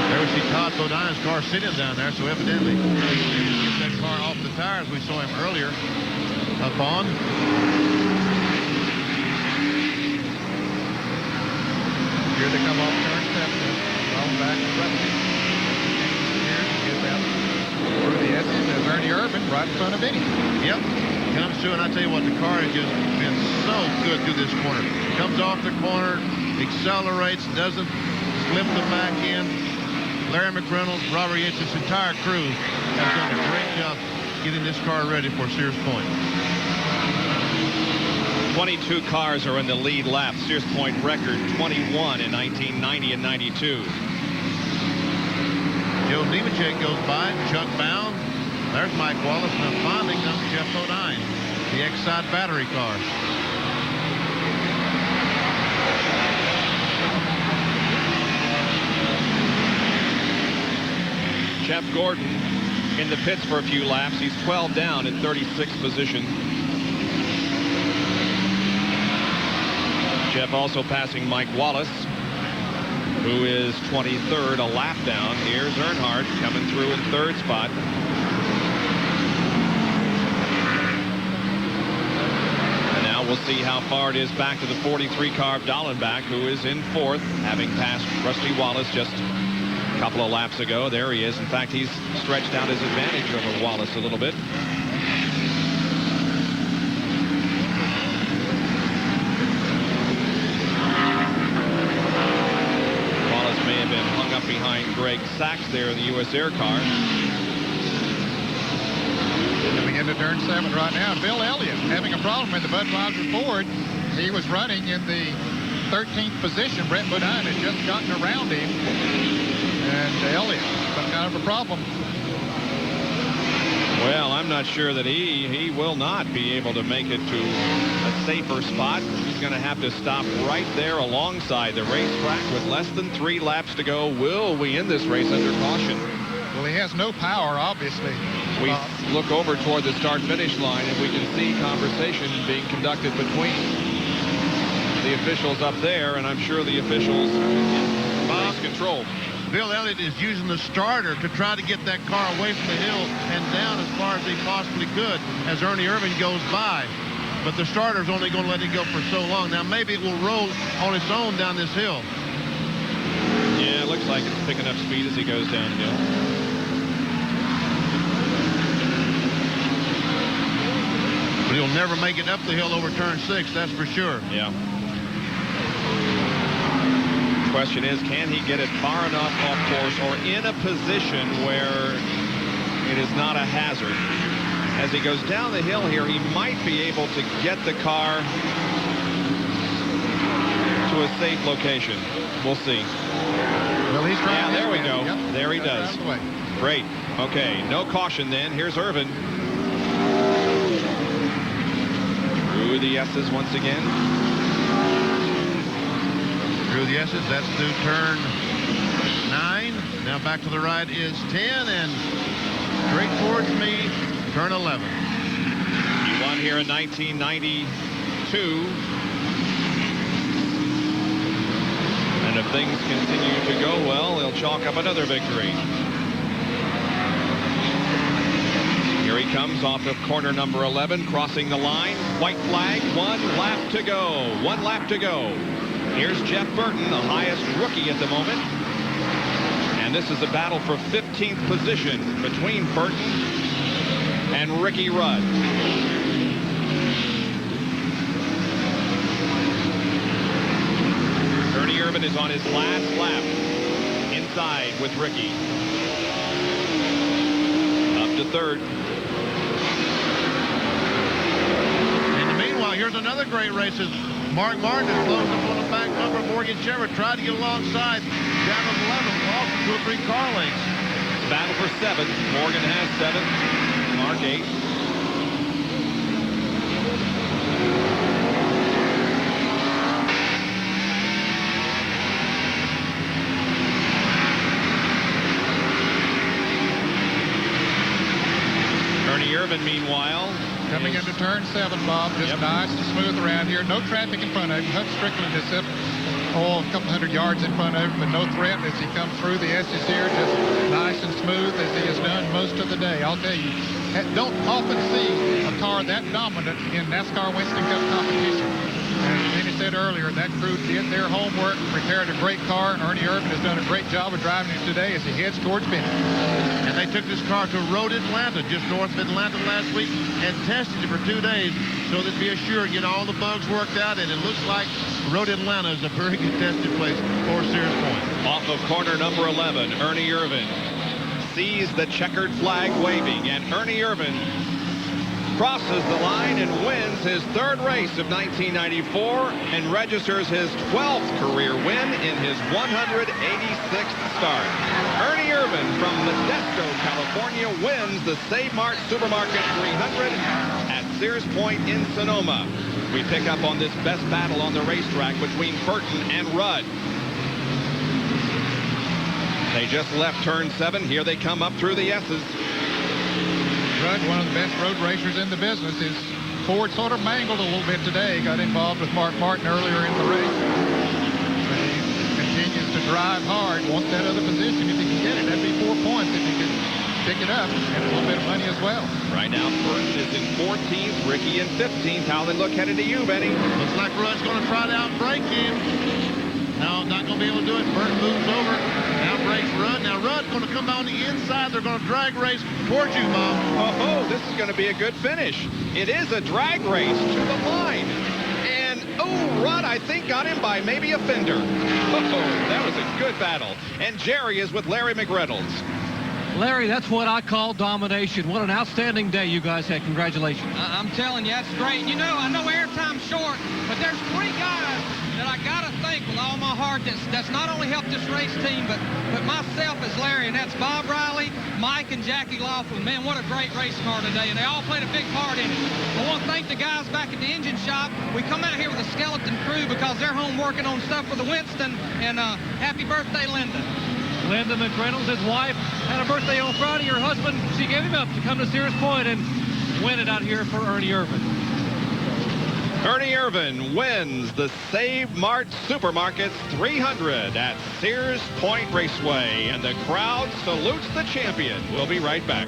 There we see Todd Bodine's car sitting down there, so evidently he get that car off the tires. We saw him earlier up on. Here they come off turn 7. Going back to Rusty. Here's out through the S's. There's Ernie Irvin right in front of Eddie. Yep. Comes through, and I tell you what, the car has just been so good through this corner. Comes off the corner, accelerates, doesn't slip the back end. Larry McReynolds, Robert Yates, this entire crew has done a great job getting this car ready for Sears Point. 22 cars are in the lead lap. Sears Point record 21 in 1990 and 92. Joe Nemechek goes by, Chuck Bound. There's Mike Wallace, and finally comes Jeff Bodine, the Exide battery car. Jeff Gordon in the pits for a few laps. He's 12 down in 36th position. Jeff also passing Mike Wallace, who is 23rd, a lap down. Here's Earnhardt coming through in 3rd spot. And now we'll see how far it is back to the 43 car of Dallenbach, who is in 4th, having passed Rusty Wallace just a couple of laps ago. There he is. In fact, he's stretched out his advantage over Wallace a little bit. Wallace may have been hung up behind Greg Sachs there in the U.S. Air car. Coming into turn 7 right now, Bill Elliott having a problem with the Budweiser Ford. He was running in the 13th position. Brett Bodine had just gotten around him. And Elliott, some kind of a problem. Well, I'm not sure that he will not be able to make it to a safer spot. He's going to have to stop right there alongside the racetrack with less than 3 laps to go. Will we end this race under caution? Well, he has no power, obviously. We look over toward the start-finish line, and we can see conversation being conducted between the officials up there, and I'm sure the officials in race control. Bill Elliott is using the starter to try to get that car away from the hill and down as far as he possibly could as Ernie Irvin goes by. But the starter's only going to let it go for so long. Now, maybe it will roll on its own down this hill. Yeah, it looks like it's picking up speed as he goes downhill. But he'll never make it up the hill over turn 6, that's for sure. Yeah. The question is, can he get it far enough off course or in a position where it is not a hazard? As he goes down the hill here, he might be able to get the car to a safe location. We'll see. Well, he's trying. Yeah, there we go. Yep. There he does. Great. Okay, no caution then. Here's Irvin. Through the S's once again. Through the S's, that's through turn 9. Now back to the right is 10, and straight towards me, turn 11. He won here in 1992. And if things continue to go well, he'll chalk up another victory. Here he comes off of corner number 11, crossing the line. White flag, 1 lap to go. 1 lap to go. Here's Jeff Burton, the highest rookie at the moment. And this is a battle for 15th position between Burton and Ricky Rudd. Ernie Irvin is on his last lap inside with Ricky. Up to 3rd. here's another great race as Mark Martin is closing up on the back bumper. Morgan Shepard tried to get alongside. Down to 11, lost 2 or 3 car lengths. Battle for 7. Morgan has 7. Mark 8. Ernie Irvin, meanwhile, coming into turn 7, Bob. Just nice and smooth around here. No traffic in front of him. Hutch Strickland is up, a couple hundred yards in front of him, but no threat as he comes through the S's here. Just nice and smooth as he has done most of the day. I'll tell you, don't often see a car that dominant in NASCAR Winston Cup competition. As Benny said earlier, that crew did their homework, prepared a great car. Ernie Irvin has done a great job of driving it today as he heads towards Benny. And they took this car to Road Atlanta, just north of Atlanta last week, and tested it for 2 days so that be assured, get all the bugs worked out, and it looks like Road Atlanta is a very good tested place for Sears Point. Off of corner number 11, Ernie Irvin sees the checkered flag waving, and Ernie Irvin crosses the line and wins his 3rd race of 1994 and registers his 12th career win in his 186th start. Ernie Irvin from Modesto, California wins the Save Mart Supermarket 300 at Sears Point in Sonoma. We pick up on this best battle on the racetrack between Burton and Rudd. They just left turn 7. Here they come up through the S's. Rudd, one of the best road racers in the business. His Ford sort of mangled a little bit today. Got involved with Mark Martin earlier in the race. But he continues to drive hard. Wants that other position if he can get it. That'd be 4 points if he could pick it up and a little bit of money as well. Right now, Burton is in 14th, Ricky in 15th. How they look headed to you, Benny? Looks like Rudd's going to try to outbrake him. No, not going to be able to do it. Burton moves over, outbreaks Rudd. Now Rudd's going to come on the inside. They're going to drag race towards you, Bob. Oh, this is going to be a good finish. It is a drag race to the line. And, Rudd, I think, got him by maybe a fender. That was a good battle. And Jerry is with Larry McReynolds. Larry, that's what I call domination. What an outstanding day you guys had. Congratulations. I'm telling you, that's great. You know, I know airtime's short, but there's 3 guys that I got to thank with all my heart that's not only helped this race team, but myself as Larry, and that's Bob Riley, Mike, and Jackie Laughlin. Man, what a great race car today, and they all played a big part in it. I want to thank the guys back at the engine shop. We come out here with a skeleton crew because they're home working on stuff for the Winston, and happy birthday, Linda. Linda McReynolds, his wife, had a birthday on Friday. Her husband, she gave him up to come to Sears Point and win it out here for Ernie Irvin. Ernie Irvin wins the Save Mart Supermarkets 300 at Sears Point Raceway, and the crowd salutes the champion. We'll be right back.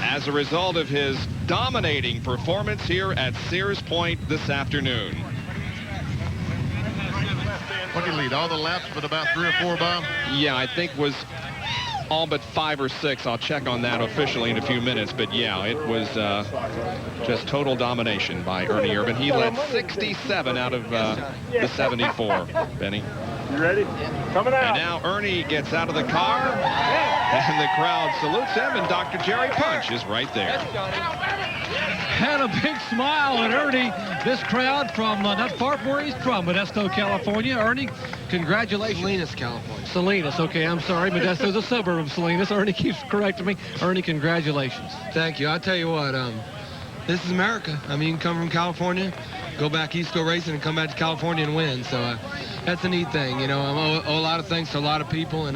As a result of his dominating performance here at Sears Point this afternoon. What did he lead? All the laps but about 3 or 4, Bob? Yeah, I think was all but 5 or 6. I'll check on that officially in a few minutes. But yeah, it was just total domination by Ernie Irvin. He led 67 out of the 74. Benny. You ready? Coming out. And now Ernie gets out of the car, and the crowd salutes him, and Dr. Jerry Punch is right there. Had a big smile at Ernie. This crowd from not far from where he's from, Modesto, California. Ernie, congratulations. Salinas, California. Salinas, okay, I'm sorry. Modesto's a suburb of Salinas. Ernie keeps correcting me. Ernie, congratulations. Thank you. I'll tell you what, this is America. I mean, you can come from California, go back east, go racing, and come back to California and win. So that's a neat thing. You know, I owe a lot of thanks to a lot of people, and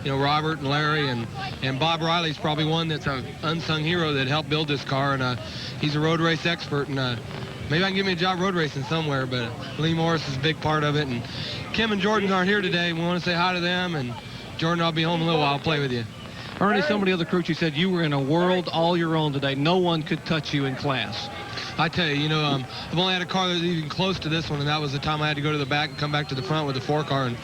you know, Robert and Larry and Bob Riley's probably one that's an unsung hero that helped build this car, and he's a road race expert, and maybe I can give me a job road racing somewhere, but Lee Morris is a big part of it, and Kim and Jordan aren't here today. We want to say hi to them, and Jordan, I'll be home in a little while. I'll play with you. Ernie, some of the other crew chiefs said you were in a world all your own today. No one could touch you in class. I tell you, you know, I've only had a car that was even close to this one, and that was the time I had to go to the back and come back to the front with the 4-car, and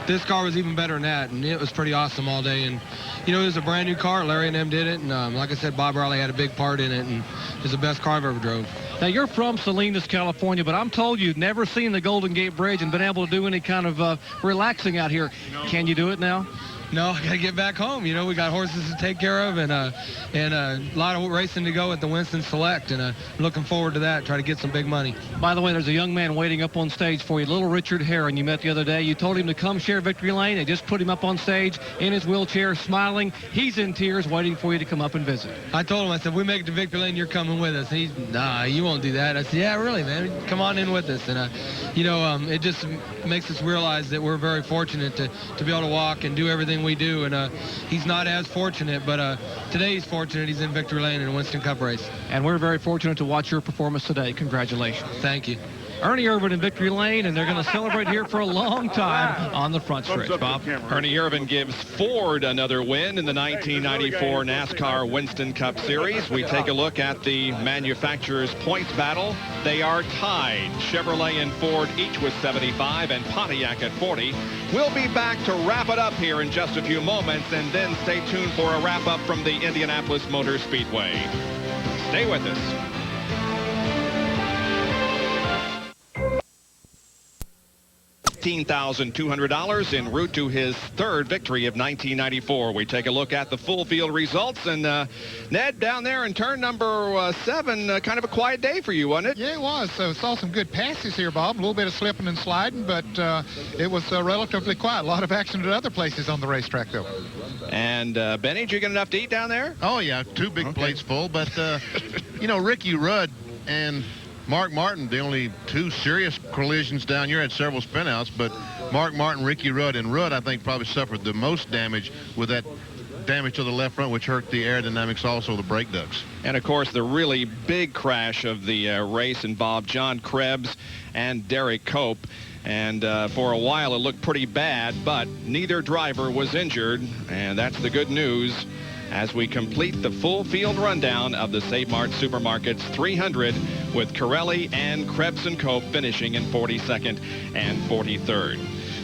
this car was even better than that, and it was pretty awesome all day. And, you know, it was a brand new car. Larry and them did it, and like I said, Bob Riley had a big part in it, and it was the best car I've ever drove. Now, you're from Salinas, California, but I'm told you've never seen the Golden Gate Bridge and been able to do any kind of relaxing out here. Can you do it now? no, I got to get back home. You know, we got horses to take care of and a lot of racing to go at the Winston Select, and looking forward to that, try to get some big money. By the way, there's a young man waiting up on stage for you, little Richard Herron you met the other day. You told him to come share victory lane. They just put him up on stage in his wheelchair, smiling. He's in tears, waiting for you to come up and visit. I told him, I said, we make it to victory lane, you're coming with us. And he's, nah, you won't do that. I said, yeah, really, man, come on in with us. And, you know, it just makes us realize that we're very fortunate to be able to walk and do everything we do. And he's not as fortunate, but today he's fortunate. He's in victory lane in a Winston Cup race. And we're very fortunate to watch your performance today. Congratulations. Thank you. Ernie Irvin in victory lane, and they're going to celebrate here for a long time on the front stretch. Bob? Ernie Irvin gives Ford another win in the 1994 NASCAR Winston Cup Series. We take a look at the manufacturers' points battle. They are tied. Chevrolet and Ford each with 75 and Pontiac at 40. We'll be back to wrap it up here in just a few moments, and then stay tuned for a wrap-up from the Indianapolis Motor Speedway. Stay with us. $15,200 en route to his third victory of 1994. We take a look at the full field results, and Ned, down there in turn number 7, kind of a quiet day for you, wasn't it? Yeah, it was. Saw some good passes here, Bob. A little bit of slipping and sliding, but it was relatively quiet. A lot of action at other places on the racetrack, though. And Benny, did you get enough to eat down there? Oh, yeah, 2 big plates full, but, you know, Ricky Rudd and Mark Martin, the only 2 serious collisions down here, had several spinouts, but Mark Martin, Ricky Rudd, and Rudd, I think, probably suffered the most damage with that damage to the left front, which hurt the aerodynamics, also the brake ducts. And, of course, the really big crash of the race involved John Krebs and Derek Cope. And for a while, it looked pretty bad, but neither driver was injured, and that's the good news as we complete the full field rundown of the Save Mart Supermarkets 300 with Corelli and Krebs and Cope finishing in 42nd and 43rd.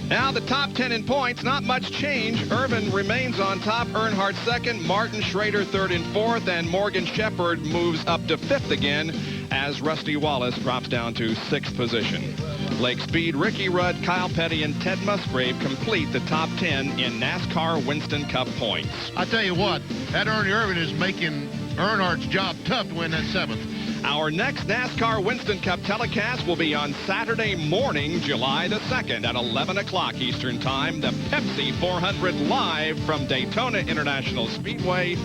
Now the top 10 in points, not much change. Irvin remains on top, Earnhardt second, Martin Schrader third and fourth, and Morgan Shepherd moves up to 5th again as Rusty Wallace drops down to 6th position. Lake Speed, Ricky Rudd, Kyle Petty, and Ted Musgrave complete the top 10 in NASCAR Winston Cup points. I tell you what, that Ernie Irvin is making Earnhardt's job tough to win that 7th. Our next NASCAR Winston Cup telecast will be on Saturday morning, July the 2nd at 11 o'clock Eastern Time. The Pepsi 400 live from Daytona International Speedway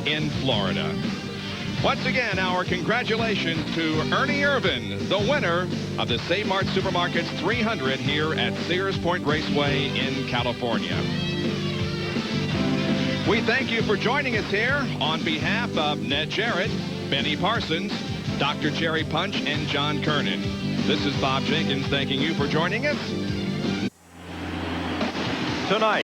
in Florida. Once again, our congratulations to Ernie Irvin, the winner of the Save Mart Supermarkets 300 here at Sears Point Raceway in California. We thank you for joining us here on behalf of Ned Jarrett, Benny Parsons, Dr. Jerry Punch, and John Kernan. This is Bob Jenkins thanking you for joining us tonight.